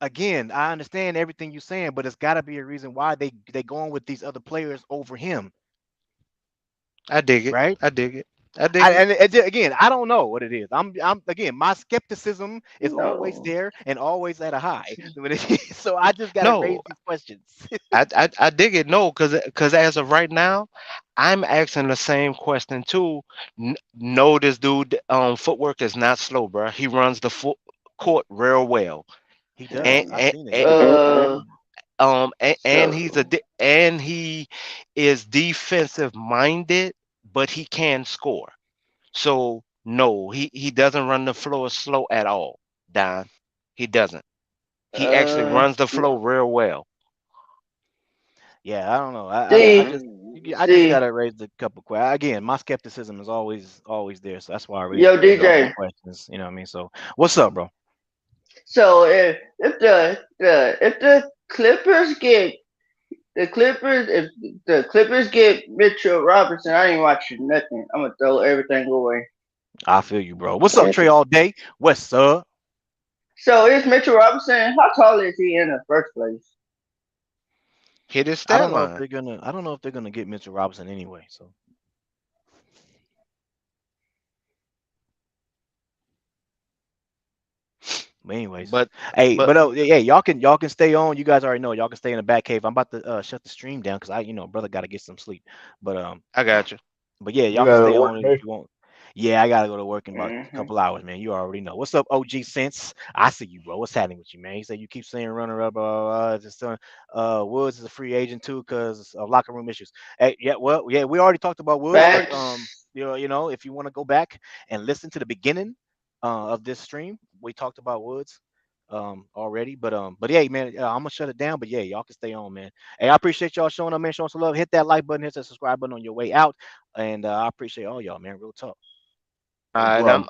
again, I understand everything you're saying, but it's got to be a reason why they going with these other players over him, I dig it. right? I dig it. I I, dig it. and again, I don't know what it is. I'm again, my skepticism is always No. there and always at a high. So I just got to raise No, these questions. I dig it. No, because as of right now, I'm asking the same question too. No, this dude footwork is not slow, bro. He runs the foot court real well, He does. and Um. I've and, seen it. and Yeah. and he's So. and he is defensive minded, but he can score. So no, he doesn't run the floor slow at all, Don. He doesn't. He actually Uh. runs the flow real well. Yeah, I don't know. I See. just I just See. gotta raise a couple questions. Again, my skepticism is always there, so that's why I Yo, raise all these DJ. questions. You know what I mean? So, what's up, bro? So if the Clippers get the Clippers if the Clippers get Mitchell Robinson, I ain't watching nothing. I'm gonna throw everything away. I feel you, bro. What's up, Trey? All day. What's up? So is Mitchell Robinson? How tall is he in the first place? Hit his I stat don't know if line. they're gonna. I don't know if they're gonna get Mitchell Robinson anyway. So, but anyways, But hey, but but yeah, y'all can stay on. You guys already know y'all can stay in the back cave. I'm about to shut the stream down because brother, got to get some sleep. But I got you. But yeah, You y'all can got to stay work on if today? you want. Yeah, I gotta go to work in about a Hmm. couple hours, man. You already know. What's up, OG Sense? I see you, bro. What's happening with you, man? You say you keep saying runner up, just Woods is a free agent too because of locker room issues. Hey, yeah, well, yeah, we already talked about Woods, but Facts. if you want to go back and listen to the beginning of this stream, we talked about Woods already. But yeah, man, I'm gonna shut it down. But yeah, y'all can stay on, man. Hey, I appreciate y'all showing up, man, showing some love. Hit that like button, hit that subscribe button on your way out. And I appreciate all y'all, man. Real talk. All right, No problem.